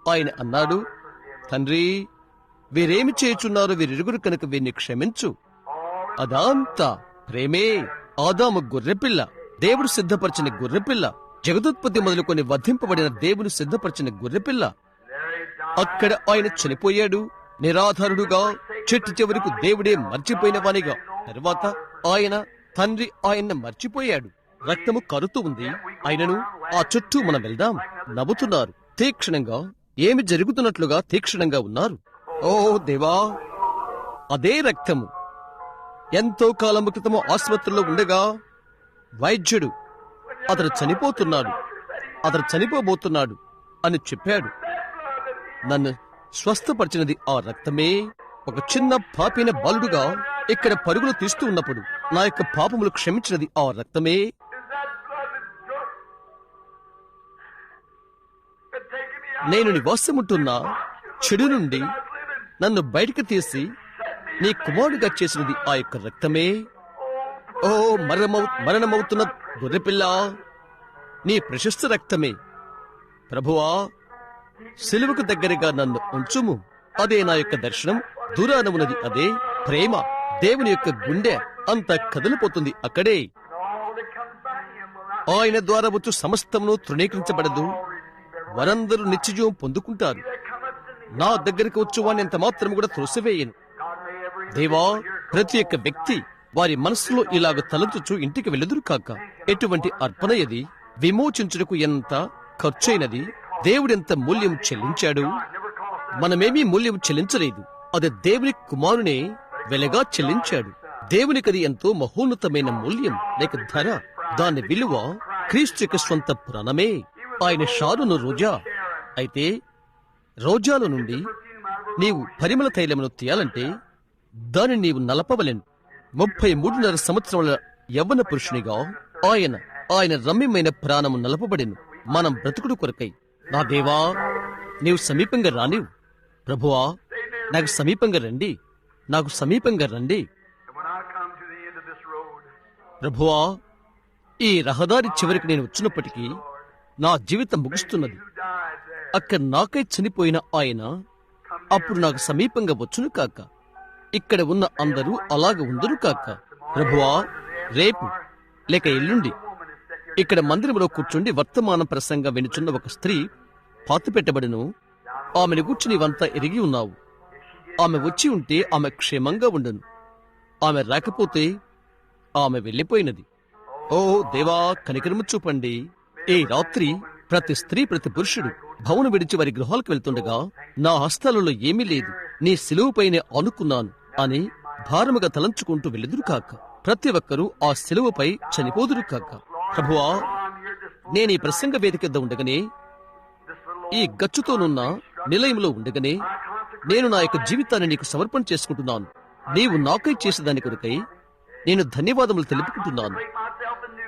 ఆయన అన్నాడు, తండ్రి, వీరేమి చేయుచున్నారో వీరిరుగురు కనుక వీరిని క్షమించు. అదంతా ప్రేమే. ఆదాము గొర్రెపిల్ల, దేవుడు సిద్ధపరిచిన గొర్రెపిల్ల, జగదుత్పత్తి మొదలుకొని వధింపబడిన దేవుడు సిద్ధపరిచిన గొర్రెపిల్ల. అక్కడ ఆయన చనిపోయాడు నిరాధారుడుగా, చెట్టు చివరకు దేవుడే మర్చిపోయిన వానిగా. తర్వాత ఆయన తండ్రి ఆయన్ని మర్చిపోయాడు. రక్తము కరుతూ ఉంది. ఆయనను ఆ చుట్టూ మనం వెళ్దాం. నవ్వుతున్నారు తీక్షణంగా, ఏమి జరుగుతున్నట్లుగా తీక్షణంగా ఉన్నారు. ఓ దేవా, అదే రక్తము ఎంతో కాలము క్రితము ఆసుపత్రిలో ఉండగా వైద్యుడు అతడు చనిపోతున్నాడు, అతడు చనిపోబోతున్నాడు అని చెప్పాడు. నన్ను స్వస్థపరిచినది ఆ రక్తమే. ఒక చిన్న పాపిన బాలుడుగా ఇక్కడ పరుగులు తీస్తూ ఉన్నప్పుడు నా యొక్క పాపములు క్షమించినది ఆ రక్తమే. నేను నివాసముంటున్న చెడు నుండి నన్ను బయటకు తీసి నీ కుమారుడిగా చేసినది ఆ యొక్క రక్తమే. ఓ మరణమవుతున్న గొర్రెపిల్ల, నీ ప్రశస్త రక్తమే. ప్రభువా, సిలువకు దగ్గరగా నన్ను ఉంచుము. అదే నా యొక్క దర్శనం. దూరాన ఉన్నది అదే ప్రేమ. దేవుని యొక్క గుండె అంత కదిలిపోతుంది అక్కడే. ఆయన ద్వారా వచ్చు సమస్తమును తృణీకరించబడదు. వారందరూ నిత్యజీవం పొందుకుంటారు. నా దగ్గరికి వచ్చు వాడిని ఎంత మాత్రం కూడా త్రోసివేయను. దేవా, ప్రతి ఒక్క వ్యక్తి వారి మనస్సులో ఇలాగ తలంచుచు ఇంటికి వెళ్ళదురు కాక. ఎటువంటి అర్పణ ఇది! విమోచించుటకు ఎంత ఖర్చైనది! దేవుడెంత మూల్యం చెల్లించాడు! మనమేమీ మూల్యం చెల్లించలేదు. అది దేవుని కుమారునే వెలగా చెల్లించాడు. దేవునికది ఎంతో మహోన్నతమైన మూల్యం లేక ధర. దాని విలువ క్రీస్తు యొక్క స్వంత ప్రాణమే. ఆయన షారును రోజా. అయితే రోజాల నుండి నీవు పరిమళ తైలమును తీయాలంటే దానిని నీవు నలపవలెను. 33.5 సంవత్సరముల యవ్వన పురుషునిగా ఆయన రమ్యమైన ప్రాణము నలపబడెను మనం బ్రతుకుడు కొరకై. నా దేవా, నీవు సమీపంగా రానివు. ప్రభువా, నాకు సమీపంగా రండి, నాకు సమీపంగా రండి. ప్రభువా, ఈ రహదారి చివరికి నేను వచ్చినప్పటికీ నా జీవితం ముగుస్తున్నది. అక్కడ నాకై చనిపోయిన ఆయన అప్పుడు నాకు సమీపంగా వచ్చును కాక. ఇక్కడ ఉన్న అందరూ అలాగ ఉందరు కాక. ప్రభువా, రేపు లేక ఎల్లుండి ఇక్కడ మందిరంలో కూర్చుండి వర్తమాన ప్రసంగం వినుచున్న ఒక స్త్రీ పాతిపెట్టబడును. ఆమెను గూర్చి నీవంతా ఎరిగి ఉన్నావు. ఆమె వచ్చి ఉంటే ఆమె క్షేమంగా ఉండను. ఆమె రాకపోతే ఆమె వెళ్ళిపోయినది. ఓ దేవా, కనికరము చూపండి. ఈ రాత్రి ప్రతి స్త్రీ, ప్రతి పురుషుడు భవనం విడిచి వారి గృహాలకు వెళ్తుండగా నా హస్తాలలో ఏమీ లేదు, నీ సిలువపైనే ఆనుకున్నాను అని భారముగా తలంచుకుంటూ వెళ్ళదురు కాక. ప్రతి ఒక్కరూ ఆ సిలువపై చనిపోదురు కాక. ప్రభువా, నేను ఈ ప్రసంగ వేదిక వద్ద ఉండగానే, ఈ గచ్చుతోనున్న నిలయంలో ఉండగానే నేను నా యొక్క జీవితాన్ని నీకు సమర్పణ చేసుకుంటున్నాను. నీవు నాకై చేసేదాని కొరకై నేను ధన్యవాదములు తెలుపుకుంటున్నాను.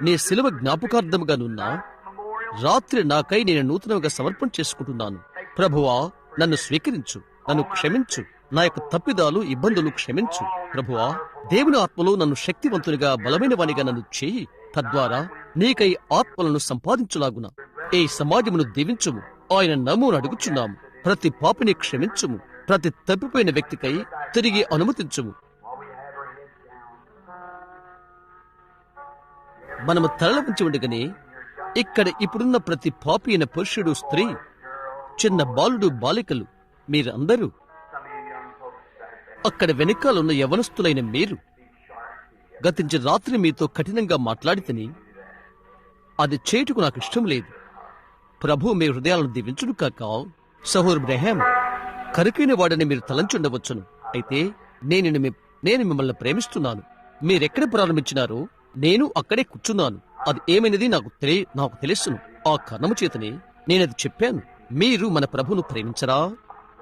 నీ శిలువ జ్ఞాపకార్థముగానున్న రాత్రి నాకై నేను నూతనంగా సమర్పణ చేసుకుంటున్నాను. ప్రభువా, నన్ను స్వీకరించు, నన్ను క్షమించు, నా యొక్క తప్పిదాలు ఇబ్బందులు క్షమించు. ప్రభువా, దేవుని ఆత్మలో నన్ను శక్తివంతునిగా బలమైన వానిగా నన్ను చేయి. తద్వారా నీకై ఆత్మలను సంపాదించులాగున ఈ సమాజమును దీవించుము. ఆయన నమ్మును అడుగుచున్నాము. ప్రతి పాపిని క్షమించుము. ప్రతి తప్పిపోయిన వ్యక్తికై తిరిగి అనుమతించుము. మనము తరల ఉంచి ఉండగానే ఇక్కడ ఇప్పుడున్న ప్రతి పాపి అయిన పురుషుడు, స్త్రీ, చిన్న బాలుడు, బాలికలు, మీరందరూ అక్కడ వెనకాలన్న యవనస్తులైన మీరు గతించిన రాత్రి మీతో కఠినంగా మాట్లాడితేని అది చేయుటకు నాకు ఇష్టం లేదు. ప్రభు మీ హృదయాలను దీవించును కాక. సహోదరు అబ్రహాం కరుకైన వాడని మీరు తలంచుండవచ్చును. అయితే నేను మిమ్మల్ని ప్రేమిస్తున్నాను. మీరెక్కడ ప్రారంభించినారో నేను అక్కడే కూర్చున్నాను. అది ఏమైనది నాకు తెలుసును. ఆ కారణము చేతనే నేనది చెప్పాను. మీరు మన ప్రభును ప్రేమించరా?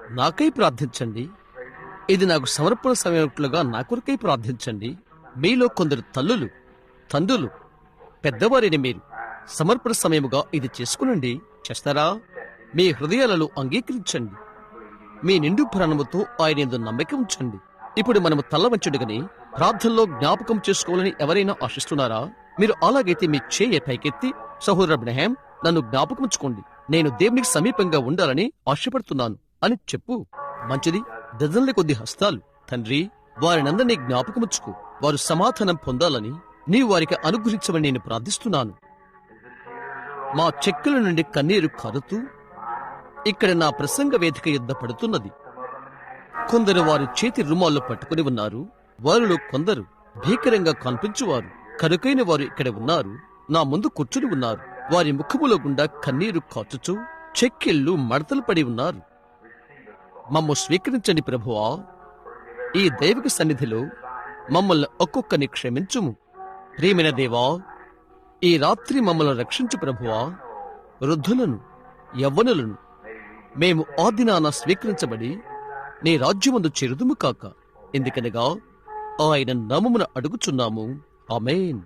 నాకై ప్రార్థించండి. ఇది నాకు సమర్పణ సమయట్లుగా నా కొరకై ప్రార్థించండి. మీలో కొందరు తల్లులు, తండ్రులు, పెద్దవారిని మీరు సమర్పణ సమయముగా ఇది చేసుకునండి. చేస్తారా? మీ హృదయాలలో అంగీకరించండి. మీ నిండు ప్రాణముతో ఆయన యందు నమ్మకం ఉంచండి. ఇప్పుడు మనము తల్ల వంచుడుగాని ప్రార్థనలో జ్ఞాపకం చేసుకోవాలని ఎవరైనా ఆశిస్తున్నారా? మీరు అలాగైతే మీ చేయ పైకెత్తి, సహోదరు అబ్రహాం, నన్ను జ్ఞాపకం ఉంచుకోండి, నేను దేవునికి సమీపంగా ఉండాలని ఆశపడుతున్నాను అని చెప్పు. మంచిది. డజన్ల కొద్ది హస్తాలు. తండ్రి, వారినందరినీ జ్ఞాపకముచ్చుకో. వారు సమాధానం పొందాలని నీవు వారికి అనుగ్రహించమని నేను ప్రార్థిస్తున్నాను. మా చెక్కుల నుండి కన్నీరు కారుతూ ఇక్కడ నా ప్రసంగ వేదిక యుద్ధ పడుతున్నది. కొందరు వారి చేతి రుమాల్లో పట్టుకుని ఉన్నారు. వారిలో కొందరు భీకరంగా కనిపించువారు, కరుకైన వారు ఇక్కడ ఉన్నారు. నా ముందు కూర్చుని ఉన్నారు. వారి ముఖములో గుండా కన్నీరు కాచుచూ చెక్కిళ్ళు మడతలు పడి ఉన్నారు. మమ్ము స్వీకరించండి ప్రభువా. ఈ దైవిక సన్నిధిలో మమ్మల్ని ఒక్కొక్కని క్షమించుము. ప్రియమైన దేవా, ఈ రాత్రి మమ్మల్ని రక్షించు ప్రభువా. వృద్ధులను, యవ్వనులను మేము ఆ దినాన స్వీకరించబడి నీ రాజ్యమందు చేరుదుము కాక. ఎందుకనగా ఆయన నామమున అడుగుచున్నాము. ఆమేన్.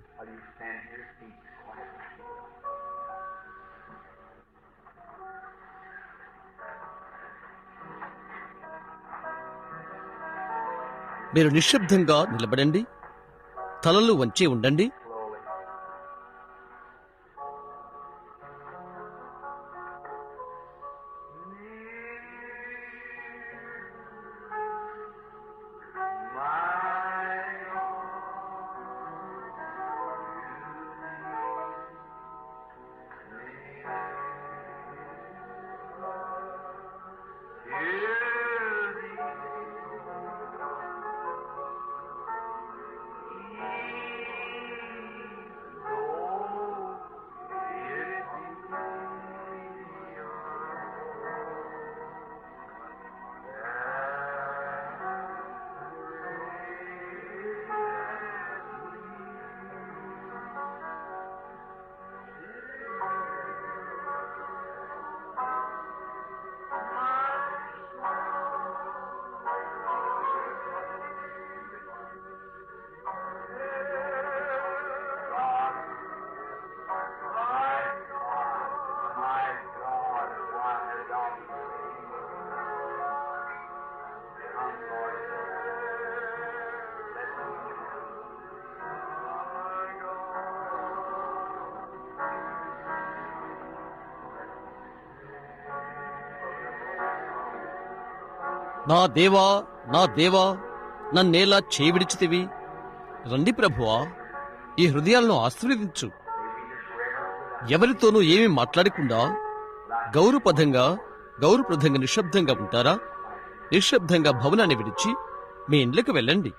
మీరు నిశ్శబ్దంగా నిలబడండి. తలలు వంచి ఉండండి. నా దేవా, నా దేవా, నన్నేలా చేయి విడిచితివి? రండి ప్రభువా, ఈ హృదయాలను ఆశీర్వదించు. ఎవరితోనూ ఏమీ మాట్లాడకుండా గౌరవప్రదంగా నిశ్శబ్దంగా ఉంటారా? నిశ్శబ్దంగా భవనాన్ని విడిచి మీ ఇండ్లకు వెళ్ళండి.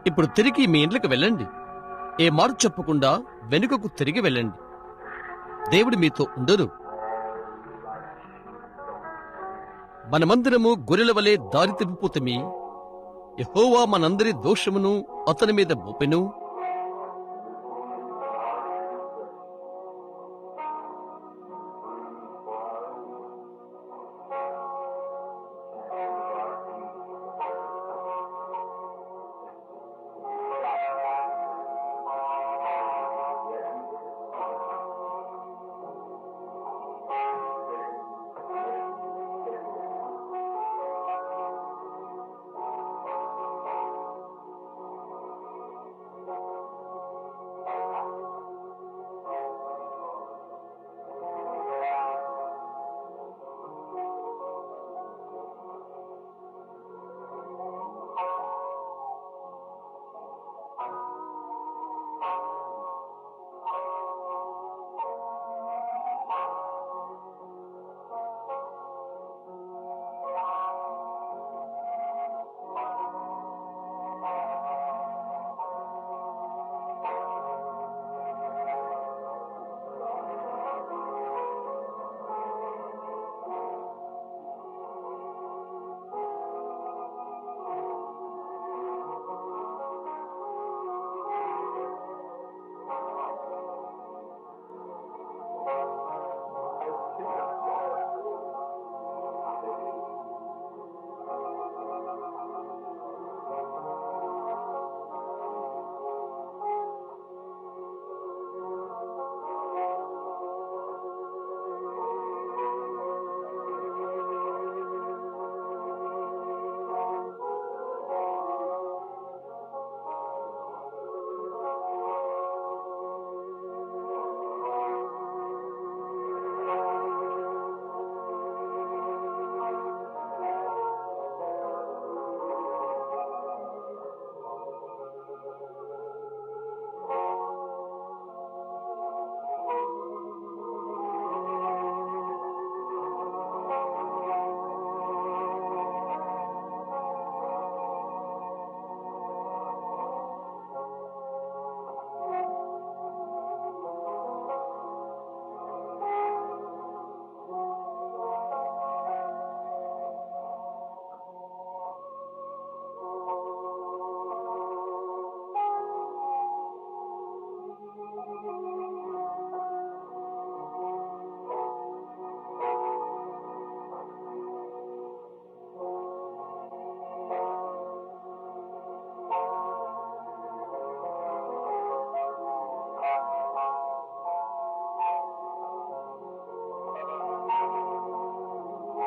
ఇప్పుడు తిరిగి మీ ఇంట్లోకి వెళ్ళండి. ఏ మాట చెప్పకుండా వెనుకకు తిరిగి వెళ్ళండి. దేవుడు మీతో ఉండరు. మనమందరము గొర్రెల వలె దారి తప్పిపోతమి. యెహోవా మనందరి దోషమును అతని మీద మోపెను.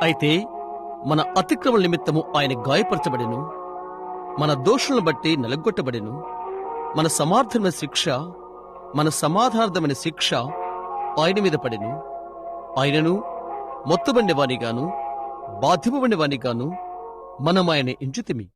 అయితే మన అతిక్రమల నిమిత్తము ఆయన గాయపరచబడెను, మన దోషులను బట్టి నలగొట్టబడెను. మన సమాధానార్థమైన శిక్ష ఆయన మీద పడెను. ఆయనను మొత్తబండి వానిగాను బాధింపబడిన వానిగాను మనం ఆయన ఎంచుతిమి.